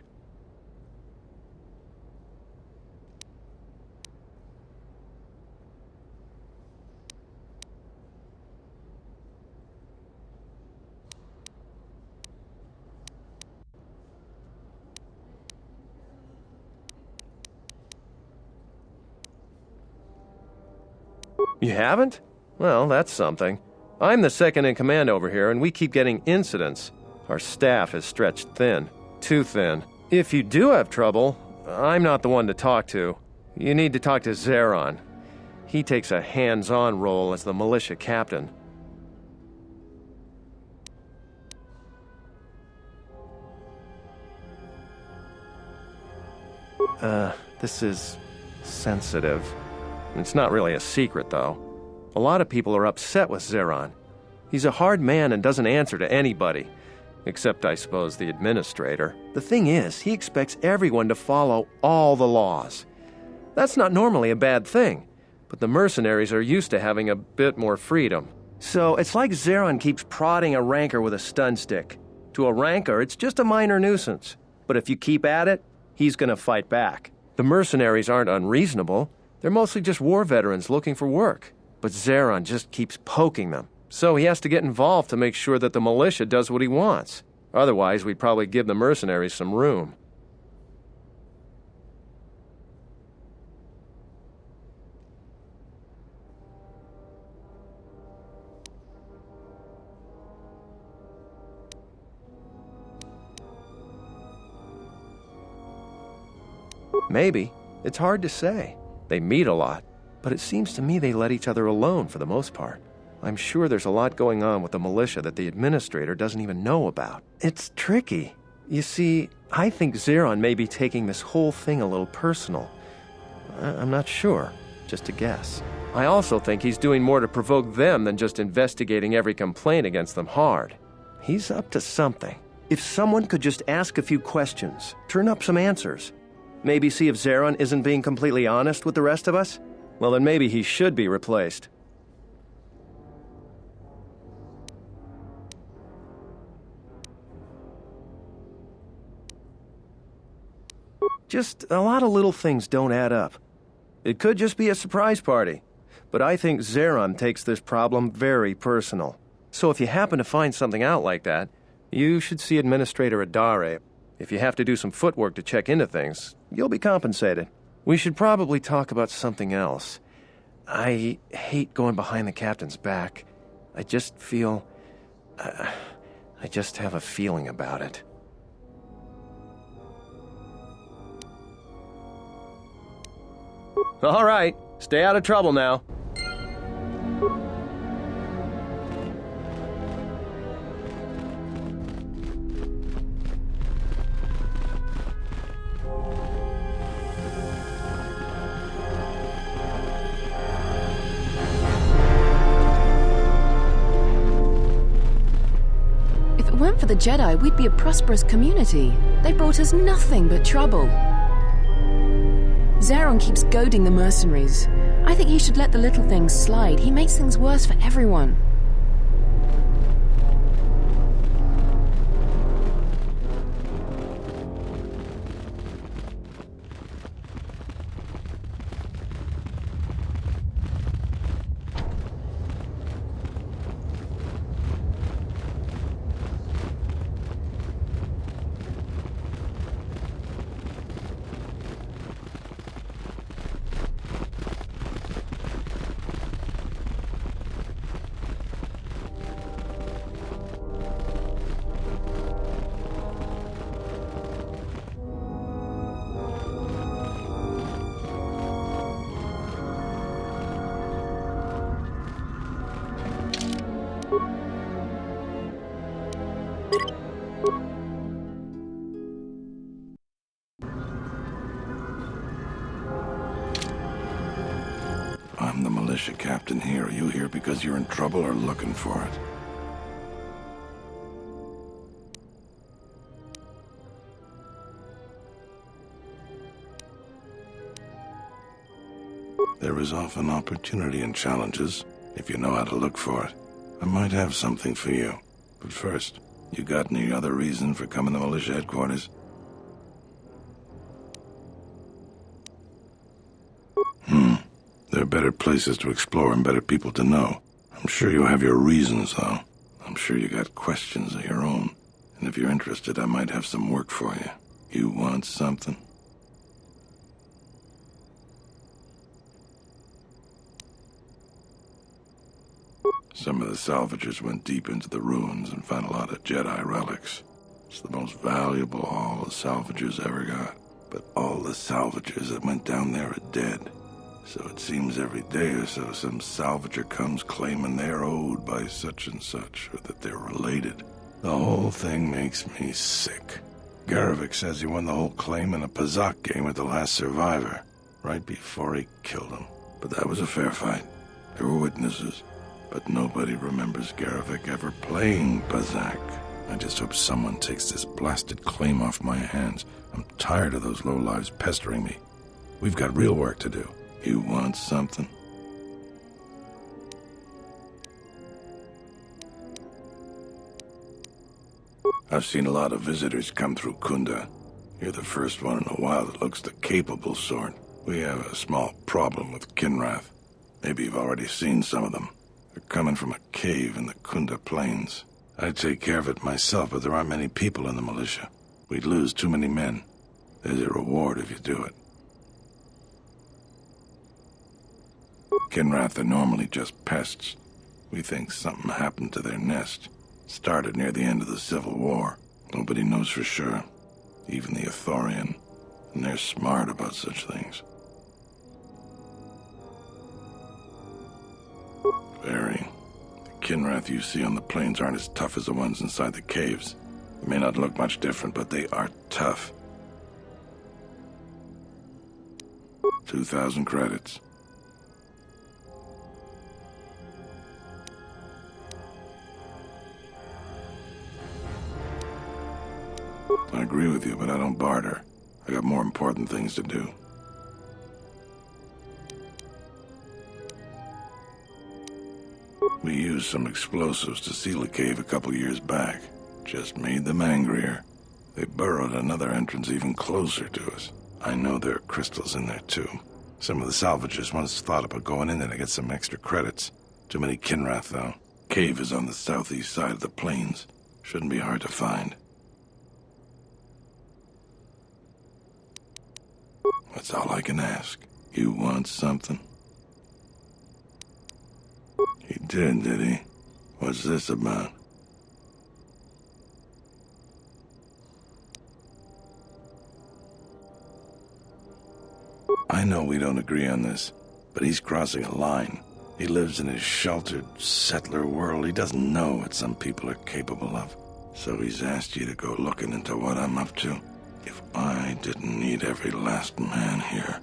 You haven't? Well, that's something. I'm the second in command over here, and we keep getting incidents. Our staff is stretched thin. Too thin. If you do have trouble, I'm not the one to talk to. You need to talk to Zeron. He takes a hands-on role as the militia captain. This is sensitive. It's not really a secret, though. A lot of people are upset with Zeron. He's a hard man and doesn't answer to anybody. Except, I suppose, the administrator. The thing is, he expects everyone to follow all the laws. That's not normally a bad thing, but the mercenaries are used to having a bit more freedom. So it's like Zeron keeps prodding a rancor with a stun stick. To a rancor, it's just a minor nuisance. But if you keep at it, he's gonna fight back. The mercenaries aren't unreasonable. They're mostly just war veterans looking for work. But Zeron just keeps poking them. So he has to get involved to make sure that the militia does what he wants. Otherwise, we'd probably give the mercenaries some room. Maybe. It's hard to say. They meet a lot, but it seems to me they let each other alone for the most part. I'm sure there's a lot going on with the militia that the administrator doesn't even know about. It's tricky. You see, I think Zeron may be taking this whole thing a little personal. I'm not sure. Just a guess. I also think he's doing more to provoke them than just investigating every complaint against them hard. He's up to something. If someone could just ask a few questions, turn up some answers, maybe see if Zeron isn't being completely honest with the rest of us, well, then maybe he should be replaced. Just a lot of little things don't add up. It could just be a surprise party, but I think Zeron takes this problem very personal. So if you happen to find something out like that, you should see Administrator Adare. If you have to do some footwork to check into things, you'll be compensated. We should probably talk about something else. I hate going behind the captain's back. I just feel... I just have a feeling about it. All right, stay out of trouble now. If it weren't for the Jedi, we'd be a prosperous community. They brought us nothing but trouble. Zeron keeps goading the mercenaries. I think he should let the little things slide. He makes things worse for everyone. I'm the militia captain here. Are you here because you're in trouble or looking for it? There is often opportunity in challenges, if you know how to look for it. I might have something for you. But first, you got any other reason for coming to militia headquarters? There are better places to explore and better people to know. I'm sure you have your reasons, though. I'm sure you got questions of your own. And if you're interested, I might have some work for you. You want something? Some of the salvagers went deep into the ruins and found a lot of Jedi relics. It's the most valuable haul the salvagers ever got. But all the salvagers that went down there are dead. So it seems every day or so some salvager comes claiming they're owed by such and such, or that they're related. The whole thing makes me sick. Garavik says he won the whole claim in a Pazak game with the last survivor, right before he killed him. But that was a fair fight. There were witnesses. But nobody remembers Garavik ever playing Pazak. I just hope someone takes this blasted claim off my hands. I'm tired of those lowlives pestering me. We've got real work to do. You want something? I've seen a lot of visitors come through Kunda. You're the first one in a while that looks the capable sort. We have a small problem with Kinrath. Maybe you've already seen some of them. They're coming from a cave in the Kunda Plains. I'd take care of it myself, but there aren't many people in the militia. We'd lose too many men. There's a reward if you do it. Kinrath are normally just pests. We think something happened to their nest. Started near the end of the Civil War. Nobody knows for sure. Even the Ithorian. And they're smart about such things. Very. The Kinrath you see on the plains aren't as tough as the ones inside the caves. They may not look much different, but they are tough. 2,000 credits. I agree with you, but I don't barter. I got more important things to do. We used some explosives to seal a cave a couple years back. Just made them angrier. They burrowed another entrance even closer to us. I know there are crystals in there, too. Some of the salvagers once thought about going in there to get some extra credits. Too many Kinrath, though. Cave is on the southeast side of the plains. Shouldn't be hard to find. That's all I can ask. You want something? He did he? What's this about? I know we don't agree on this, but he's crossing a line. He lives in his sheltered, settler world. He doesn't know what some people are capable of. So he's asked you to go looking into what I'm up to. If I didn't need every last man here.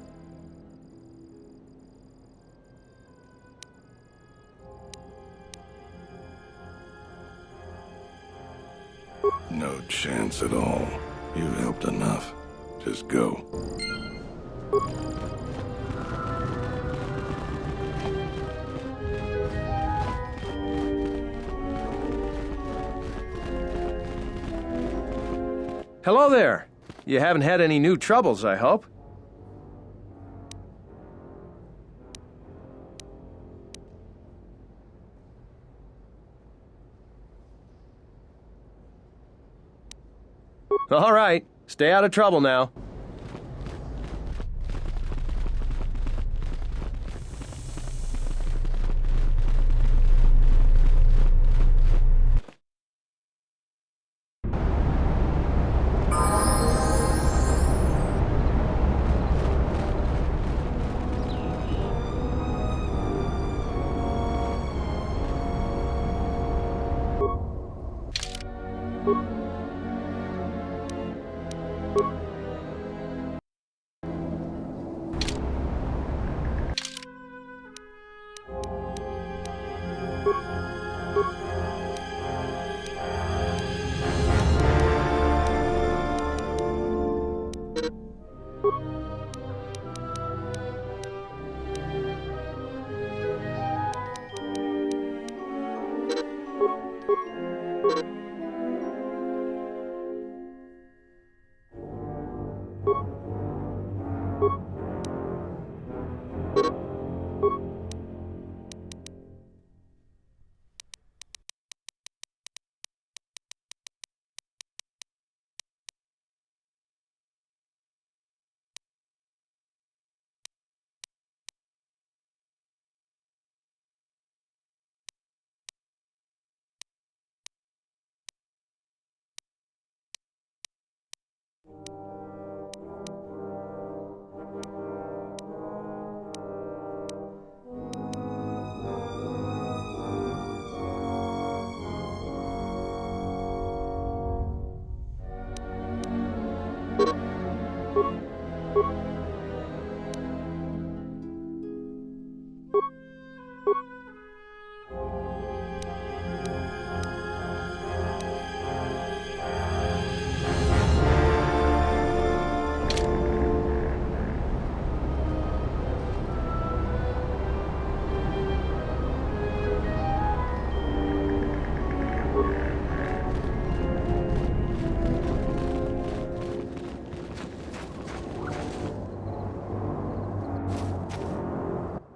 No chance at all. You've helped enough. Just go. Hello there. You haven't had any new troubles, I hope? All right. Stay out of trouble now.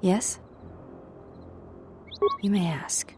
Yes? You may ask.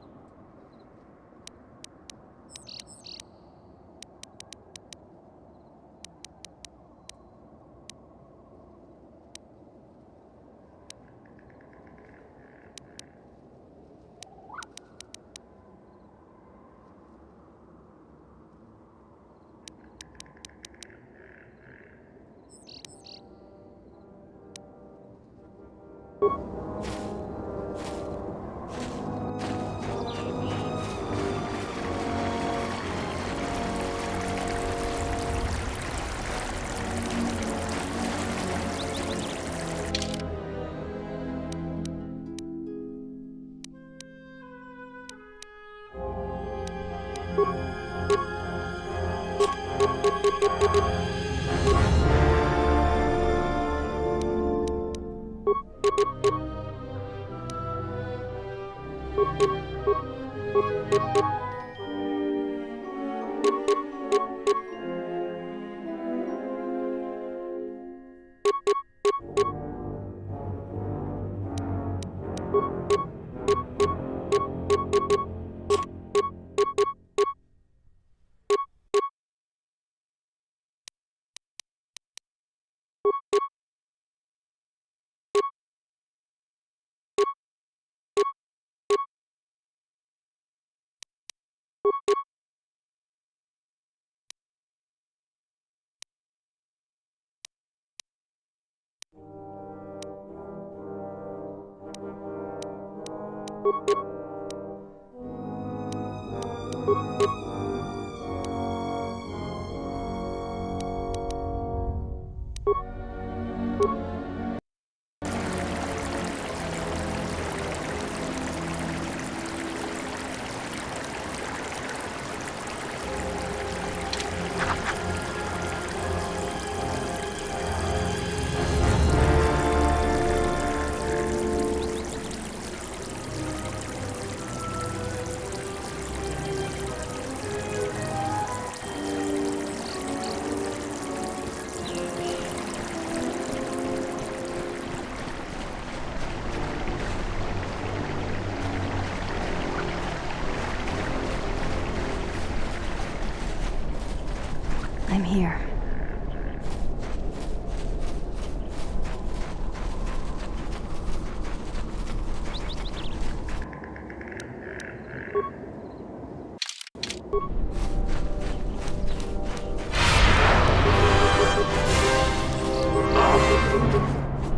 I'm here.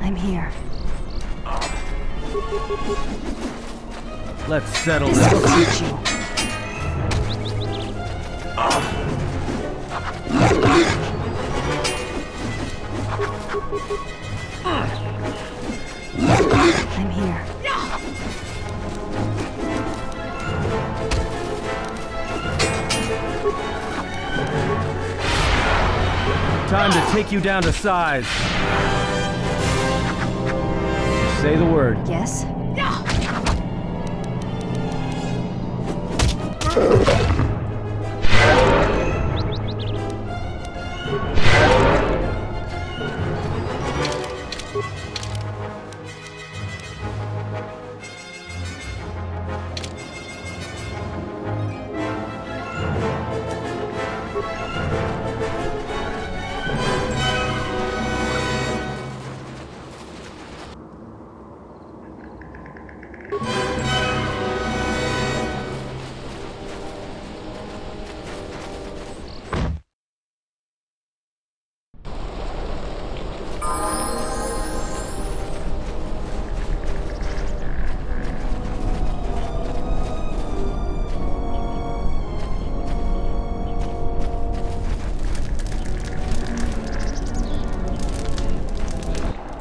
I'm here. Let's settle this. I'm here. Time to take you down to size. Say the word. Yes?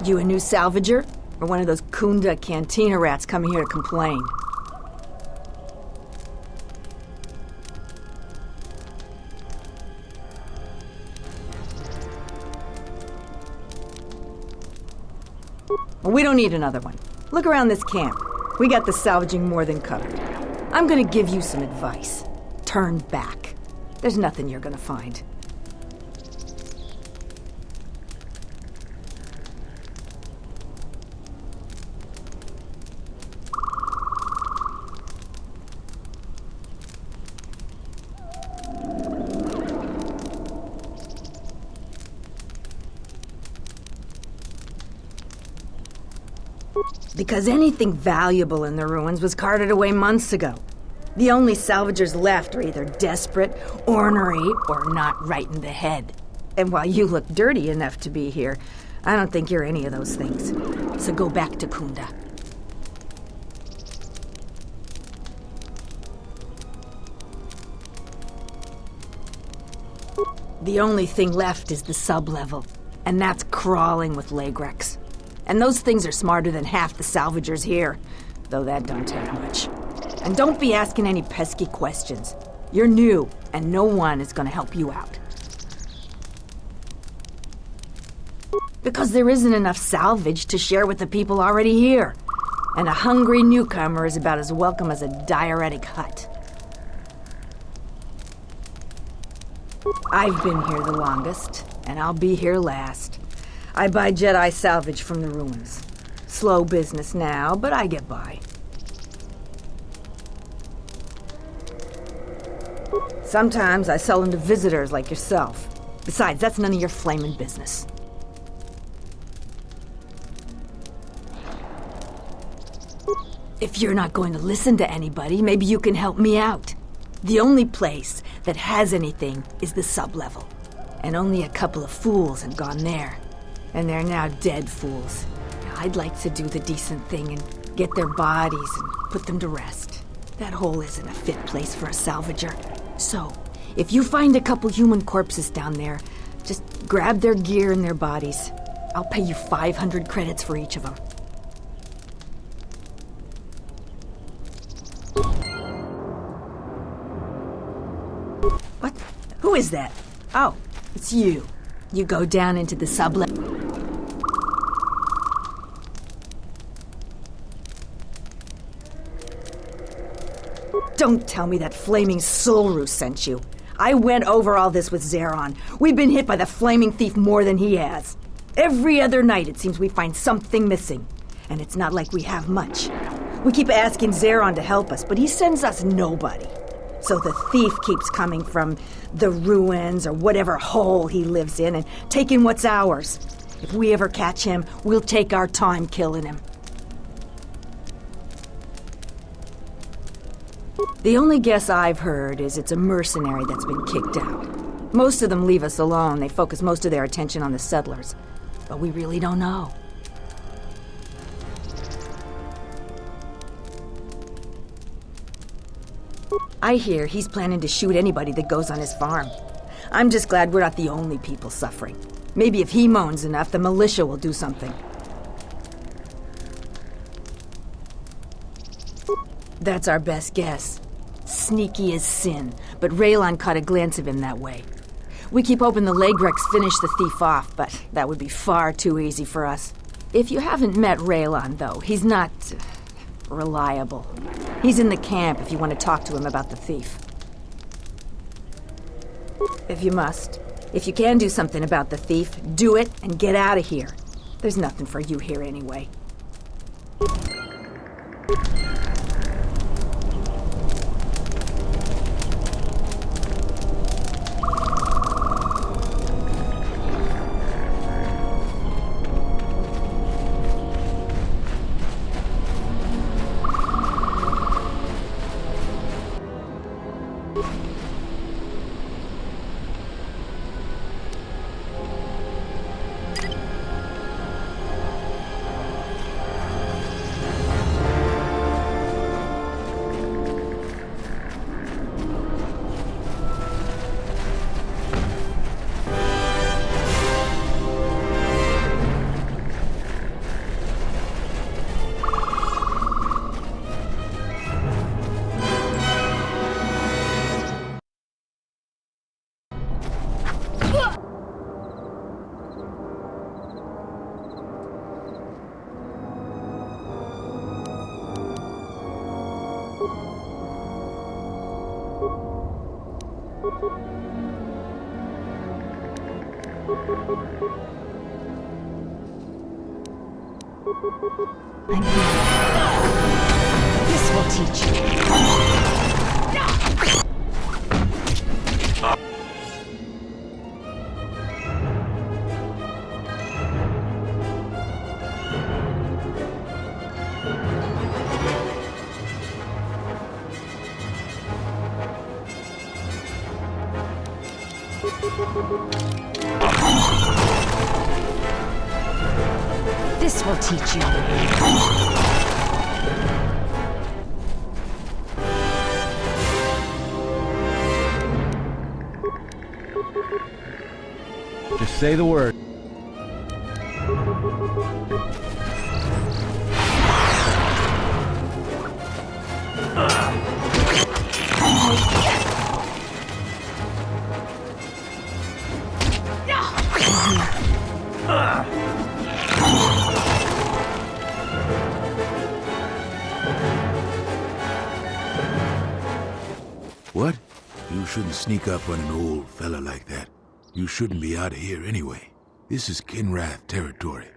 You a new salvager? Or one of those Kunda cantina rats coming here to complain? Well, we don't need another one. Look around this camp. We got the salvaging more than covered. I'm gonna give you some advice. Turn back. There's nothing you're gonna find. Because anything valuable in the ruins was carted away months ago. The only salvagers left are either desperate, ornery, or not right in the head. And while you look dirty enough to be here, I don't think you're any of those things. So go back to Kunda. The only thing left is the sub-level, and that's crawling with Lagrex. And those things are smarter than half the salvagers here, though that don't take much. And don't be asking any pesky questions. You're new, and no one is gonna help you out. Because there isn't enough salvage to share with the people already here. And a hungry newcomer is about as welcome as a diuretic hut. I've been here the longest, and I'll be here last. I buy Jedi salvage from the ruins. Slow business now, but I get by. Sometimes I sell them to visitors like yourself. Besides, that's none of your flaming business. If you're not going to listen to anybody, maybe you can help me out. The only place that has anything is the sub-level. And only a couple of fools have gone there. And they're now dead fools. I'd like to do the decent thing and get their bodies and put them to rest. That hole isn't a fit place for a salvager. So, if you find a couple human corpses down there, just grab their gear and their bodies. I'll pay you 500 credits for each of them. What? Who is that? Oh, it's you. You go down into the sub-level. Don't tell me that flaming Sulru sent you. I went over all this with Zeron. We've been hit by the flaming thief more than he has. Every other night it seems we find something missing. And it's not like we have much. We keep asking Zeron to help us, but he sends us nobody. So the thief keeps coming from the ruins or whatever hole he lives in and taking what's ours. If we ever catch him, we'll take our time killing him. The only guess I've heard is it's a mercenary that's been kicked out. Most of them leave us alone. They focus most of their attention on the settlers. But we really don't know. I hear he's planning to shoot anybody that goes on his farm. I'm just glad we're not the only people suffering. Maybe if he moans enough, the militia will do something. That's our best guess. Sneaky as sin, but Raylon caught a glance of him that way. We keep hoping the Legrex finish the thief off, but that would be far too easy for us. If you haven't met Raylon, though, he's not reliable. He's in the camp if you want to talk to him about the thief. If you must. If you can do something about the thief, do it and get out of here. There's nothing for you here anyway. This will teach you. This will teach you. Just say the word. What? You shouldn't sneak up on an old fella like that. You shouldn't be out of here anyway. This is Kinrath territory.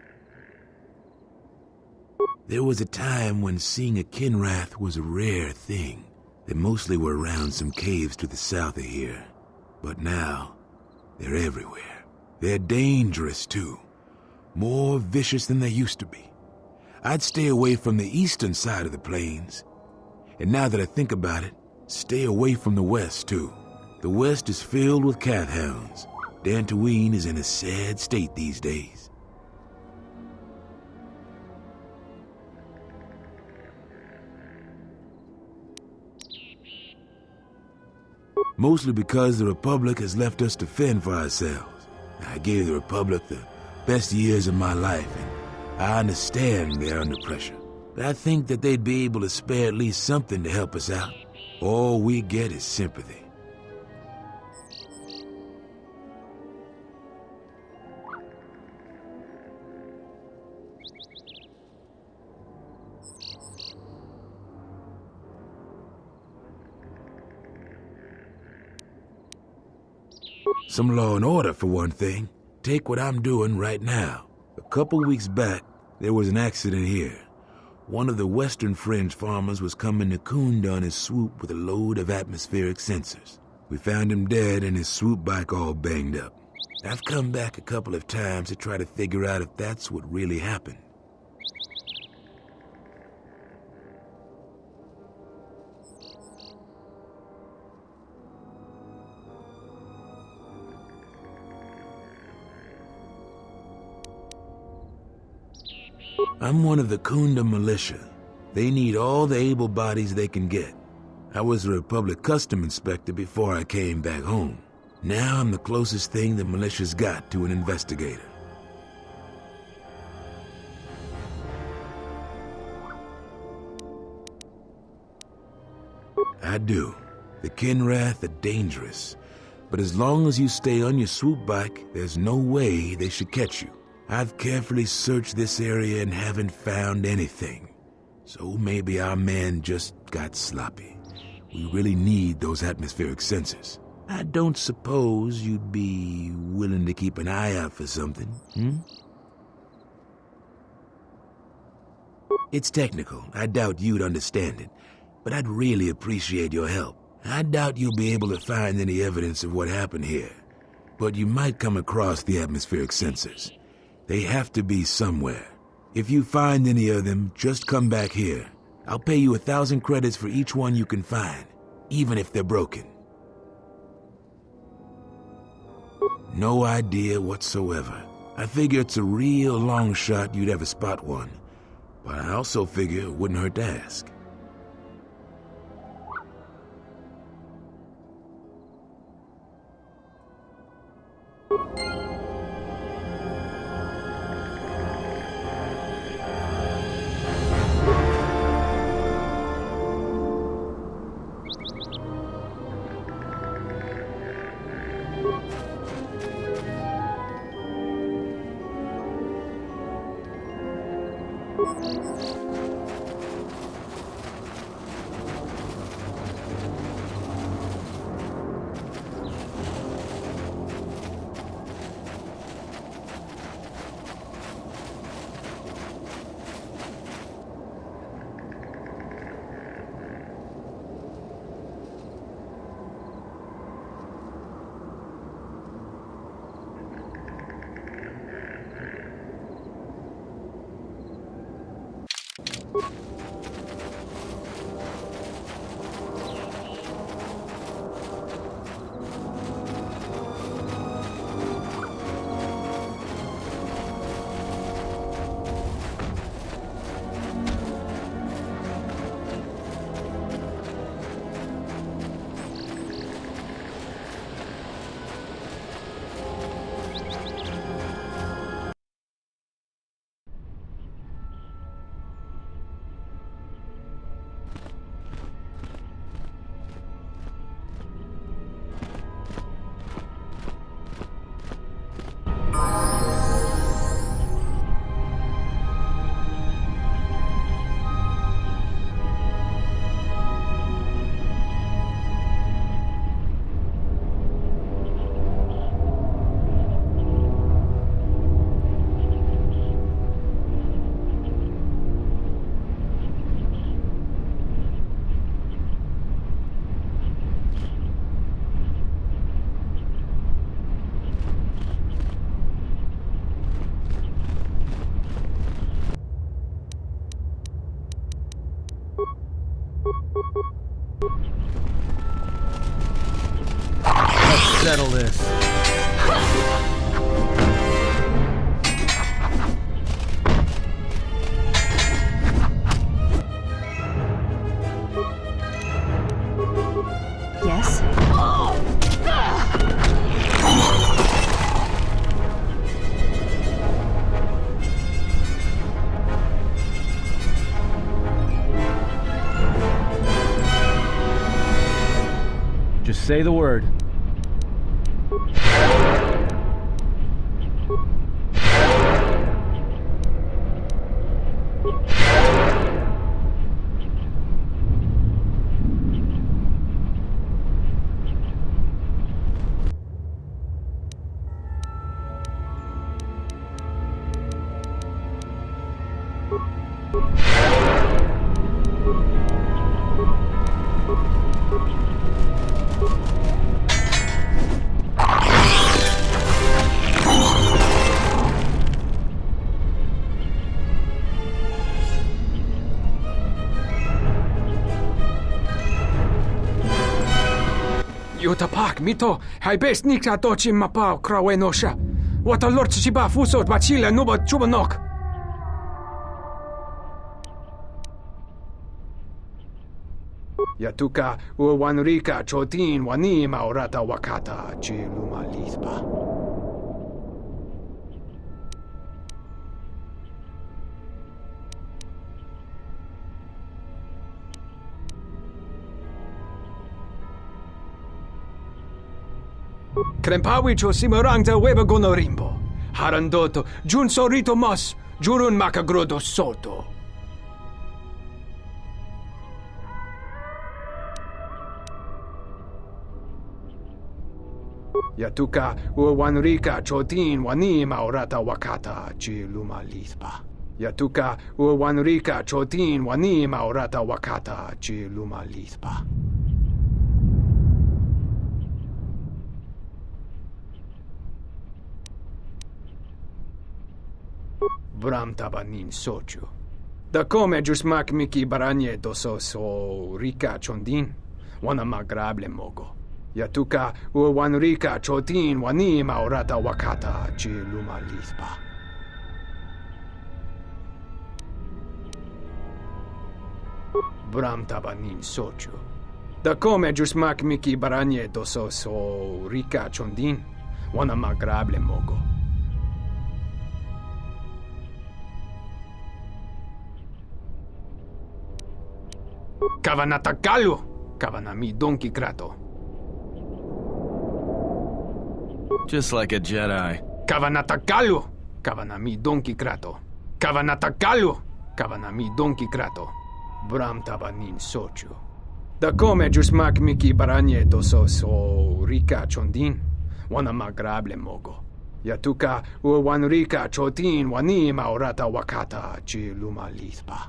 There was a time when seeing a Kinrath was a rare thing. They mostly were around some caves to the south of here. But now, they're everywhere. They're dangerous, too. More vicious than they used to be. I'd stay away from the eastern side of the plains. And now that I think about it, stay away from the west, too. The west is filled with cath hounds. Dantooine is in a sad state these days. Mostly because the Republic has left us to fend for ourselves. I gave the Republic the best years of my life, and I understand they're under pressure. But I think that they'd be able to spare at least something to help us out. All we get is sympathy. Some law and order, for one thing. Take what I'm doing right now. A couple weeks back, there was an accident here. One of the Western Fringe farmers was coming to Kunda on his swoop with a load of atmospheric sensors. We found him dead and his swoop bike all banged up. I've come back a couple of times to try to figure out if that's what really happened. I'm one of the Kunda militia. They need all the able bodies they can get. I was a Republic custom inspector before I came back home. Now I'm the closest thing the militia's got to an investigator. I do. The Kinrath are dangerous. But as long as you stay on your swoop bike, there's no way they should catch you. I've carefully searched this area and haven't found anything. So maybe our man just got sloppy. We really need those atmospheric sensors. I don't suppose you'd be willing to keep an eye out for something, hmm? It's technical. I doubt you'd understand it. But I'd really appreciate your help. I doubt you'll be able to find any evidence of what happened here. But you might come across the atmospheric sensors. They have to be somewhere. If you find any of them, just come back here. I'll pay you 1,000 credits for each one you can find, even if they're broken. No idea whatsoever. I figure it's a real long shot you'd ever spot one. But I also figure it wouldn't hurt to ask. Settle this. Yes? Just say the word. Yotapak mito, hai best nikta tochi mapao krawe nosha. What a lord chiba fusot bachila nuba chubanok. Yatuka uwanrika chotin wani maurata wakata chi luma lithpa. Krempawi cho simorangta weba gonorimbo. Harandoto, jun sorito mas, jurun makagrodo soto. Yatuka uwanrika chotin wani maurata wakata chi luma lithpa. Yatuka uwanrika chotin wani maurata wakata chi luma lithpa. Bram tabanin sochu. Da come jusmak miki baranye doso so rika chondin, wana magrable mogo. Yatuka uwanrika chotin wani maurata wakata chi luma lithpa. Bram tabanin sochu. Da come jusmak miki baranye doso so rika chondin, wana magrable mogo. Kavanatakalu, Kavanami Donkey Krato. Just like a Jedi. Kavanatakalu, Kavanami Donkey Krato. Kavanatakalu, Kavanami Donkey Krato. Bram tabanin sochu. Da come jusmak miki baranye doso so rika chondin, wana magrable mogo. Yatuka uwanrika chotin wani maurata wakata chi luma lithpa.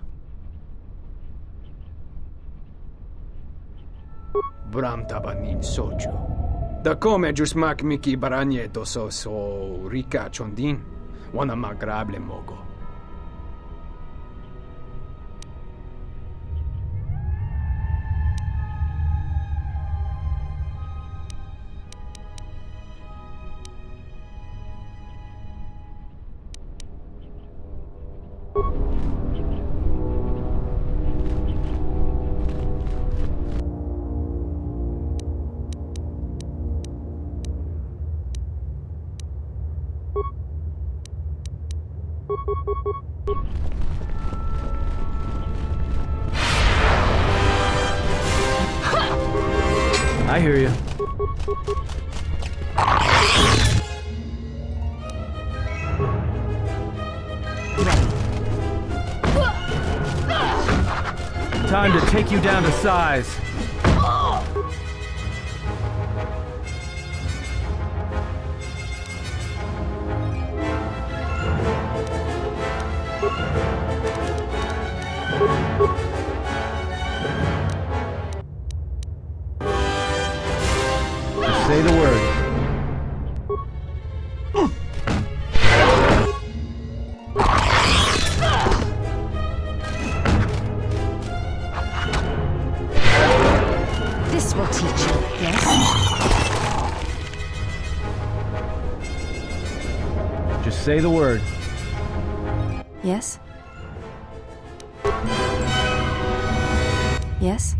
Bram tabanin sochu. Da come jusmak miki baranye doso so rika chondin, wana magrable mogo. I hear you. Time to take you down to size. Just say the word. This will teach you, yes? Just say the word. Yes? Yes?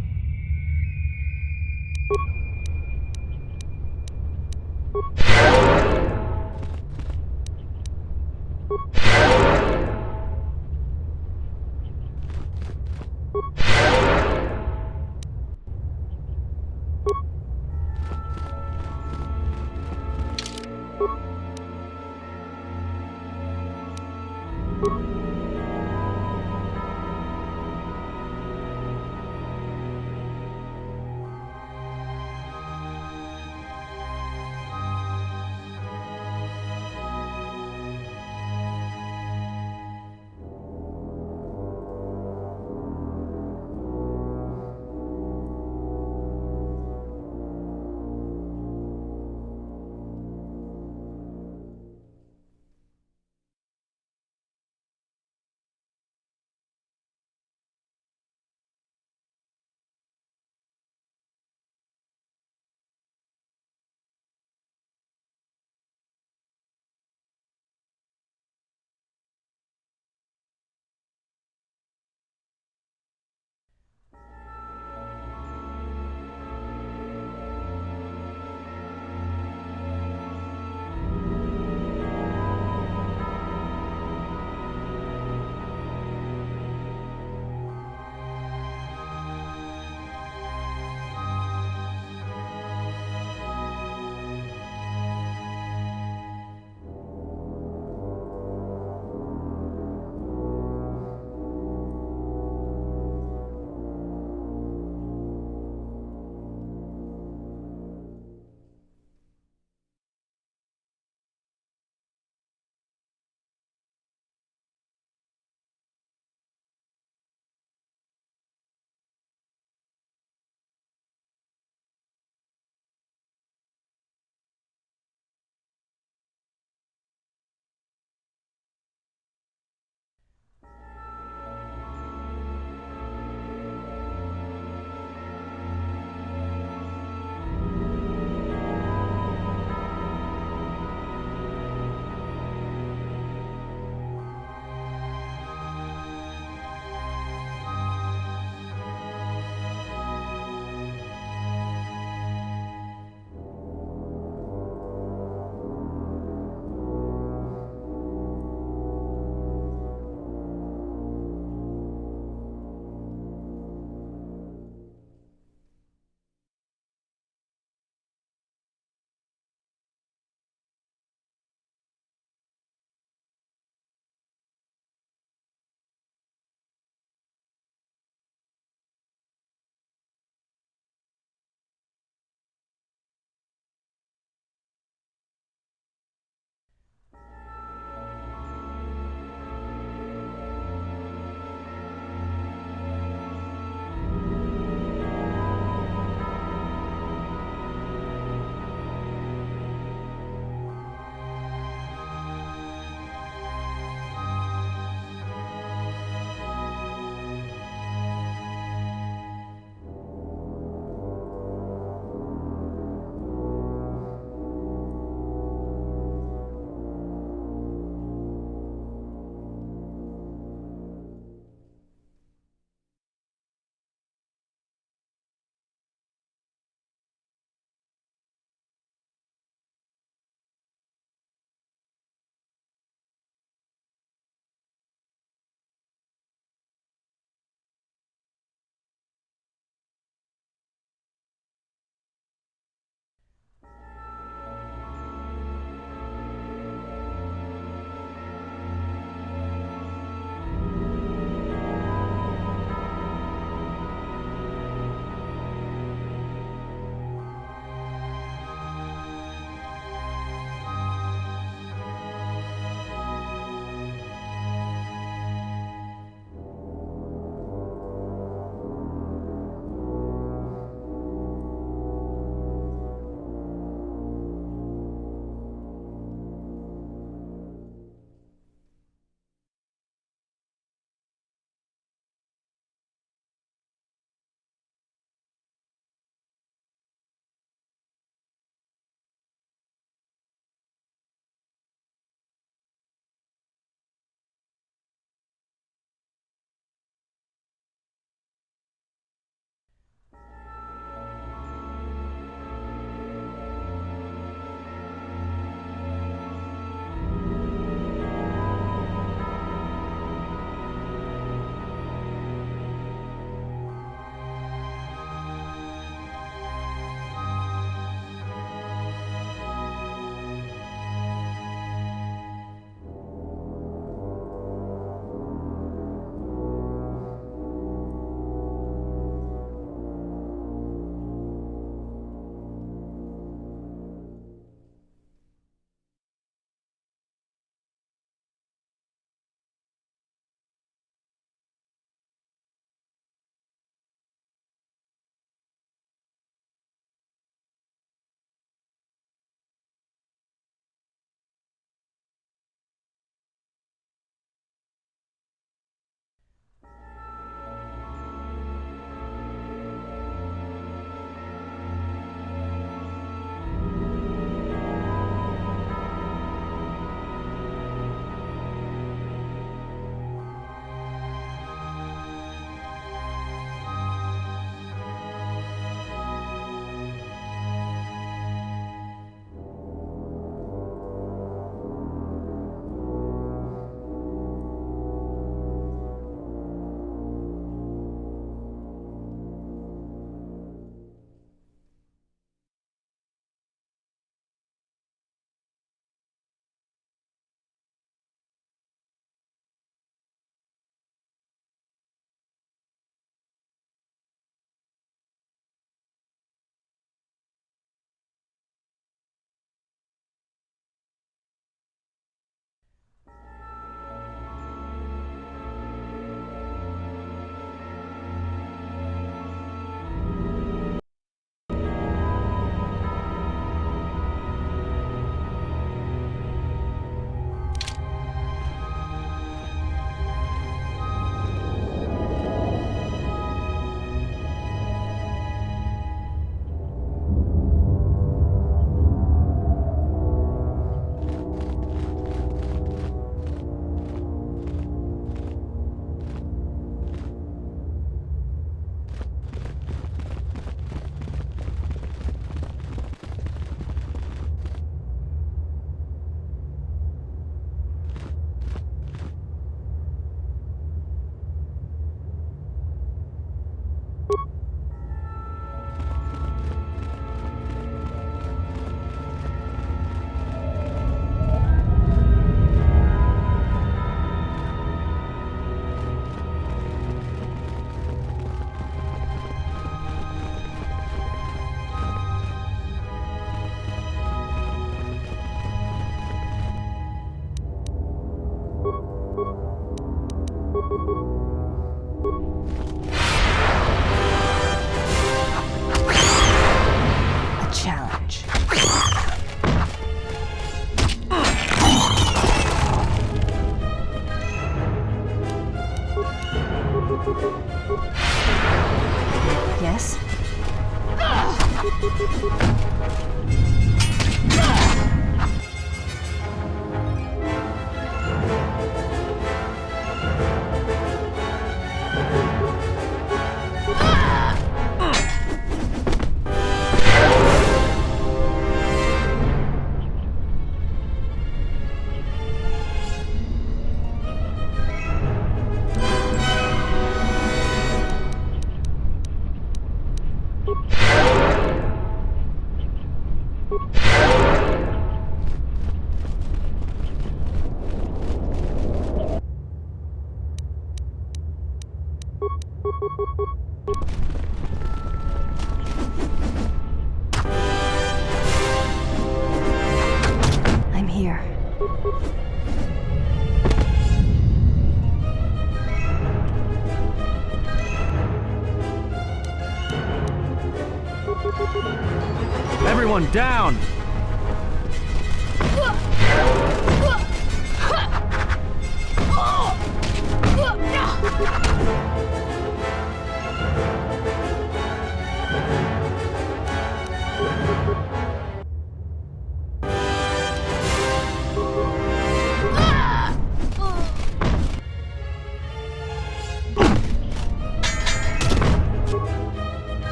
Everyone down!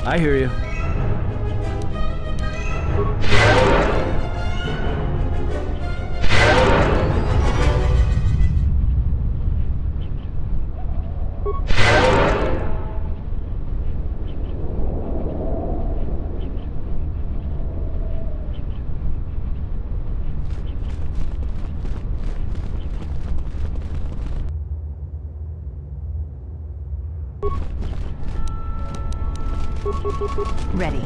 I hear you. Ready.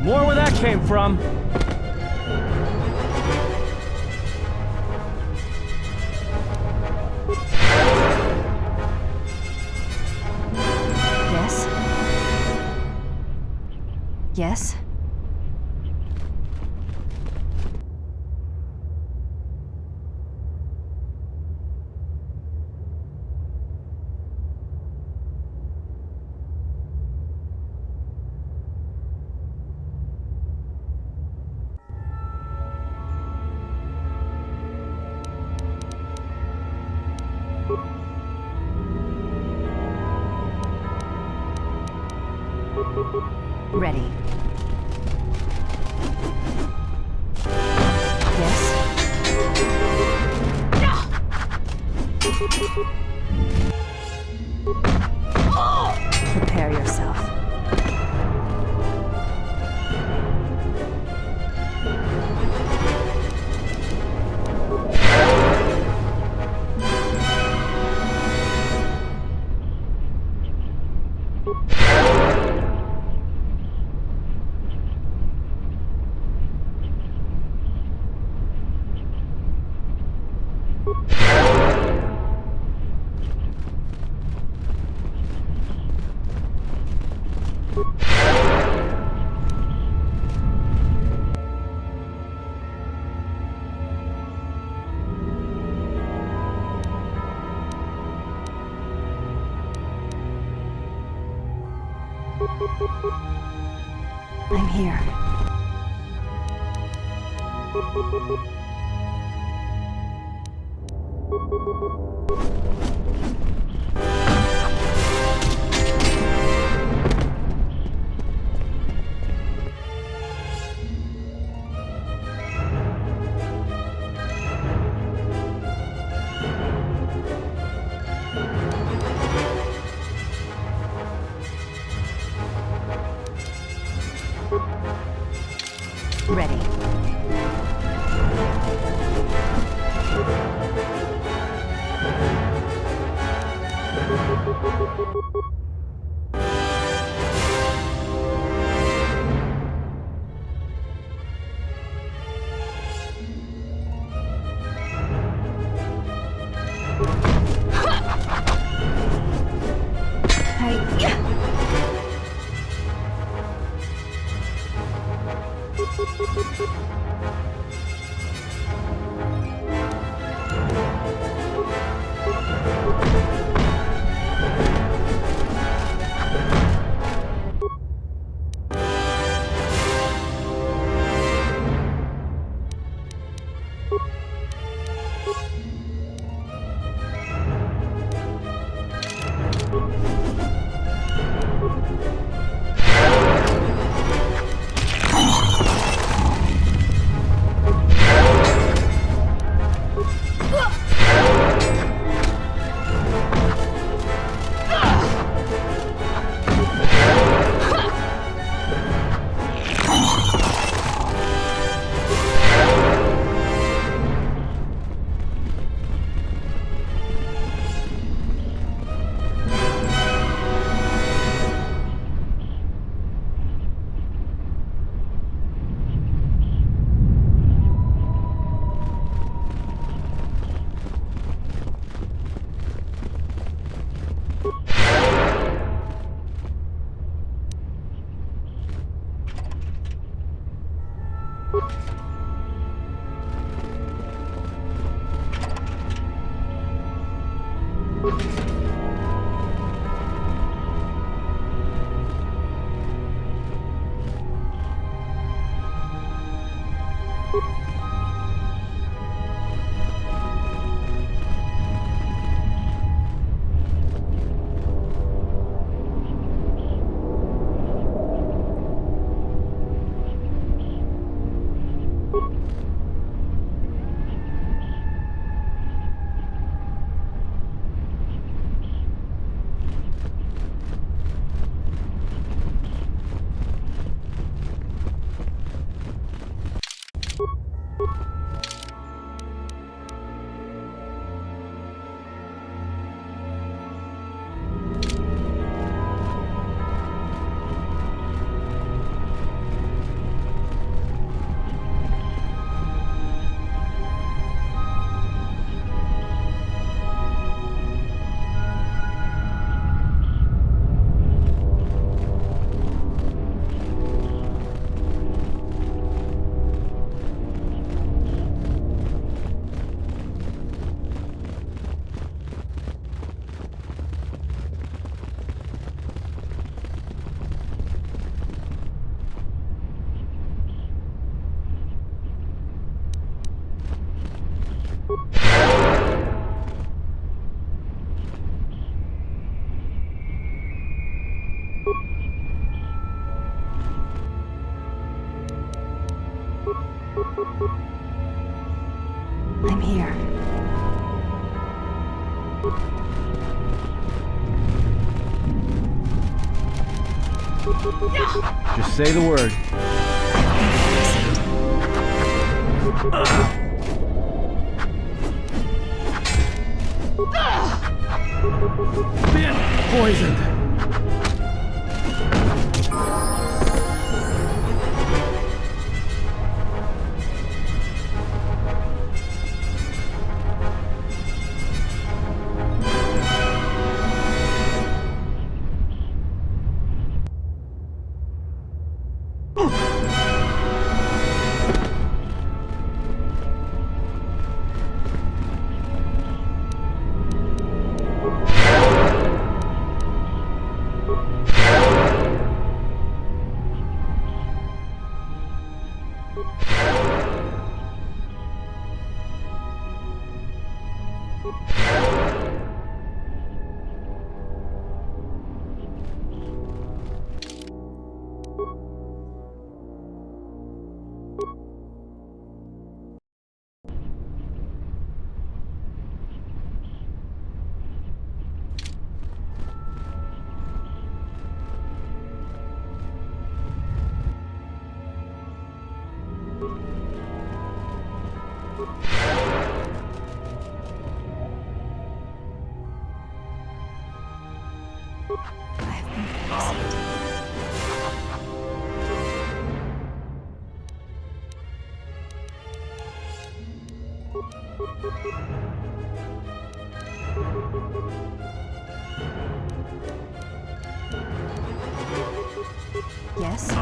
More where that came from. Yes? Yes? Ready. Yes? Prepare yourself. I'm here. Ready. I'm here. Just say the word. Been poisoned. Yes?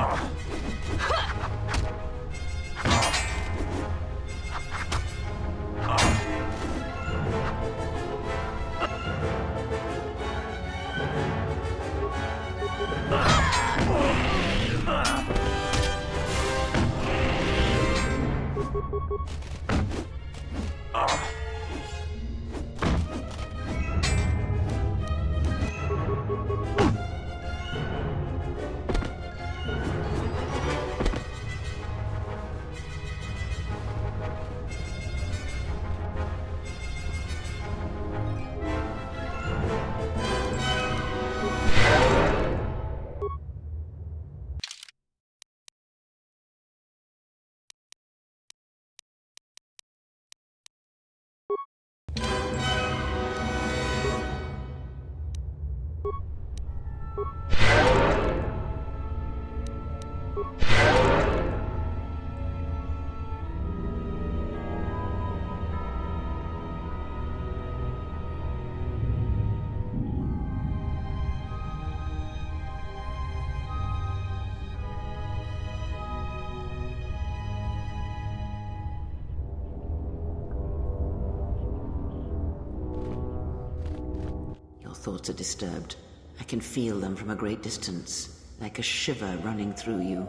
Thoughts are disturbed. I can feel them from a great distance, like a shiver running through you.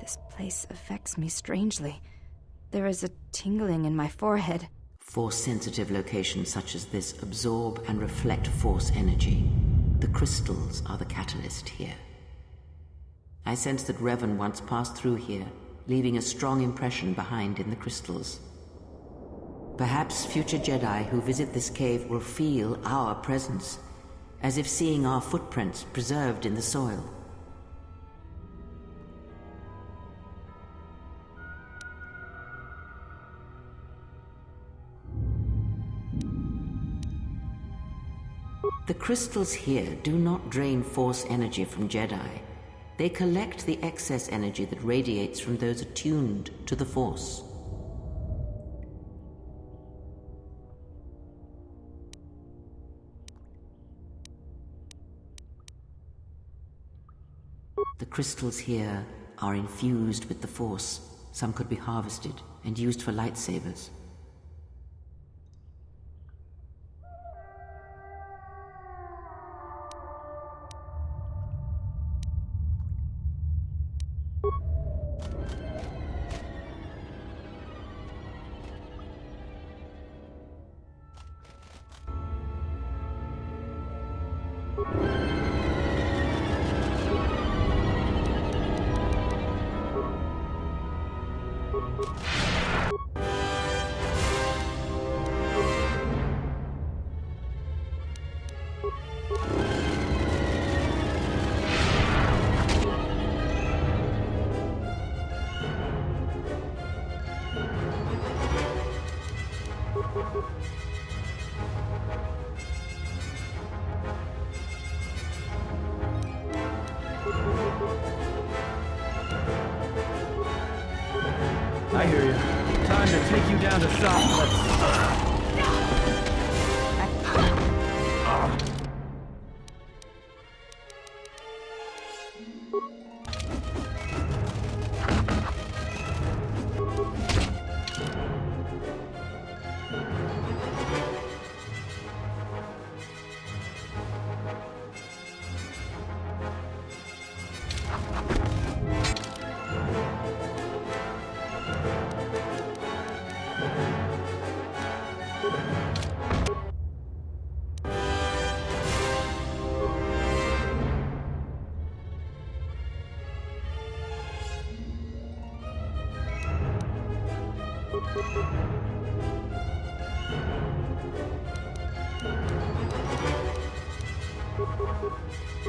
This place affects me strangely. There is a tingling in my forehead. Force-sensitive locations such as this absorb and reflect force energy. The crystals are the catalyst here. I sense that Revan once passed through here, leaving a strong impression behind in the crystals. Perhaps future Jedi who visit this cave will feel our presence, as if seeing our footprints preserved in the soil. The crystals here do not drain force energy from Jedi. They collect the excess energy that radiates from those attuned to the Force. The crystals here are infused with the Force. Some could be harvested and used for lightsabers. I hear you. Time to take you down to South.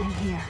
I'm here.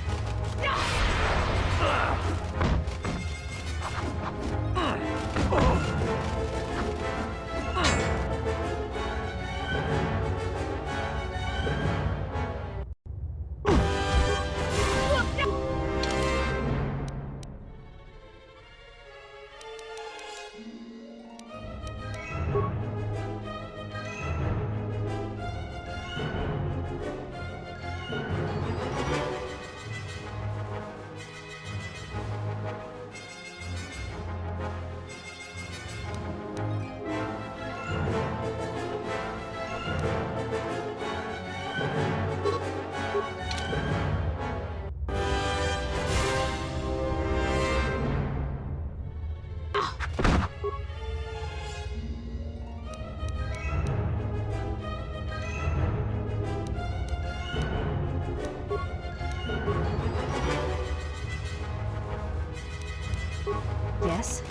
Yes?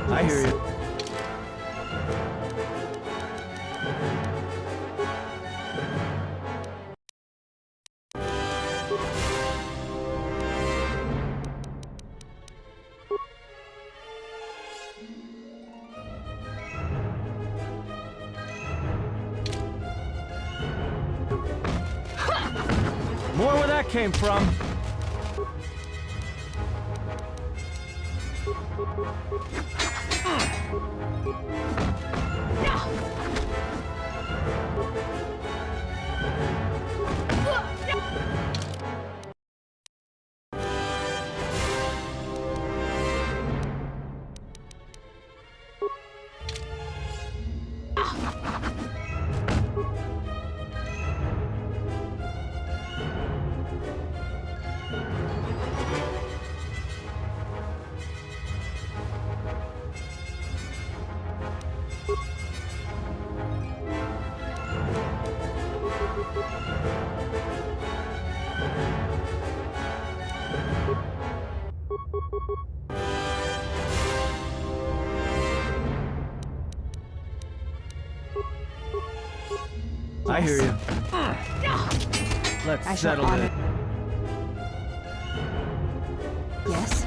I hear you. More where that came from. I hear you. Let's settle it. Yes?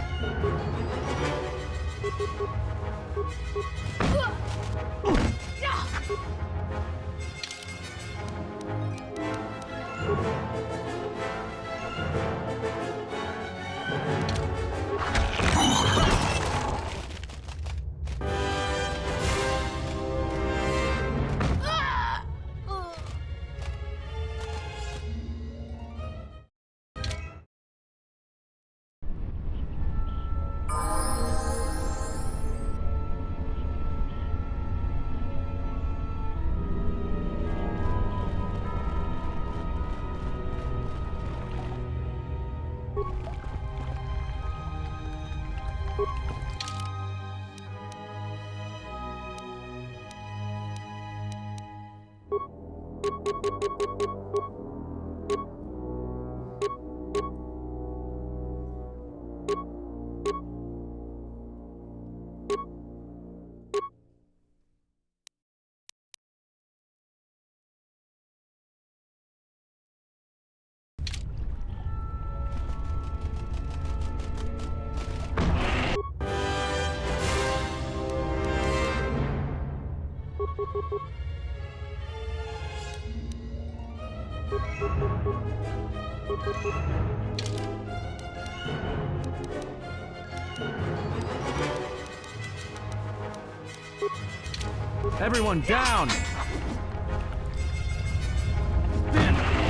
Everyone down!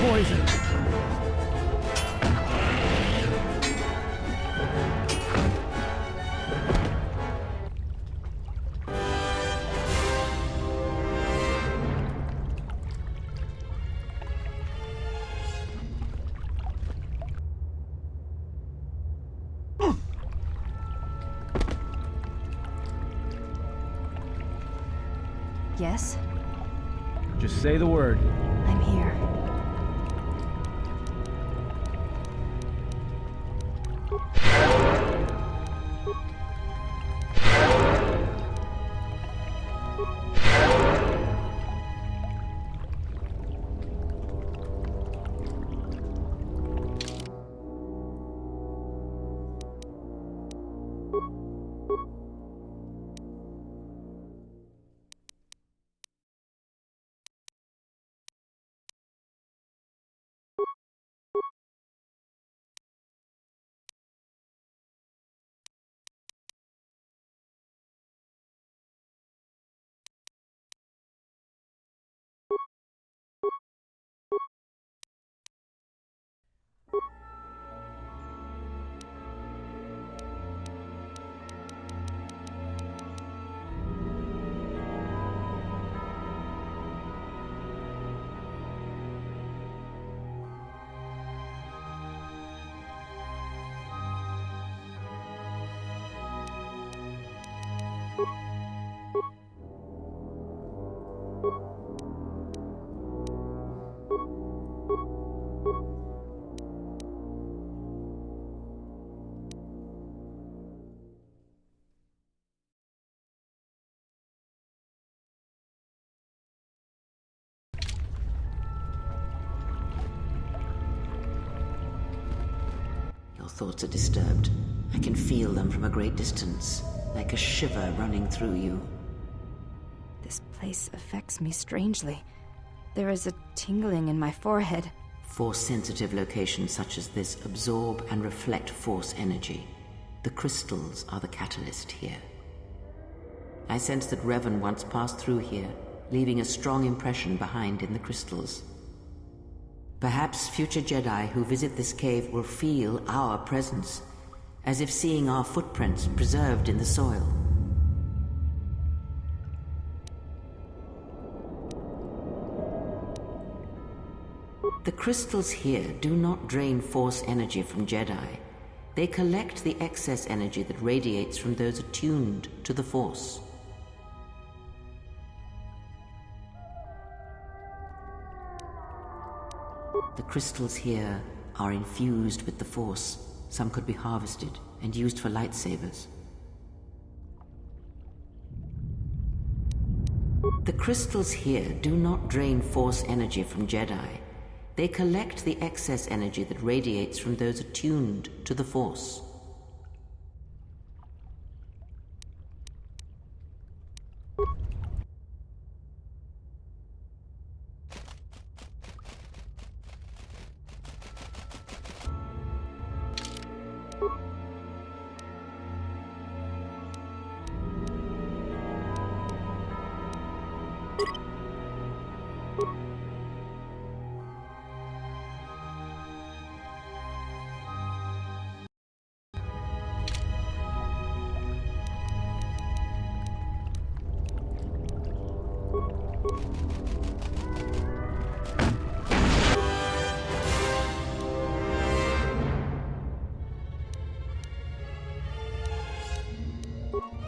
Poison! Yes? Just say the word. I'm here. Thoughts are disturbed. I can feel them from a great distance, like a shiver running through you. This place affects me strangely. There is a tingling in my forehead. Force-sensitive locations such as this absorb and reflect force energy. The crystals are the catalyst here. I sense that Revan once passed through here, leaving a strong impression behind in the crystals. Perhaps future Jedi who visit this cave will feel our presence, as if seeing our footprints preserved in the soil. The crystals here do not drain force energy from Jedi. They collect the excess energy that radiates from those attuned to the Force. The crystals here are infused with the Force. Some could be harvested and used for lightsabers. The crystals here do not drain Force energy from Jedi. They collect the excess energy that radiates from those attuned to the Force.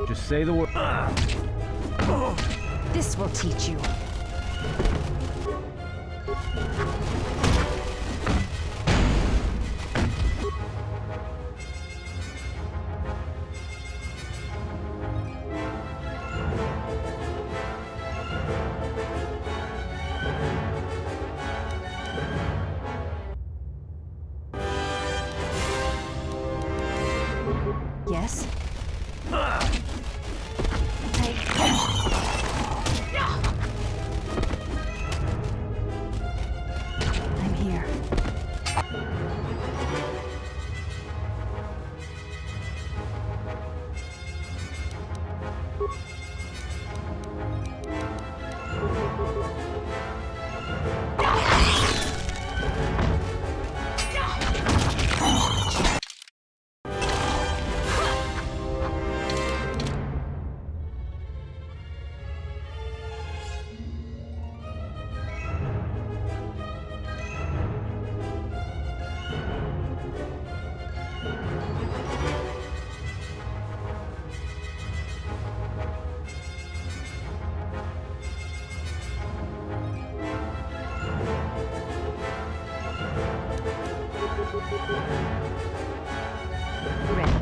Just say the word. This will teach you. Yes? I'm here. Ready.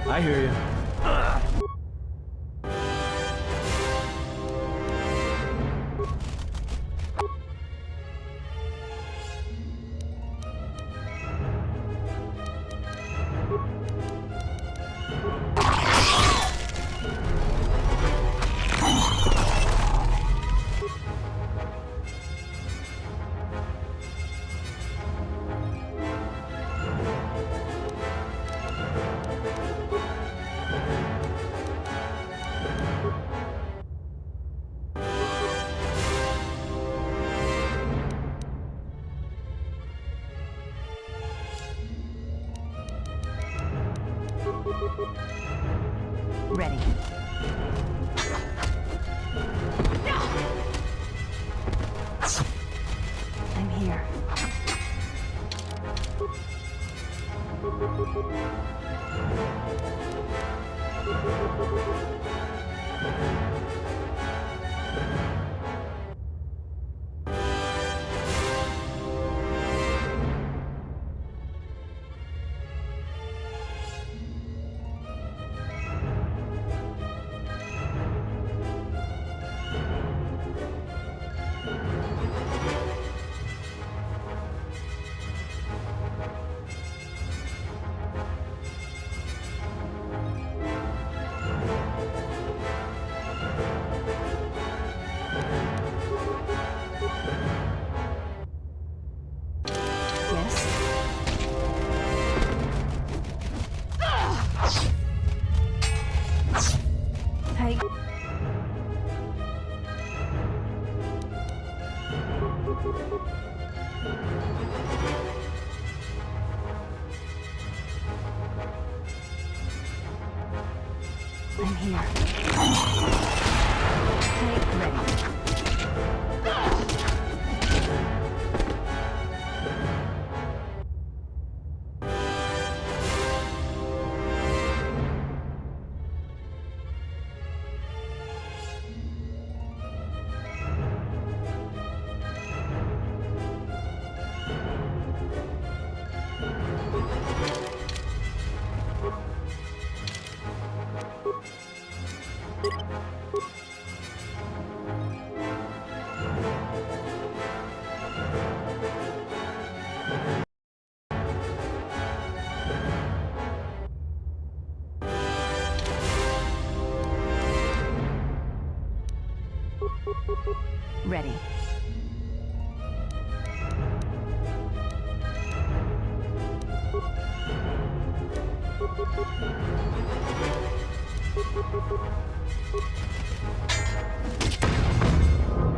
I hear you. Ready. I'm here. Hey. I'm here. Hey, ready. Ready.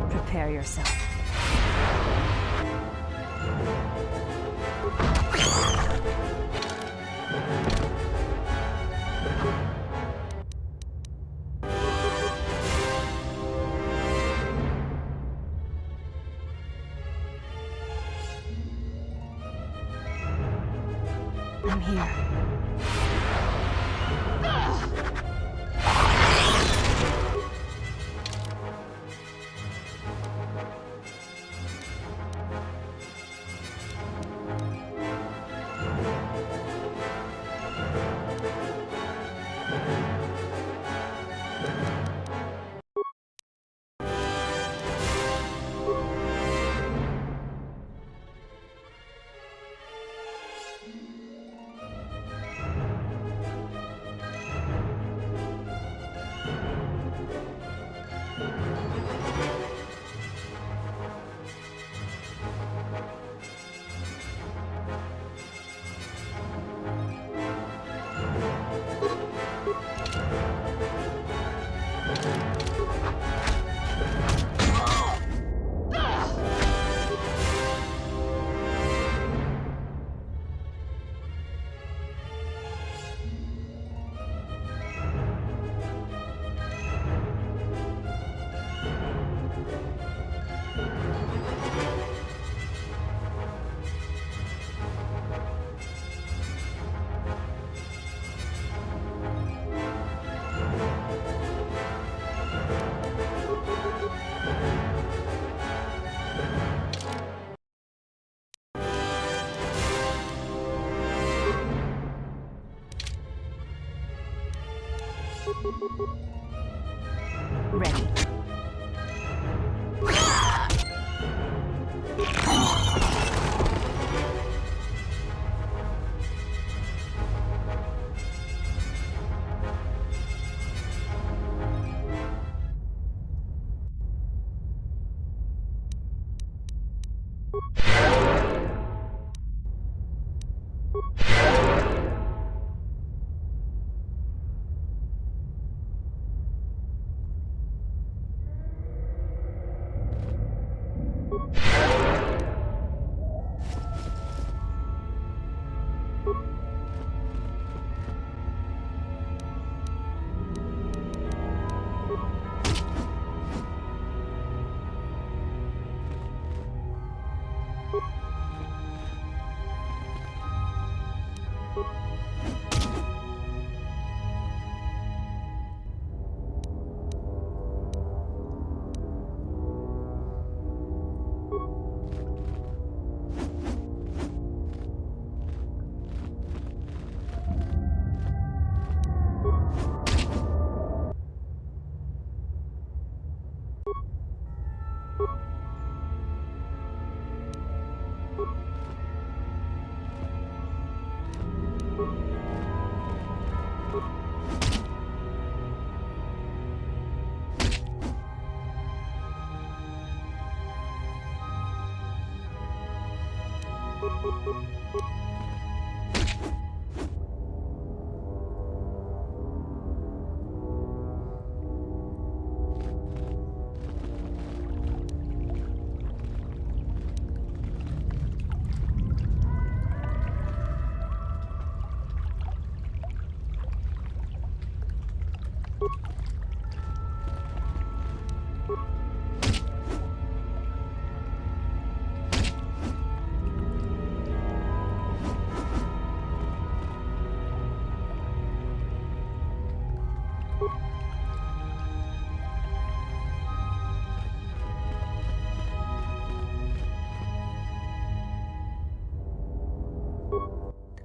Prepare yourself. I'm here. Ready.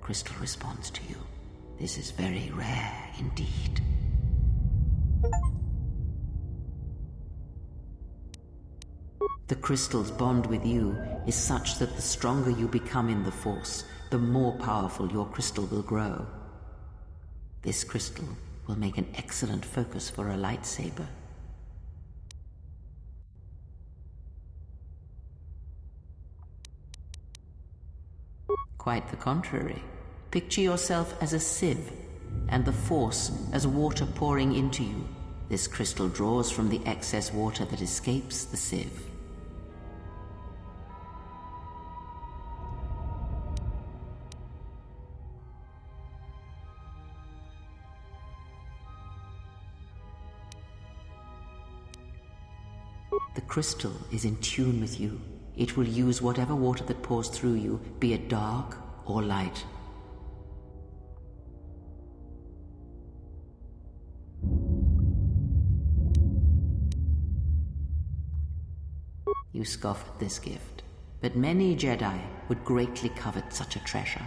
Crystal responds to you. This is very rare indeed. The crystal's bond with you is such that the stronger you become in the Force, the more powerful your crystal will grow. This crystal will make an excellent focus for a lightsaber. Quite the contrary. Picture yourself as a sieve, and the Force as water pouring into you. This crystal draws from the excess water that escapes the sieve. The crystal is in tune with you. It will use whatever water that pours through you, be it dark or light. You scoff at this gift, but many Jedi would greatly covet such a treasure.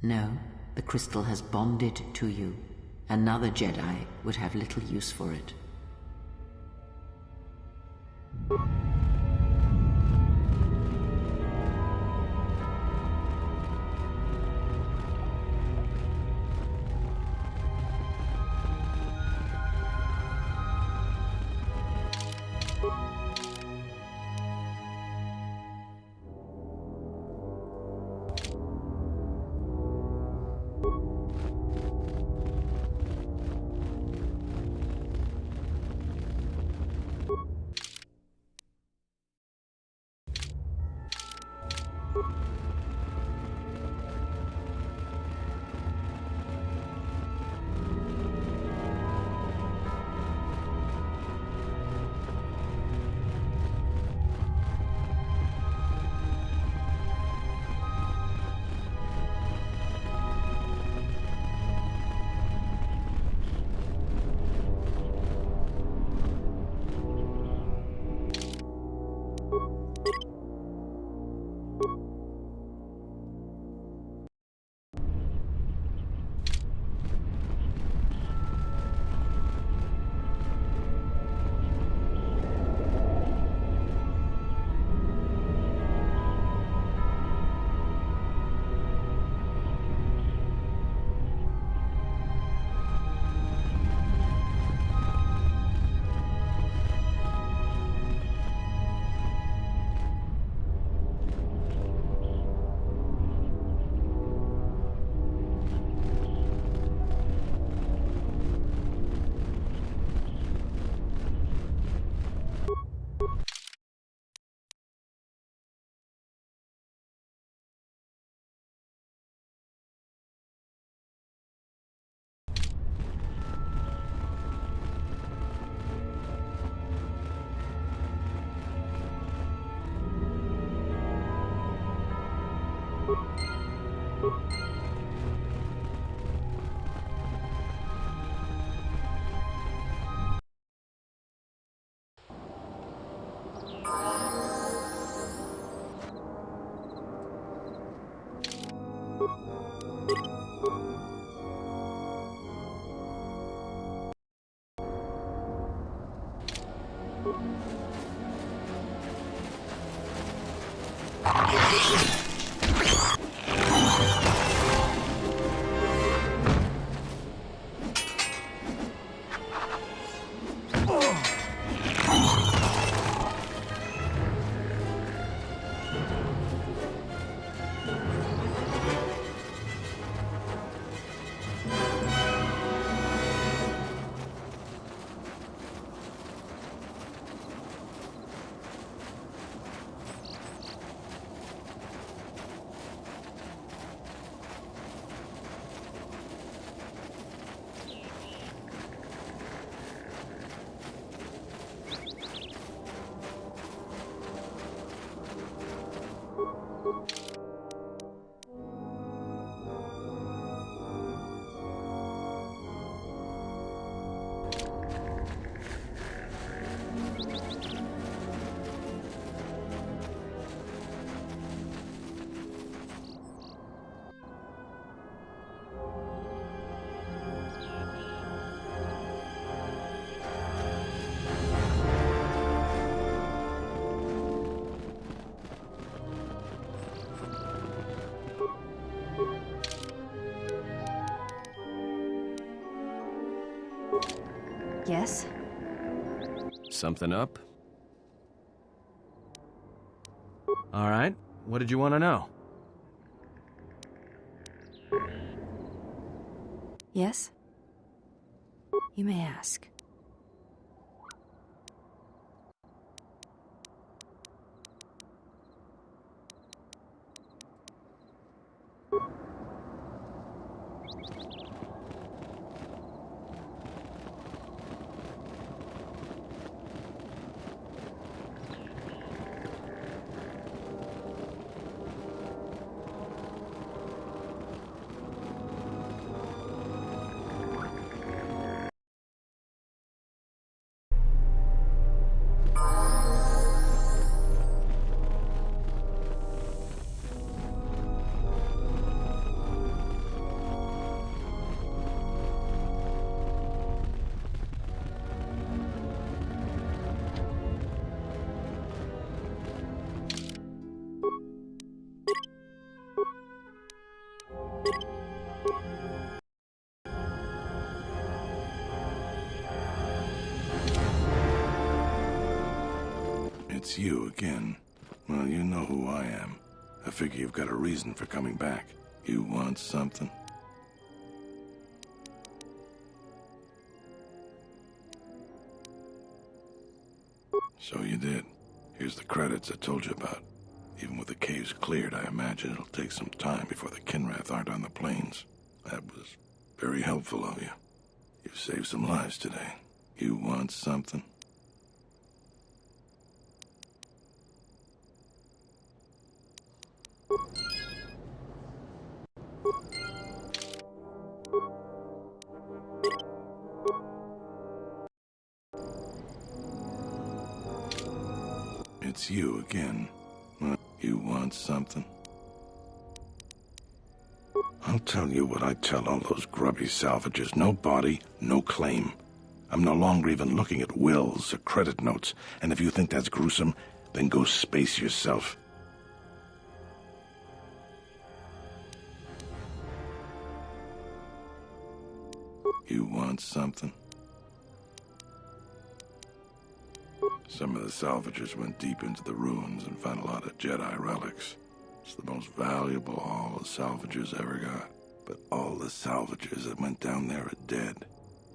No, the crystal has bonded to you. Another Jedi would have little use for it. Yes? Something up? All right. What did you want to know? Yes? You may ask. It's you again. Well, you know who I am. I figure you've got a reason for coming back. You want something? So you did. Here's the credits I told you about. Even with the caves cleared, I imagine it'll take some time before the Kinrath aren't on the plains. That was very helpful of you. You've saved some lives today. You want something? It's you again. You want something? I'll tell you what I tell all those grubby salvagers. No body, no claim. I'm no longer even looking at wills or credit notes, and if you think that's gruesome, then go space yourself. You want something? Some of the salvagers went deep into the ruins and found a lot of Jedi relics. It's the most valuable haul the salvagers ever got. But all the salvagers that went down there are dead.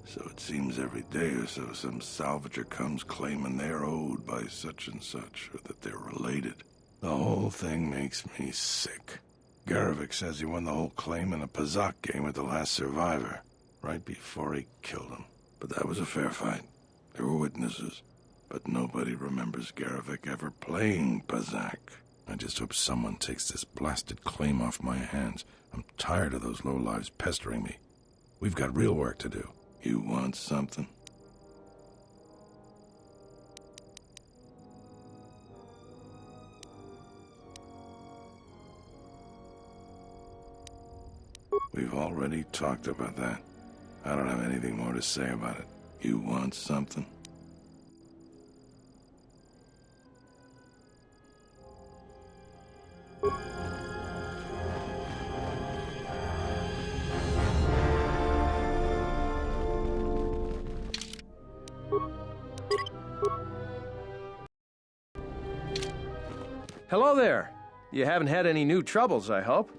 So it seems every day or so some salvager comes claiming they're owed by such and such, or that they're related. The whole thing makes me sick. Garevik says he won the whole claim in a Pazak game with the last survivor, right before he killed him. But that was a fair fight. There were witnesses. But nobody remembers Garevik ever playing Pazak. I just hope someone takes this blasted claim off my hands. I'm tired of those lowlives pestering me. We've got real work to do. You want something? We've already talked about that. I don't have anything more to say about it. You want something? Hello there. You haven't had any new troubles, I hope.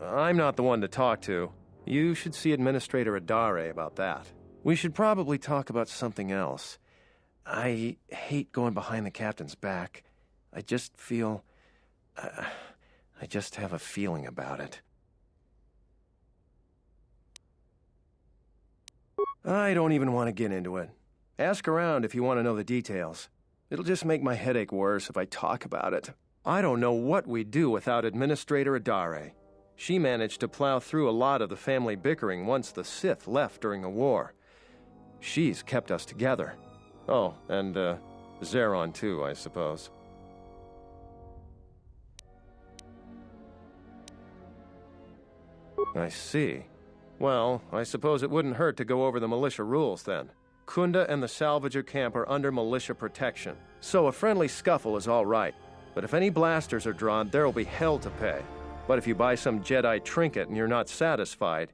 I'm not the one to talk to. You should see Administrator Adare about that. We should probably talk about something else. I hate going behind the captain's back. I just feel... I just have a feeling about it. I don't even want to get into it. Ask around if you want to know the details. It'll just make my headache worse if I talk about it. I don't know what we'd do without Administrator Adare. She managed to plow through a lot of the family bickering once the Sith left during the war. She's kept us together. Oh, and, Zeron too, I suppose. I see. Well, I suppose it wouldn't hurt to go over the militia rules, then. Kunda and the Salvager camp are under militia protection, so a friendly scuffle is all right. But if any blasters are drawn, there'll be hell to pay. But if you buy some Jedi trinket and you're not satisfied,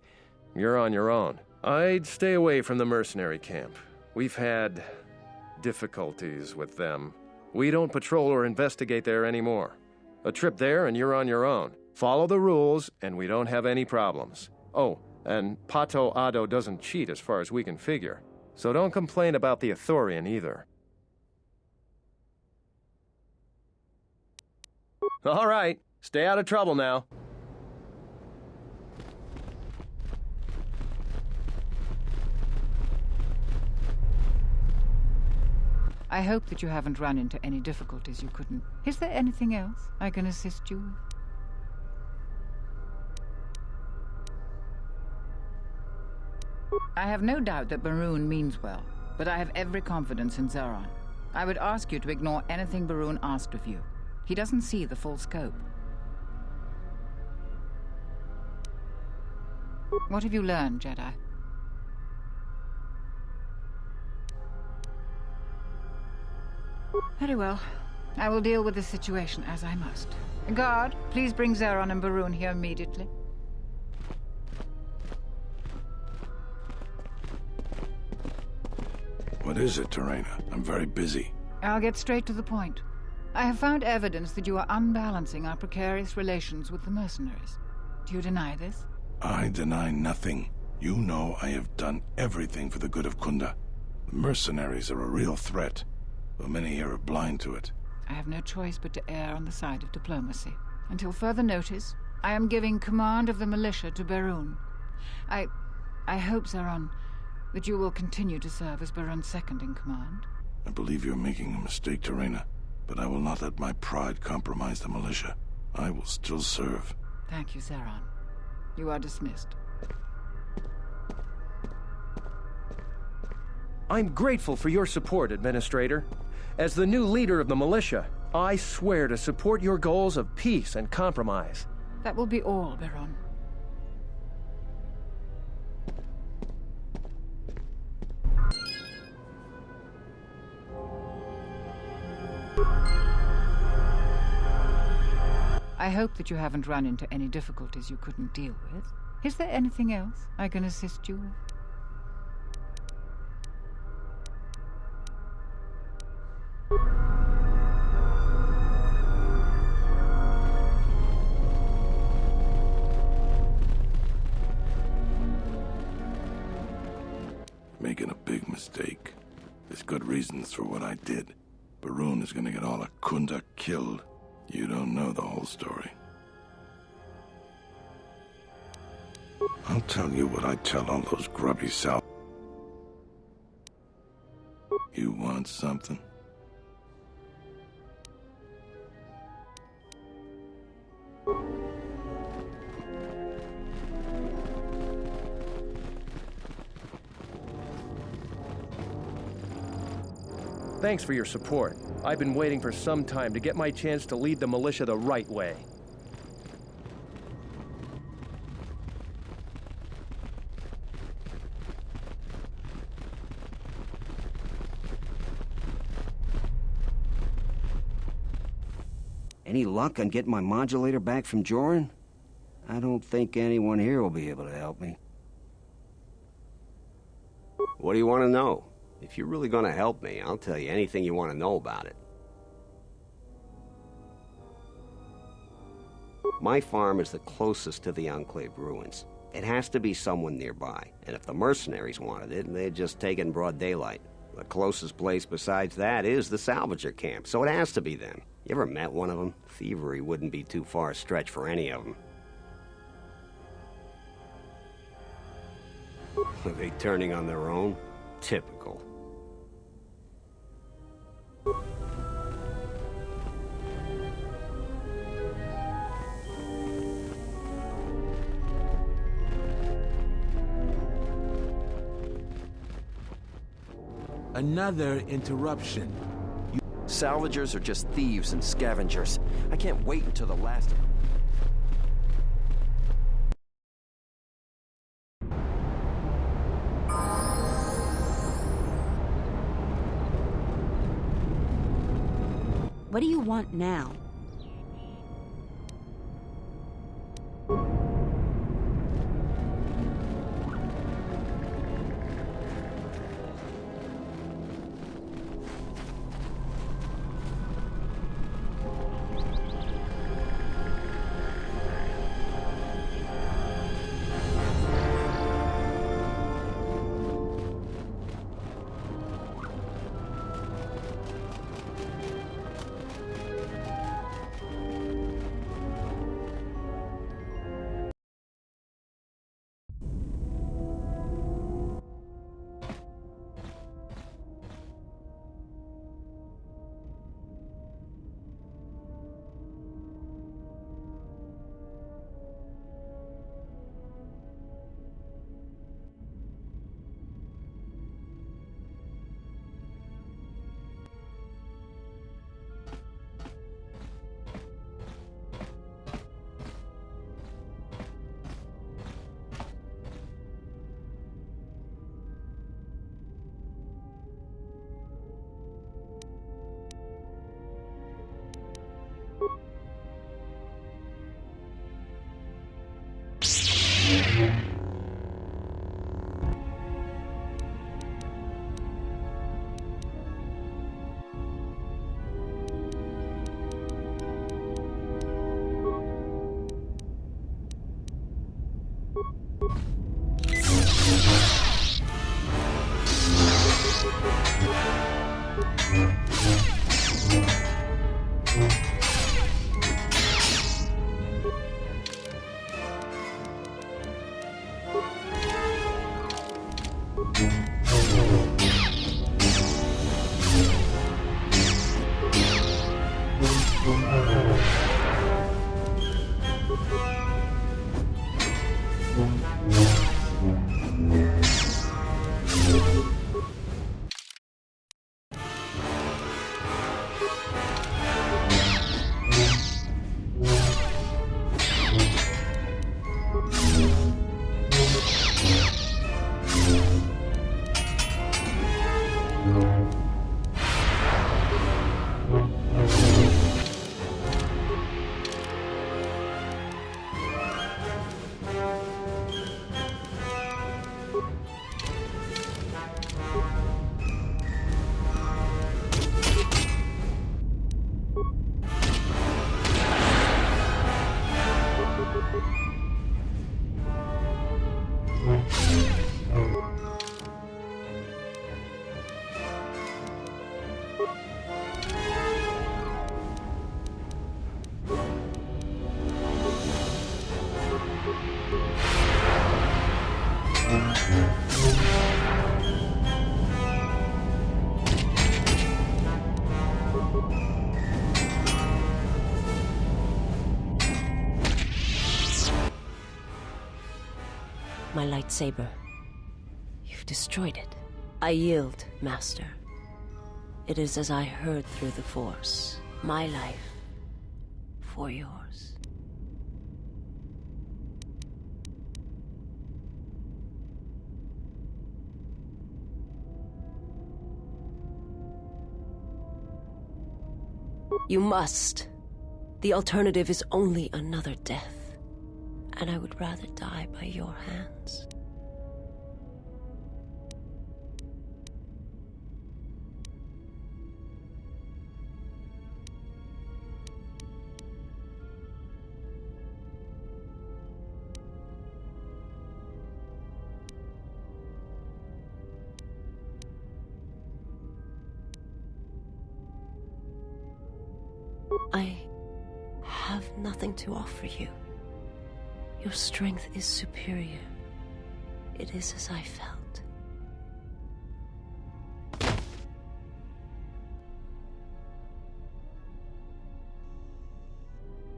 you're on your own. I'd stay away from the mercenary camp. We've had difficulties with them. We don't patrol or investigate there anymore. A trip there and you're on your own. Follow the rules and we don't have any problems. Oh, and Pato Ado doesn't cheat as far as we can figure. So don't complain about the Ithorian either. All right, stay out of trouble now. I hope that you haven't run into any difficulties you couldn't. Is there anything else I can assist you with? I have no doubt that Barun means well, but I have every confidence in Zeron. I would ask you to ignore anything Barun asked of you. He doesn't see the full scope. What have you learned, Jedi? Very well. I will deal with the situation as I must. Guard, please bring Zeron and Barun here immediately. What is it, Terena? I'm very busy. I'll get straight to the point. I have found evidence that you are unbalancing our precarious relations with the mercenaries. Do you deny this? I deny nothing. You know I have done everything for the good of Kunda. The mercenaries are a real threat, though many here are blind to it. I have no choice but to err on the side of diplomacy. Until further notice, I am giving command of the militia to Barun. I hope, Zeron, that you will continue to serve as Barun's second in command. I believe you're making a mistake, Terena, but I will not let my pride compromise the militia. I will still serve. Thank you, Zeron. You are dismissed. I'm grateful for your support, Administrator. As the new leader of the militia, I swear to support your goals of peace and compromise. That will be all, Baron. I hope that you haven't run into any difficulties you couldn't deal with. Is there anything else I can assist you with? Making a big mistake. There's good reasons for what I did. Barun is gonna get all of Kunda killed. You don't know the whole story. I'll tell you what I tell all those grubby South. you want something? Thanks for your support. I've been waiting for some time to get my chance to lead the militia the right way. Any luck on getting my modulator back from Joran? I don't think anyone here will be able to help me. What do you want to know? If you're really going to help me, I'll tell you anything you want to know about it. My farm is the closest to the Enclave ruins. It has to be someone nearby, and if the mercenaries wanted it, they'd just take it in broad daylight. The closest place besides that is the salvager camp, so it has to be them. You ever met one of them? Thievery wouldn't be too far a stretch for any of them. Are they turning on their own? Typical. Another interruption. Salvagers are just thieves and scavengers. I can't wait until the last of them. What do you want now? lightsaber. You've destroyed it. I yield, Master. It is as I heard through the Force. My life for yours. You must. The alternative is only another death, and I would rather die by your hands. I have nothing to offer you. Your strength is superior. It is as I felt.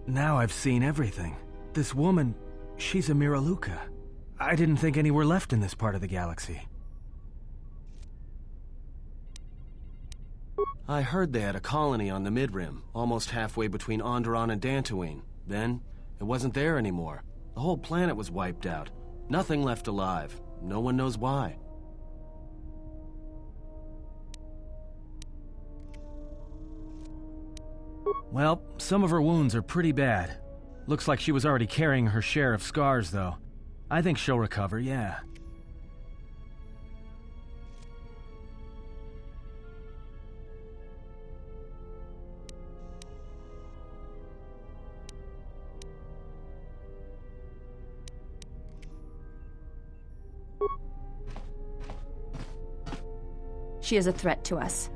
Now I've seen everything. This woman, she's a Miraluka. I didn't think any were left in this part of the galaxy. I heard they had a colony on the Midrim, almost halfway between Onderon and Dantooine. Then, it wasn't there anymore. The whole planet was wiped out. Nothing left alive. No one knows why. Well, some of her wounds are pretty bad. Looks like she was already carrying her share of scars, though. I think she'll recover, yeah. She is a threat to us.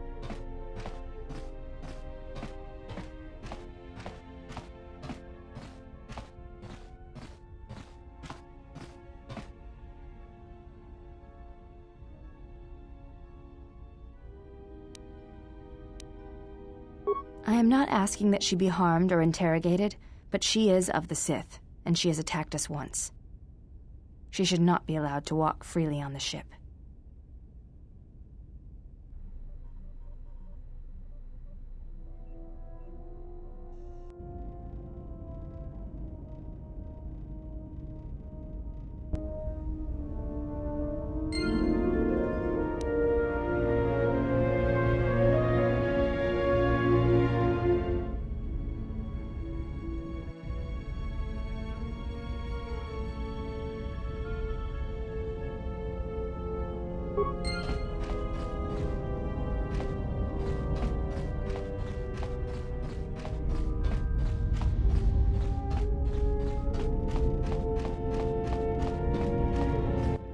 I am not asking that she be harmed or interrogated, but she is of the Sith, and she has attacked us once. She should not be allowed to walk freely on the ship.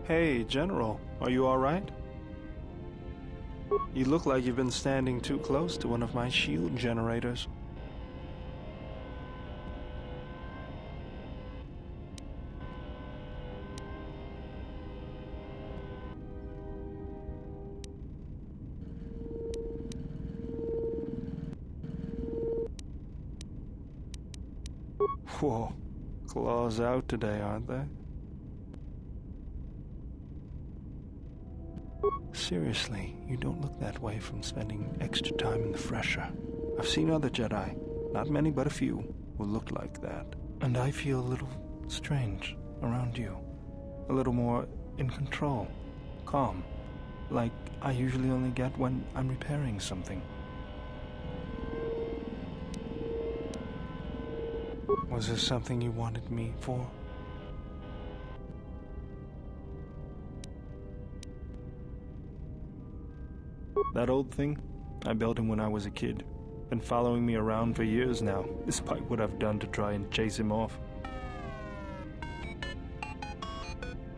Hey, General, are you all right? You look like you've been standing too close to one of my shield generators. Whoa, claws out today, aren't they? Seriously, you don't look that way from spending extra time in the fresher. I've seen other Jedi, not many but a few, who look like that. And I feel a little strange around you. A little more in control, calm, like I usually only get when I'm repairing something. Was there something you wanted me for? That old thing? I built him when I was a kid. Been following me around for years now, despite what I've done to try and chase him off.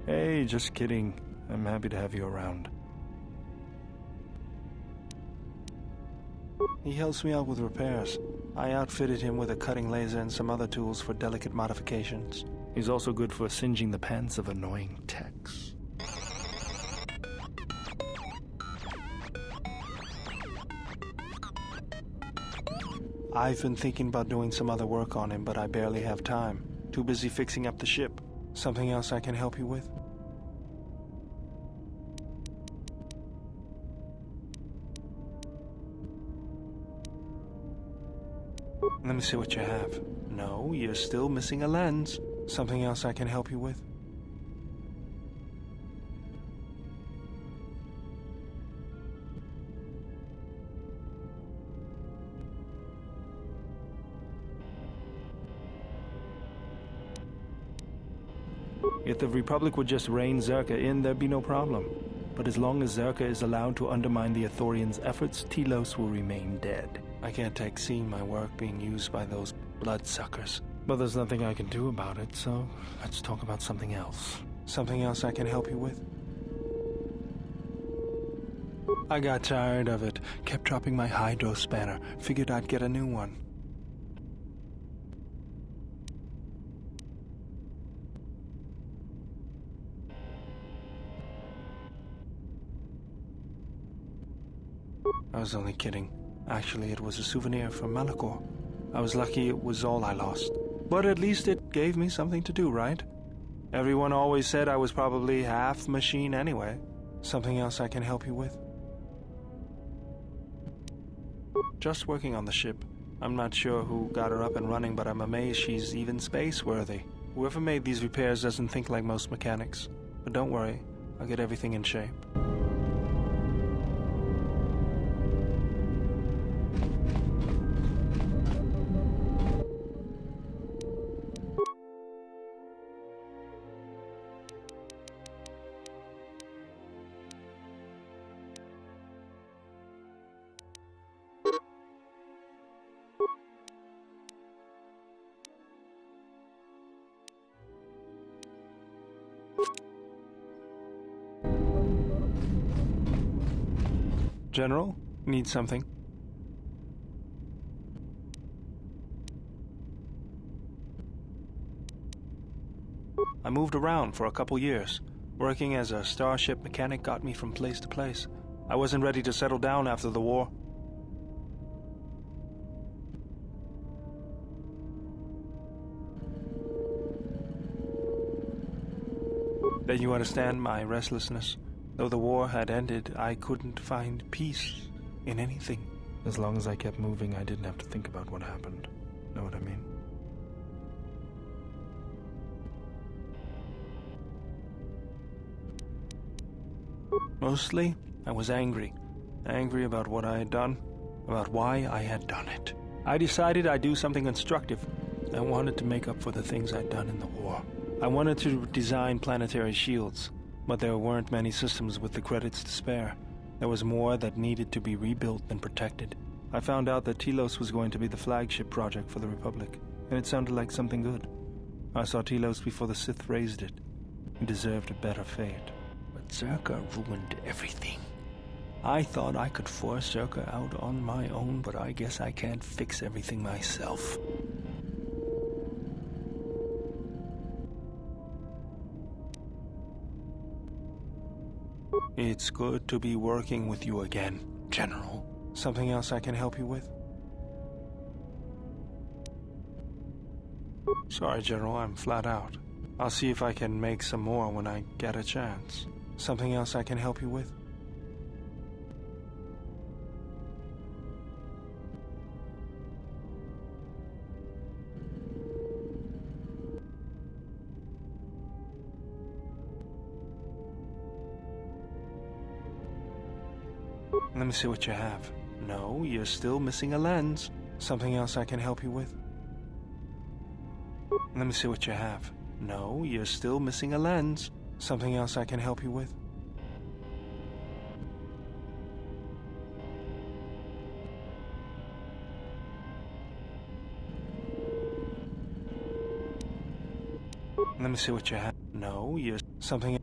Hey, just kidding. I'm happy to have you around. He helps me out with repairs. I outfitted him with a cutting laser and some other tools for delicate modifications. He's also good for singeing the pants of annoying techs. I've been thinking about doing some other work on him, but I barely have time. Too busy fixing up the ship. Something else I can help you with? Let me see what you have. No, you're still missing a lens. Something else I can help you with? If the Republic would just rein Zerka in, there'd be no problem. But as long as Zerka is allowed to undermine the Ithorians' efforts, Telos will remain dead. I can't take seeing my work being used by those bloodsuckers. But there's nothing I can do about it, so let's talk about something else. Something else I can help you with? I got tired of it. Kept dropping my hydro spanner. Figured I'd get a new one. I was only kidding. Actually, it was a souvenir from Malachor. I was lucky it was all I lost. But at least it gave me something to do, right? Everyone always said I was probably half machine anyway. Something else I can help you with? Just working on the ship. I'm not sure who got her up and running, but I'm amazed she's even space-worthy. Whoever made these repairs doesn't think like most mechanics. But don't worry, I'll get everything in shape. General, need something? I moved around for a couple years. Working as a starship mechanic got me from place to place. I wasn't ready to settle down after the war. Then you understand my restlessness. Though the war had ended, I couldn't find peace in anything. As long as I kept moving, I didn't have to think about what happened. Know what I mean? Mostly, I was angry. Angry about what I had done, about why I had done it. I decided I'd do something constructive. I wanted to make up for the things I'd done in the war. I wanted to design planetary shields. But there weren't many systems with the credits to spare. There was more that needed to be rebuilt than protected. I found out that Telos was going to be the flagship project for the Republic, and it sounded like something good. I saw Telos before the Sith raised it. It deserved a better fate. But Zerka ruined everything. I thought I could force Zerka out on my own, but I guess I can't fix everything myself. It's good to be working with you again, General. Something else I can help you with? Sorry, General, I'm flat out. I'll see if I can make some more when I get a chance. Something else I can help you with? Let me see what you have. No, you're still missing a lens. Something else I can help you with? Let me see what you have. No, you're still missing a lens. Something else I can help you with? Let me see what you have. No, you're something.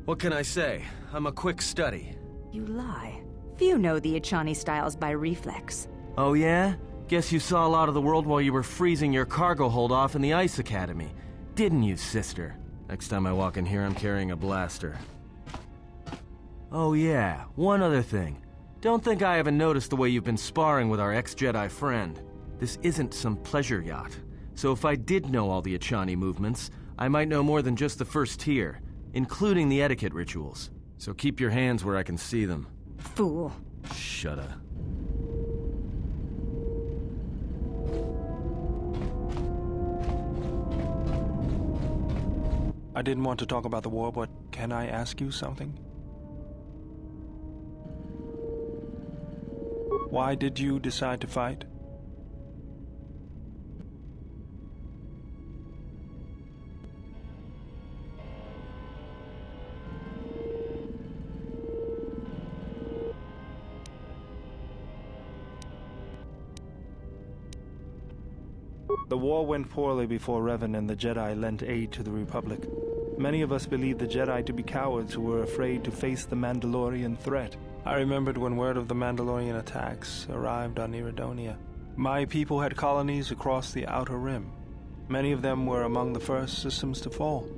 What can I say? I'm a quick study. You lie. Few know the Echani styles by reflex. Oh yeah? Guess you saw a lot of the world while you were freezing your cargo hold off in the Ice Academy. Didn't you, sister? Next time I walk in here, I'm carrying a blaster. Oh yeah, one other thing. Don't think I haven't noticed the way you've been sparring with our ex-Jedi friend. This isn't some pleasure yacht. So if I did know all the Echani movements, I might know more than just the first tier, including the etiquette rituals. So keep your hands where I can see them. Fool. Shut up. I didn't want to talk about the war, but can I ask you something? Why did you decide to fight? The war went poorly before Revan and the Jedi lent aid to the Republic. Many of us believed the Jedi to be cowards who were afraid to face the Mandalorian threat. I remembered when word of the Mandalorian attacks arrived on Iridonia. My people had colonies across the Outer Rim. Many of them were among the first systems to fall.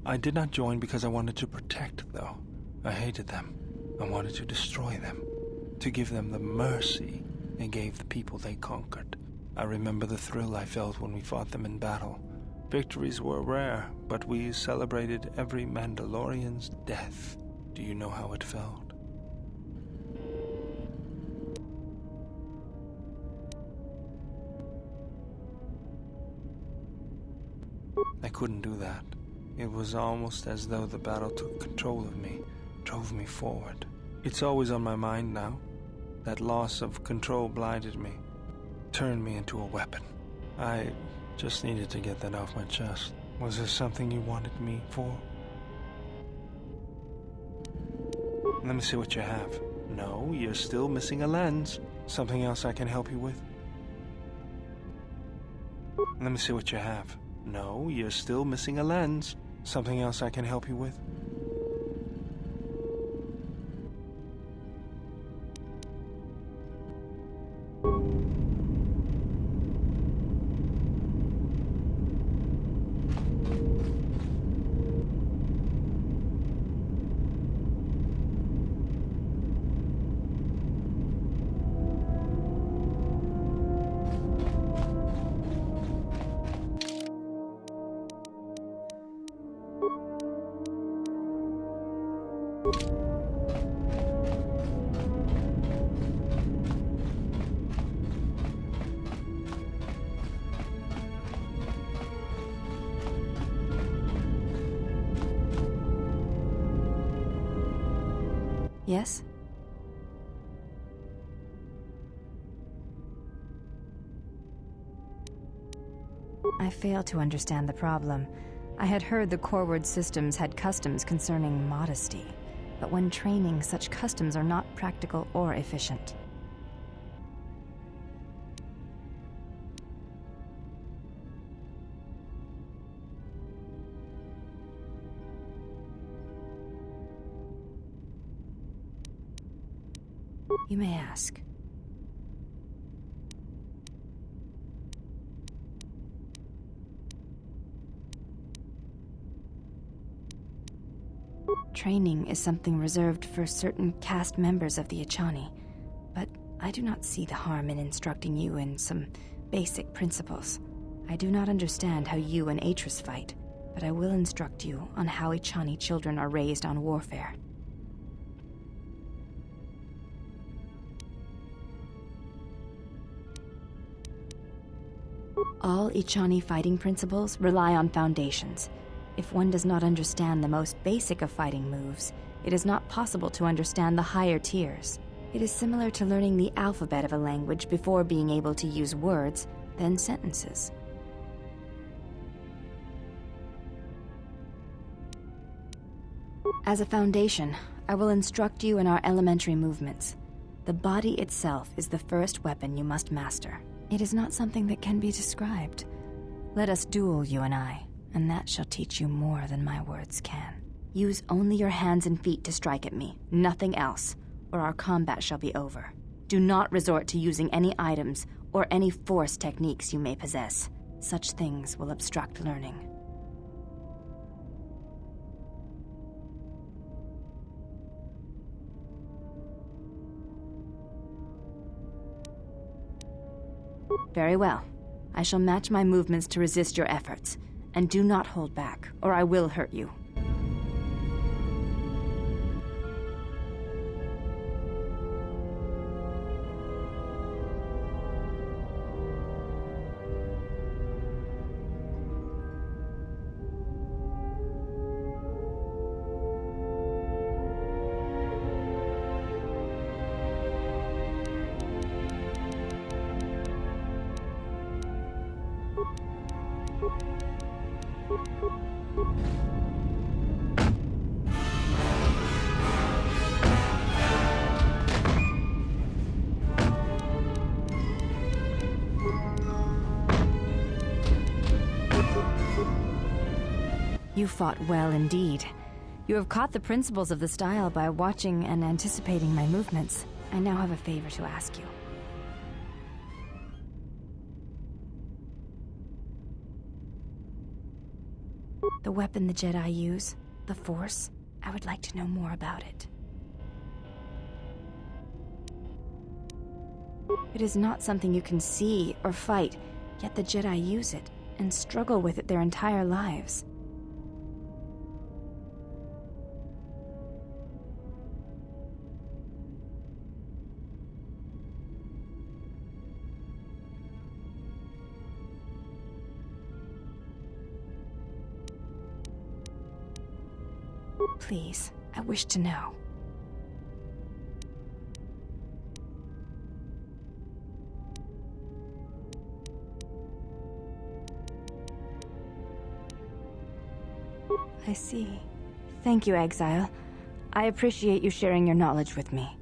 I did not join because I wanted to protect, though. I hated them. I wanted to destroy them, to give them the mercy they gave the people they conquered. I remember the thrill I felt when we fought them in battle. Victories were rare, but we celebrated every Mandalorian's death. Do you know how it felt? I couldn't do that. It was almost as though the battle took control of me, drove me forward. It's always on my mind now. That loss of control blinded me, turned me into a weapon. I just needed to get that off my chest. Was there something you wanted me for? Let me see what you have. No, you're still missing a lens. Something else I can help you with? Let me see what you have. No, you're still missing a lens. Something else I can help you with? Yes? I fail to understand the problem. I had heard the Corward systems had customs concerning modesty, but when training, such customs are not practical or efficient. You may ask. Training is something reserved for certain caste members of the Echani, but I do not see the harm in instructing you in some basic principles. I do not understand how you and Atris fight, but I will instruct you on how Echani children are raised on warfare. All Echani fighting principles rely on foundations. If one does not understand the most basic of fighting moves, it is not possible to understand the higher tiers. It is similar to learning the alphabet of a language before being able to use words, then sentences. As a foundation, I will instruct you in our elementary movements. The body itself is the first weapon you must master. It is not something that can be described. Let us duel, you and I, and that shall teach you more than my words can. Use only your hands and feet to strike at me, nothing else, or our combat shall be over. Do not resort to using any items or any force techniques you may possess. Such things will obstruct learning. Very well. I shall match my movements to resist your efforts, and do not hold back, or I will hurt you. You fought well indeed. You have caught the principles of the style by watching and anticipating my movements. I now have a favor to ask you. The weapon the Jedi use, the Force, I would like to know more about it. It is not something you can see or fight, yet the Jedi use it and struggle with it their entire lives. Please, I wish to know. I see. Thank you, Exile. I appreciate you sharing your knowledge with me.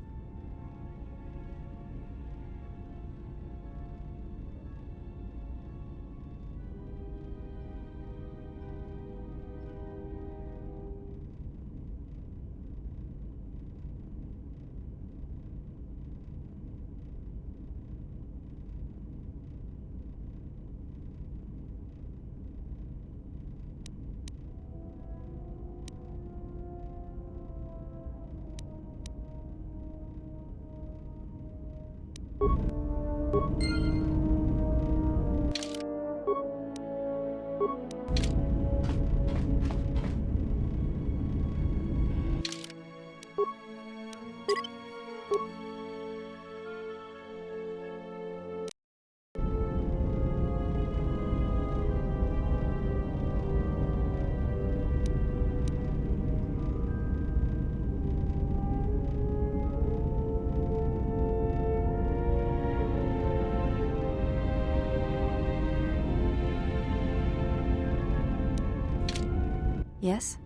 Yes?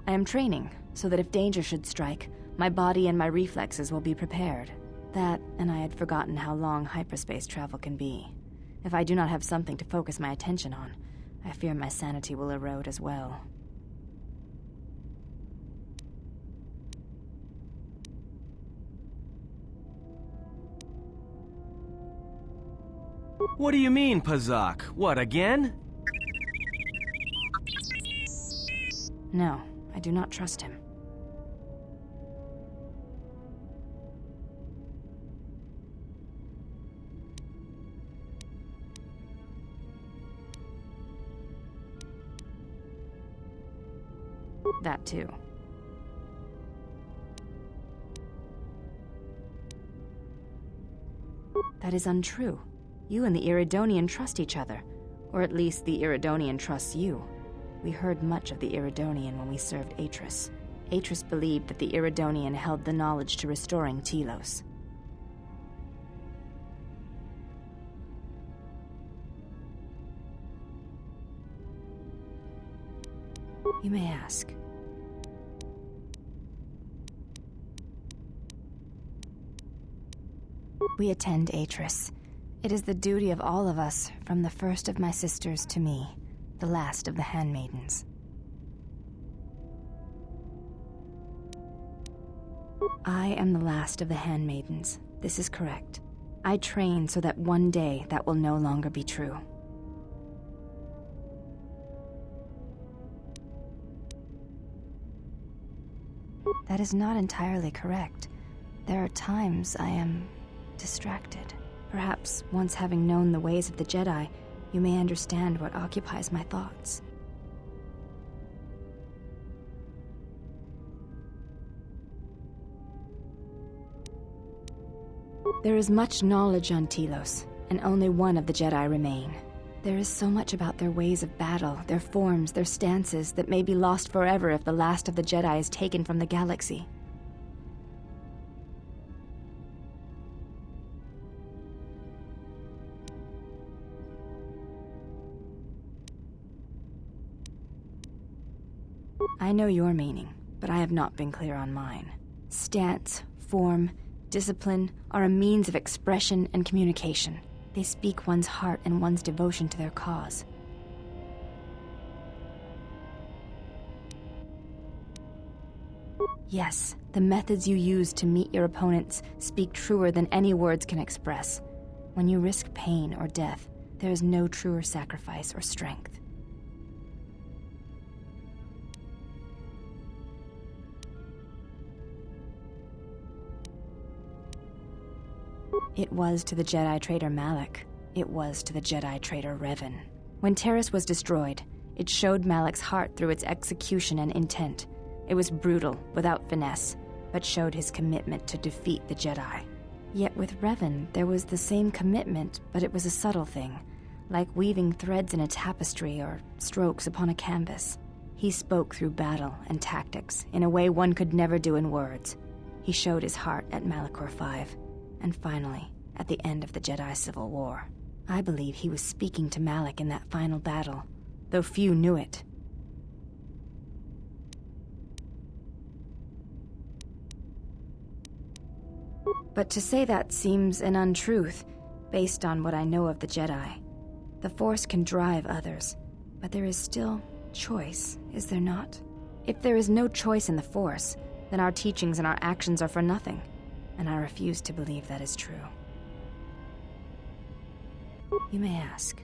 I am training, so that if danger should strike, my body and my reflexes will be prepared. That, and I had forgotten how long hyperspace travel can be. If I do not have something to focus my attention on, I fear my sanity will erode as well. What do you mean, Pazak? What, again? No, I do not trust him. That too. That is untrue. You and the Iridonian trust each other. Or at least the Iridonian trusts you. We heard much of the Iridonian when we served Atris. Atris believed that the Iridonian held the knowledge to restoring Telos. You may ask. We attend Atris. It is the duty of all of us, from the first of my sisters to me, the last of the handmaidens. I am the last of the handmaidens. This is correct. I train so that one day that will no longer be true. That is not entirely correct. There are times I am distracted. Perhaps once having known the ways of the Jedi, you may understand what occupies my thoughts. There is much knowledge on Telos, and only one of the Jedi remain. There is so much about their ways of battle, their forms, their stances, that may be lost forever if the last of the Jedi is taken from the galaxy. I know your meaning, but I have not been clear on mine. Stance, form, discipline are a means of expression and communication. They speak one's heart and one's devotion to their cause. Yes, the methods you use to meet your opponents speak truer than any words can express. When you risk pain or death, there is no truer sacrifice or strength. It was to the Jedi traitor Malak. It was to the Jedi traitor Revan. When Terrace was destroyed, it showed Malak's heart through its execution and intent. It was brutal, without finesse, but showed his commitment to defeat the Jedi. Yet with Revan, there was the same commitment, but it was a subtle thing, like weaving threads in a tapestry or strokes upon a canvas. He spoke through battle and tactics in a way one could never do in words. He showed his heart at Malachor V. And finally, at the end of the Jedi Civil War. I believe he was speaking to Malak in that final battle, though few knew it. But to say that seems an untruth, based on what I know of the Jedi. The Force can drive others, but there is still choice, is there not? If there is no choice in the Force, then our teachings and our actions are for nothing. And I refuse to believe that is true. You may ask.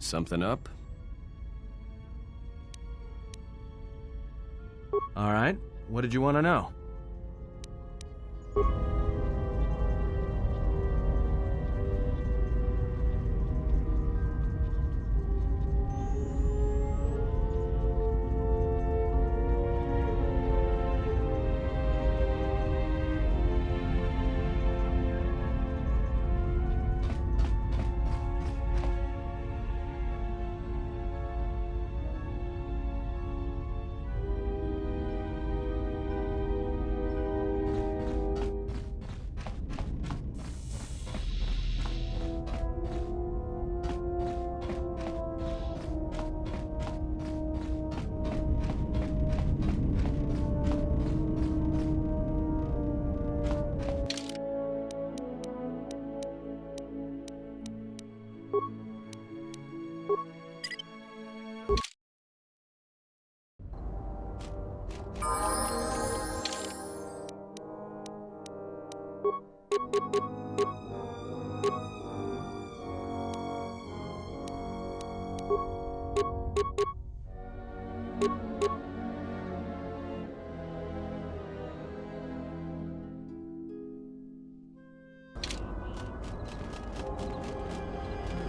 Something up? All right, what did you want to know?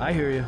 I hear you.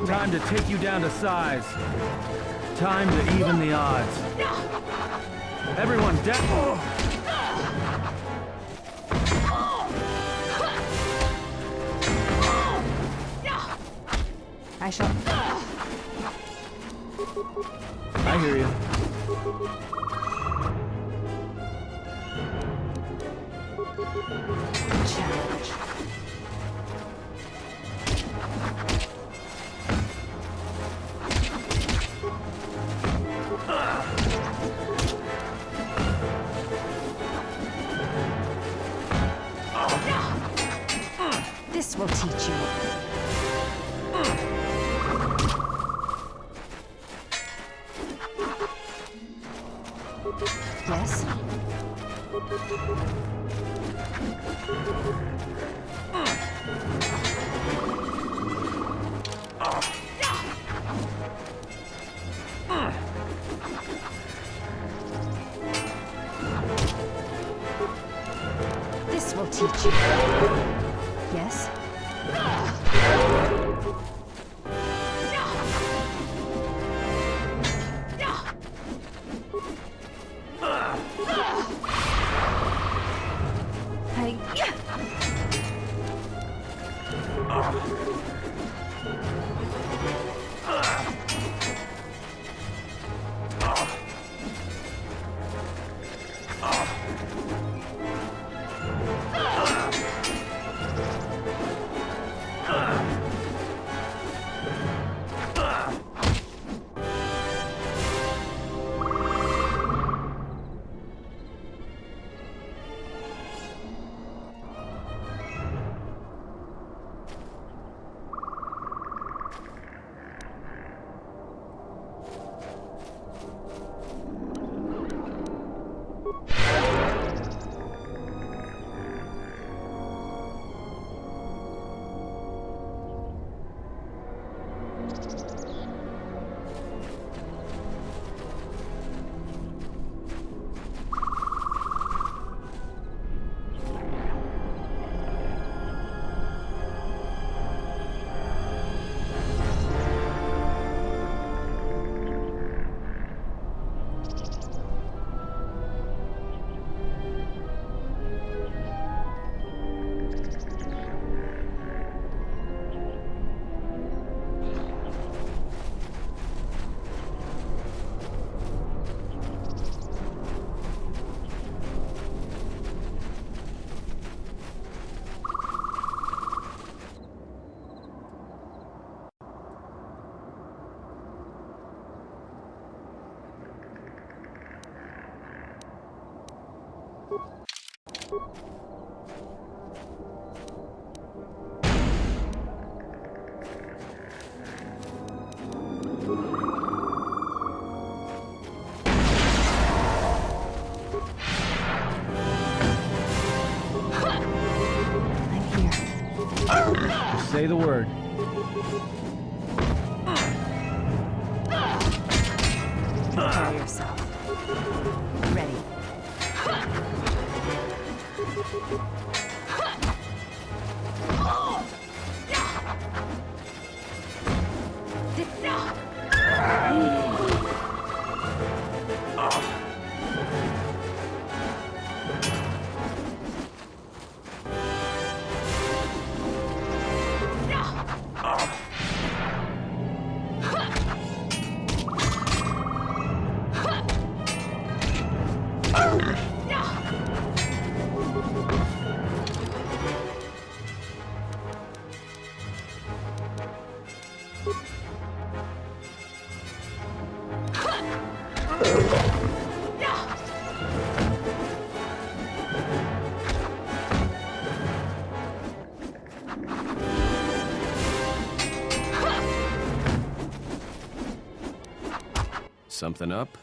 Time to take you down to size. Time to even the odds. Everyone down. I shall... I hear you. Challenge. This will teach you. Yes? This will teach you. Yes? Say the word. Prepare yourself. Ready. Something up?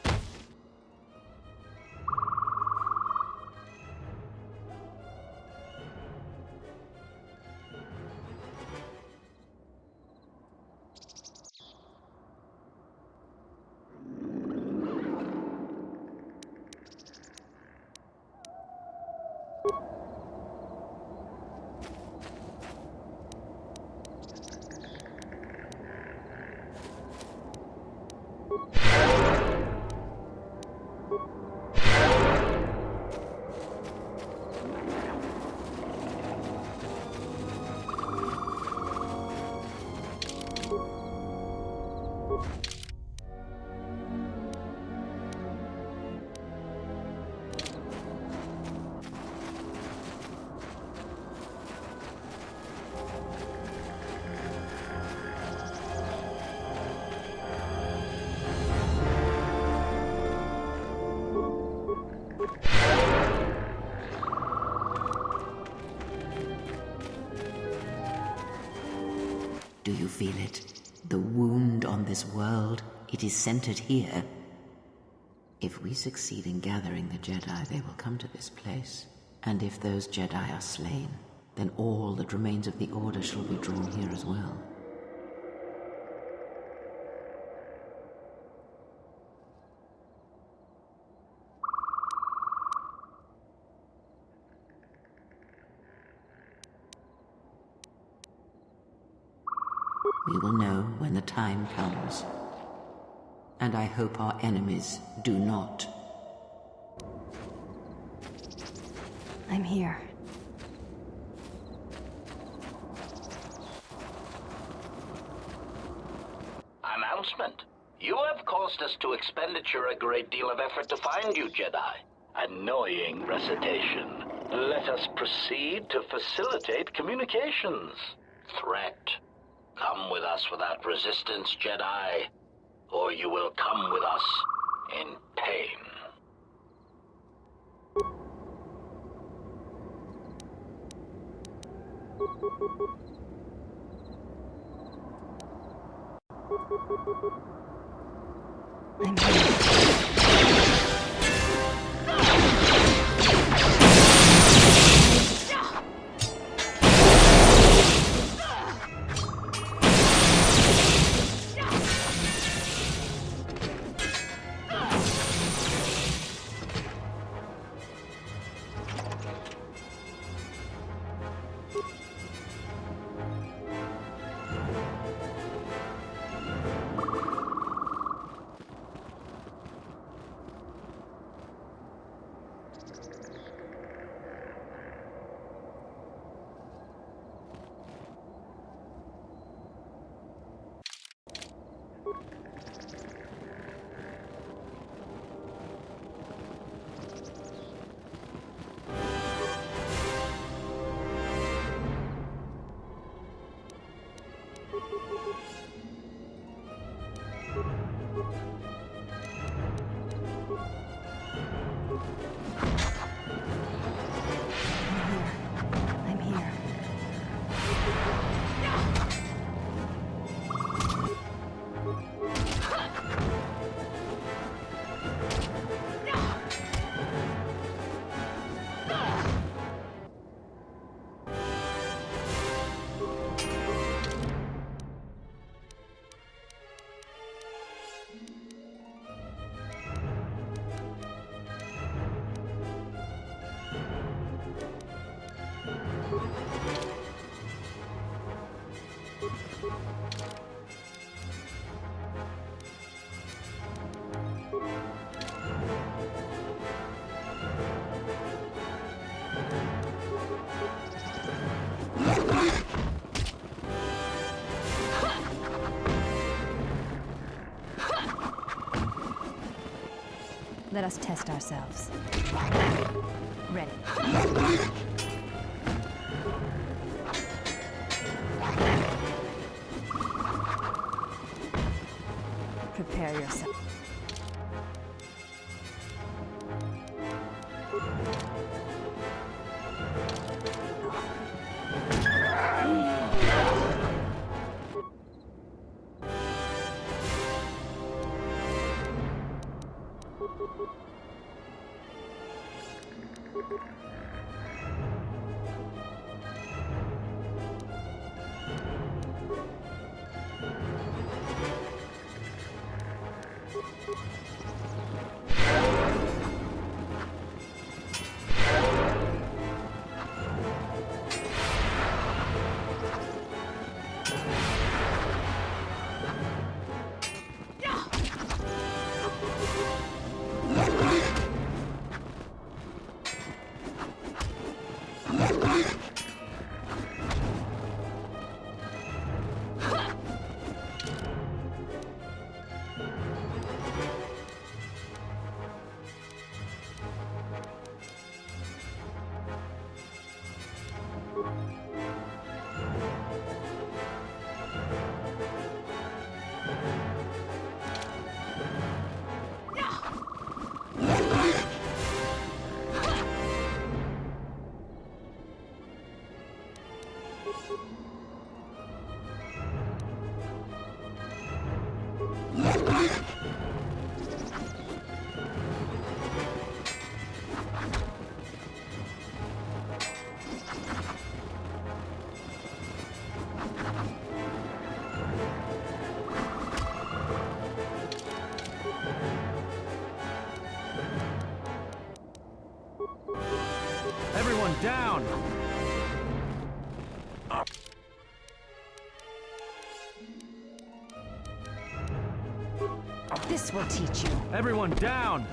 Do you feel it? The wound on this world, it is centered here. If we succeed in gathering the Jedi, they will come to this place. And if those Jedi are slain, then all that remains of the Order shall be drawn here as well. We will know when the time comes. And I hope our enemies do not. I'm here. Announcement. You have caused us to expenditure a great deal of effort to find you, Jedi. Annoying recitation. Let us proceed to facilitate communications. Threat. Come with us without resistance, Jedi, or you will come with us in pain. I'm here. Let us test ourselves. Ready. Prepare yourself. Everyone down! This will teach you. Everyone down!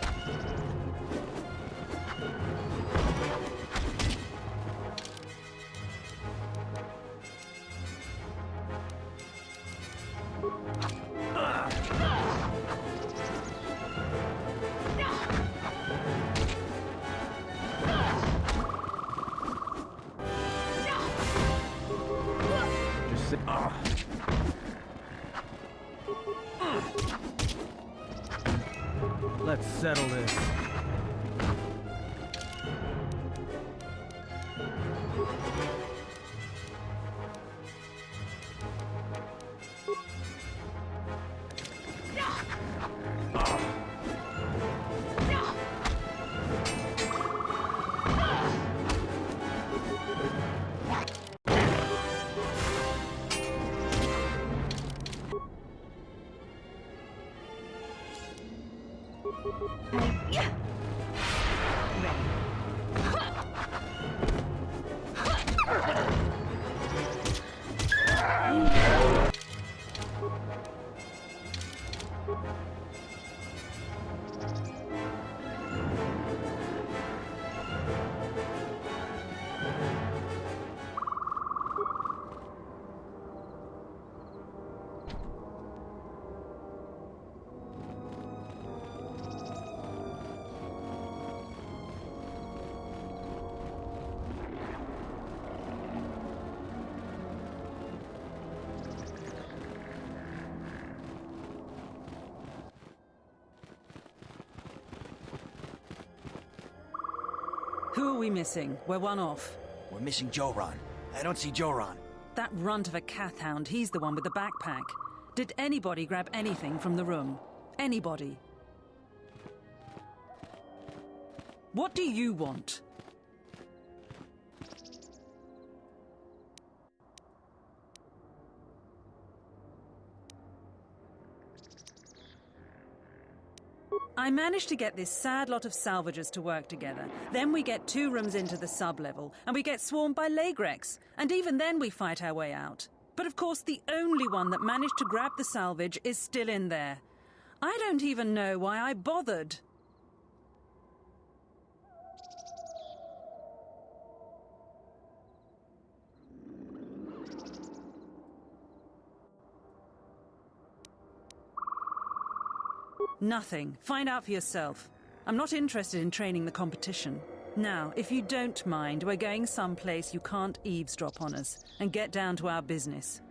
Just sit. Let's settle this. Who are we missing? We're one off. We're missing Joran. I don't see Joran. That runt of a Cathhound, he's the one with the backpack. Did anybody grab anything from the room? Anybody? What do you want? I managed to get this sad lot of salvagers to work together. Then we get 2 rooms into the sub-level, and we get swarmed by Lagrex. And even then we fight our way out. But of course the only one that managed to grab the salvage is still in there. I don't even know why I bothered. Nothing. Find out for yourself. I'm not interested in training the competition. Now, if you don't mind, we're going someplace you can't eavesdrop on us, and get down to our business.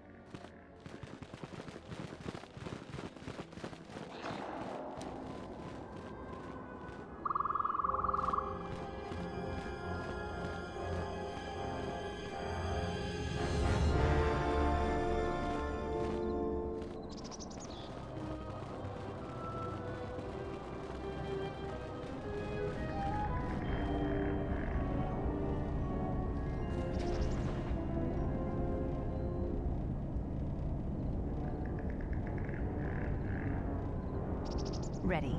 Ready.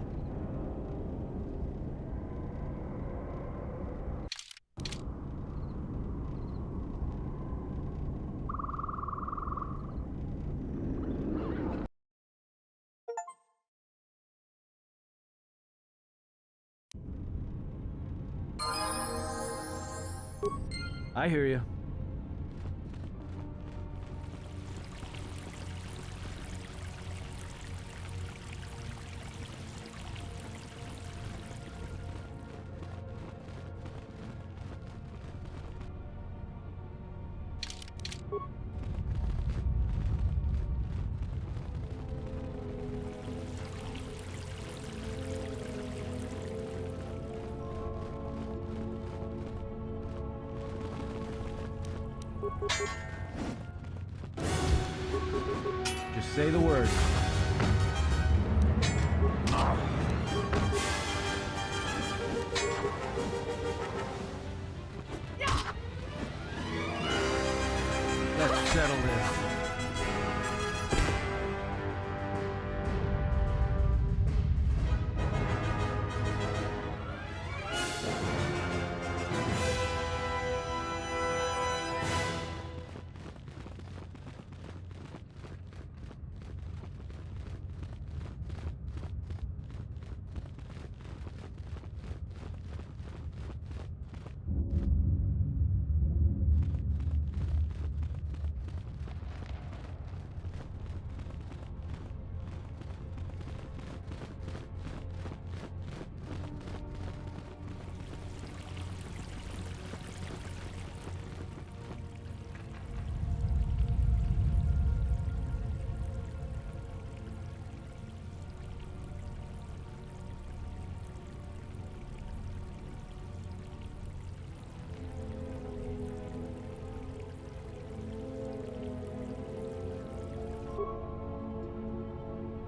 I hear you. Say the word. Let's settle this.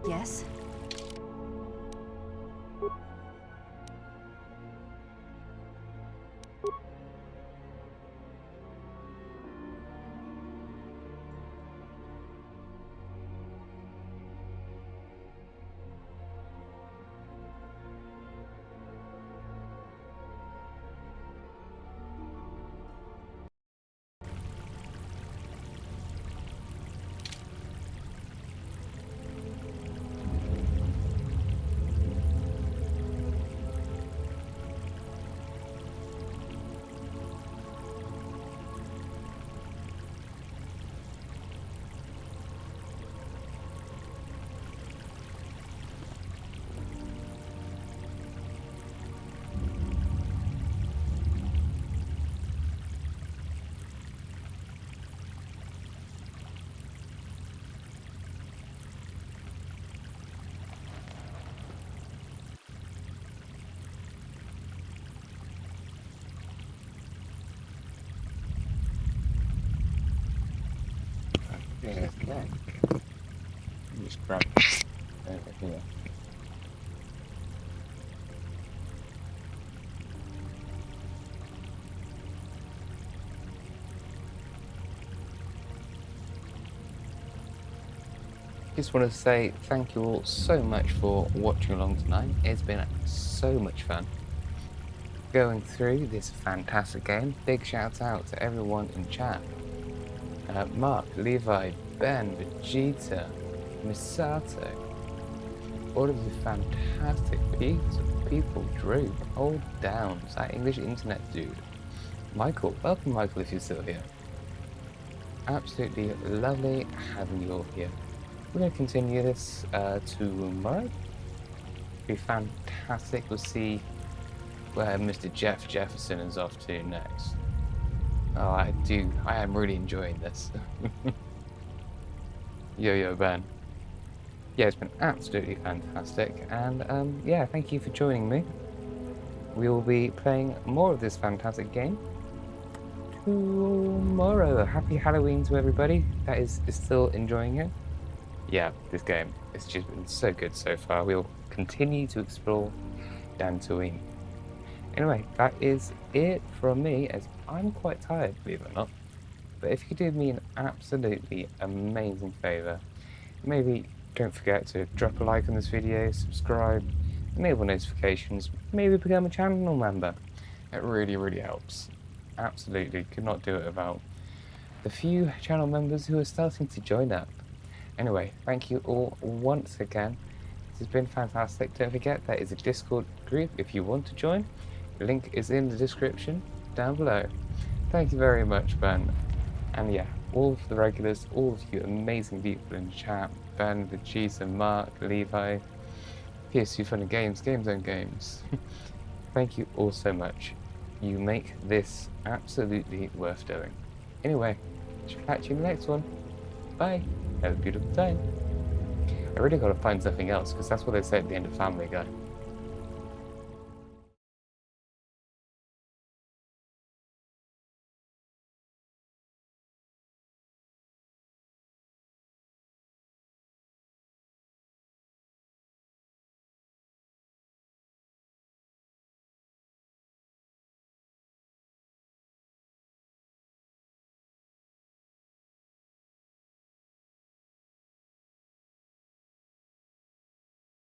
Yes? Okay. Just grab it over here. Just want to say thank you all so much for watching along tonight. It's been so much fun going through this fantastic game. Big shout out to everyone in chat. Mark, Levi, Ben, Vegeta, Misato, all of you fantastic people, Drew, hold down, that English internet dude. Michael, welcome Michael if you're still here. Absolutely lovely having you all here. We're going to continue this tomorrow. It'll be fantastic. We'll see where Mr. Jeff Jefferson is off to next. Oh, I am really enjoying this. Yo, Ben. Yeah, it's been absolutely fantastic. And yeah, thank you for joining me. We will be playing more of this fantastic game tomorrow. Happy Halloween to everybody that is still enjoying it. Yeah, this game, it's just been so good so far. We'll continue to explore Dantooine. Anyway, that is it from me, as I'm quite tired, believe it or not. But if you could do me an absolutely amazing favour, maybe don't forget to drop a like on this video, subscribe, enable notifications, maybe become a channel member. It really, really helps. Absolutely, could not do it without the few channel members who are starting to join up. Anyway, thank you all once again. This has been fantastic. Don't forget, there is a Discord group if you want to join. The link is in the description down below. Thank you very much, Ben. And yeah, all of the regulars, all of you amazing people in the chat, Ben, Vegeta, Mark, Levi, PS2 Fun and Games, Games on Games. Thank you all so much. You make this absolutely worth doing. Anyway, I'll catch you in the next one. Bye. Have a beautiful time. I really got to find something else, because that's what they say at the end of Family Guy.